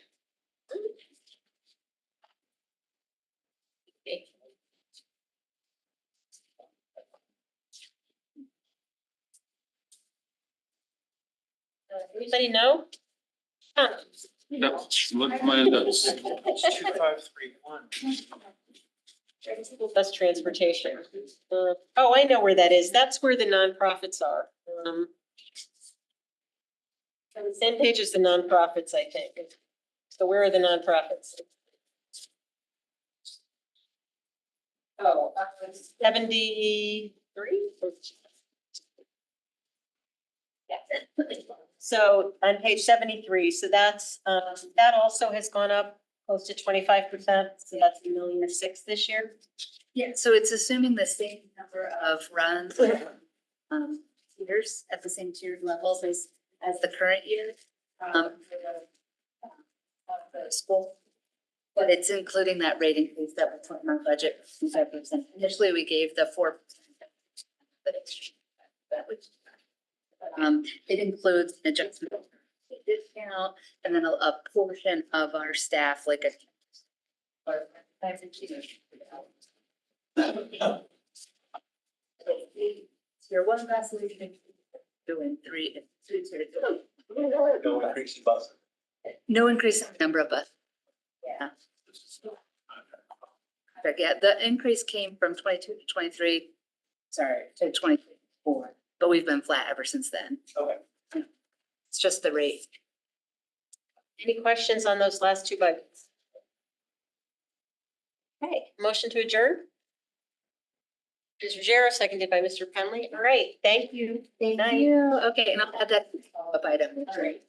Anybody know? Huh. No, look at my notes. 2531. School bus transportation. Oh, I know where that is. That's where the nonprofits are. On the same page as the nonprofits, I think. So where are the nonprofits? Oh, 73? Yeah. So on page 73, so that's, that also has gone up close to 25%. So that's $1.6 million this year. Yeah, so it's assuming the same number of runs, tiers at the same tiered levels as the current year. For the school. But it's including that rate increase that was put in our budget, 5%. Initially, we gave the 4%. It includes an adjustment, a discount, and then a portion of our staff, like a. Tier one bus, doing three. No increase in bus. No increase in the number of buses. Yeah. But yeah, the increase came from 22 to 23, sorry, to 24, but we've been flat ever since then. Okay. It's just the rate. Any questions on those last two budgets? Okay, motion to adjourn? Mr. Ruggiero, seconded by Mr. Penley. All right, thank you. Thank Night. you. Okay, and I'll add that follow-up item. All right.